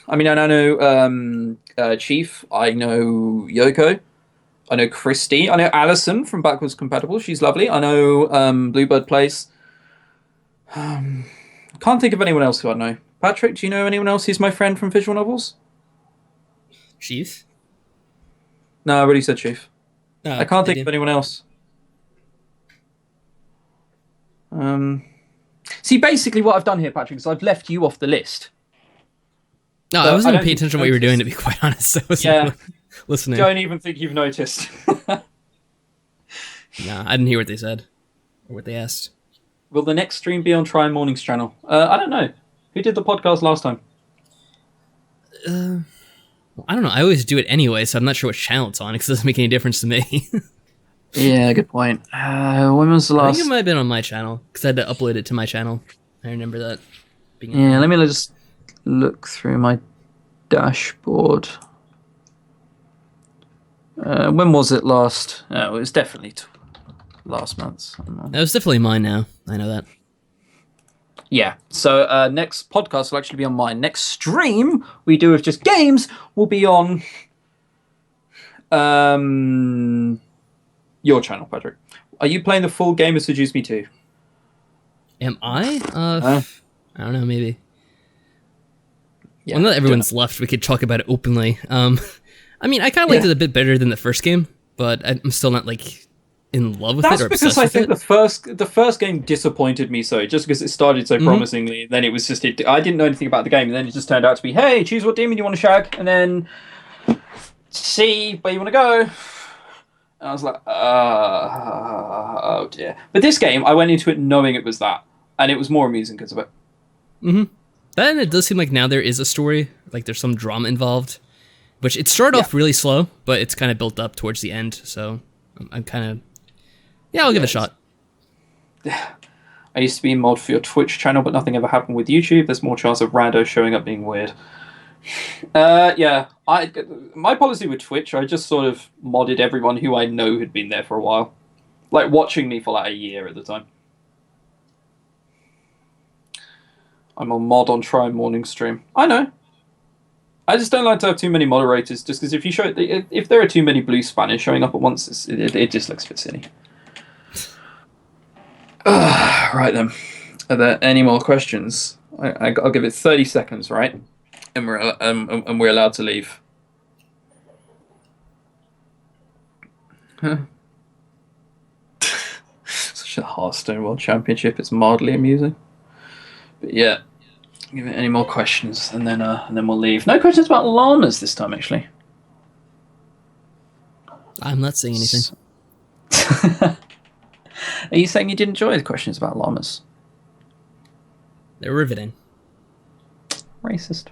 I mean, I know Chief. I know Yoko. I know Christy. I know Alison from Backwards Compatible. She's lovely. I know Bluebird Place. Can't think of anyone else who I know. Patrick, do you know anyone else who's my friend from visual novels? Chief? No, I already said Chief. I can't think of anyone else. See, basically what I've done here, Patrick, is I've left you off the list. No, I wasn't paying attention to what you were doing, to be quite honest. So I wasn't listening. Don't even think you've noticed. No, I didn't hear what they said. Or what they asked. Will the next stream be on Try Morning's channel? I don't know. Who did the podcast last time? I don't know. I always do it anyway, so I'm not sure which channel it's on because it doesn't make any difference to me. Yeah, good point. When was the last? I think it might have been on my channel because I had to upload it to my channel. I remember that. Let me just look through my dashboard. When was it last? It was definitely last month. That was definitely mine now. I know that. Yeah, so next podcast will actually be on mine. Next stream we do with just games will be on your channel, Patrick. Are you playing the full game of Seduce Me 2? Am I? I don't know, maybe. Yeah, well, not everyone's left. We could talk about it openly. I mean, I kind of liked it a bit better than the first game, but I'm still not, in love with it or obsessed with it. That's because I think the first game disappointed me just because it started so promisingly. Then it was just, I didn't know anything about the game, and then it just turned out to be, hey, choose what demon you want to shag, and then see where you want to go. And I was like, oh dear. But this game, I went into it knowing it was that, and it was more amusing because of it. Mm-hmm. Then it does seem like now there is a story, there's some drama involved, which it started off really slow, but it's kind of built up towards the end, so I'm kind of... Yeah, I'll give it a shot. I used to be a mod for your Twitch channel, but nothing ever happened with YouTube. There's more chance of randos showing up being weird. My policy with Twitch, I just sort of modded everyone who I know had been there for a while. Watching me for a year at the time. I'm a mod on Try Morning Stream. I know. I just don't like to have too many moderators, just because if there are too many blue Spanish showing up at once, it just looks a bit silly. Right then. Are there any more questions? I'll give it 30 seconds, right? And we're allowed to leave. Huh. Such a Hearthstone World Championship. It's mildly amusing. But yeah, give it any more questions, and then we'll leave. No questions about llamas this time, actually. I'm not saying anything. Are you saying you did enjoy the questions about llamas? They're riveting. Racist.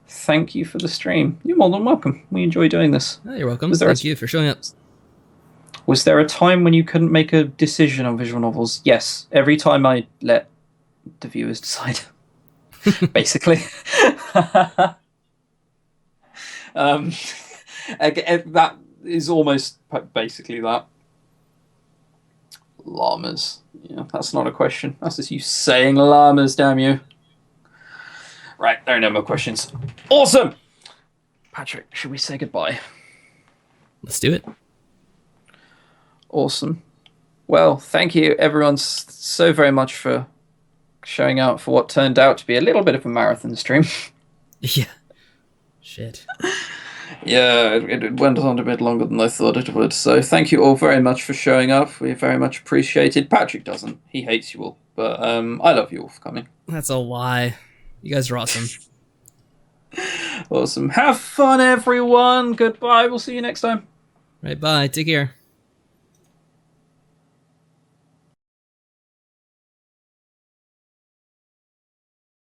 Thank you for the stream. You're more than welcome. We enjoy doing this. Oh, you're welcome. Thank you for showing up. Was there a time when you couldn't make a decision on visual novels? Yes. Every time I let the viewers decide. Basically. That is almost basically that. Llamas. Yeah, that's not a question. That's just you saying llamas, damn you. Right, there are no more questions. Awesome! Patrick, should we say goodbye? Let's do it. Awesome. Well, thank you everyone so very much for showing out for what turned out to be a little bit of a marathon stream. Yeah. Shit. Yeah, it went on a bit longer than I thought it would. So thank you all very much for showing up. We very much appreciate it. Patrick doesn't. He hates you all. But I love you all for coming. That's a lie. You guys are awesome. Awesome. Have fun, everyone. Goodbye. We'll see you next time. Right, bye. Take care.